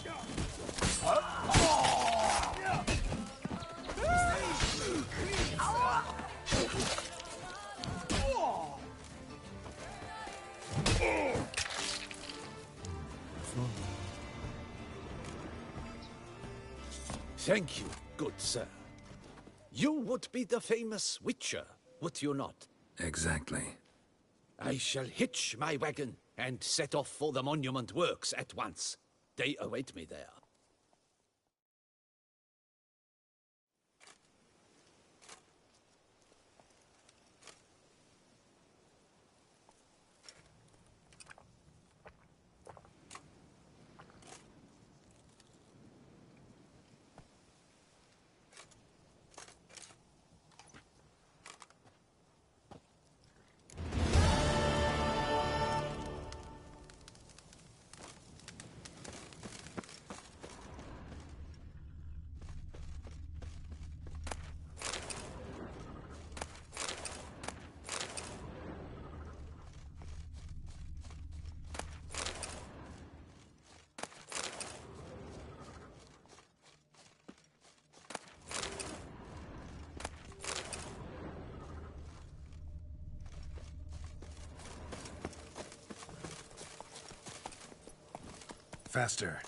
[SPEAKER 8] Thank you, good sir. You would be the famous Witcher, would you not?
[SPEAKER 5] Exactly.
[SPEAKER 8] I shall hitch my wagon and set off for the monument works at once. They await me there.
[SPEAKER 5] Faster.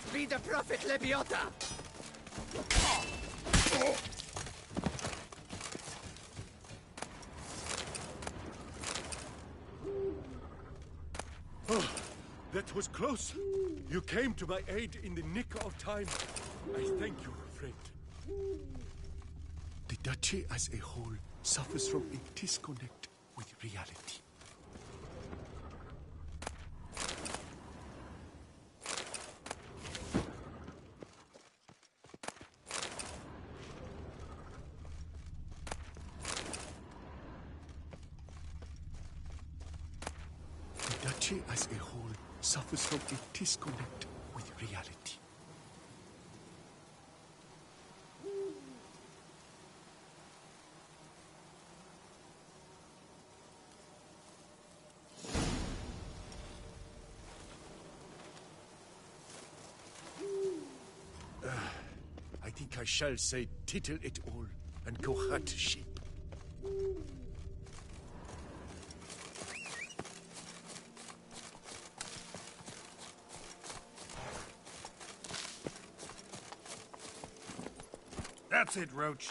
[SPEAKER 8] Blessed be the prophet Lebiota!
[SPEAKER 14] Oh, that was close. You came to my aid in the nick of time. I thank you, friend. The duchy as a whole suffers from a disconnect with reality. The duchy as a whole suffers from a disconnect with reality. I think I shall say tittle it all and go hunt sheep.
[SPEAKER 5] That's it, Roach.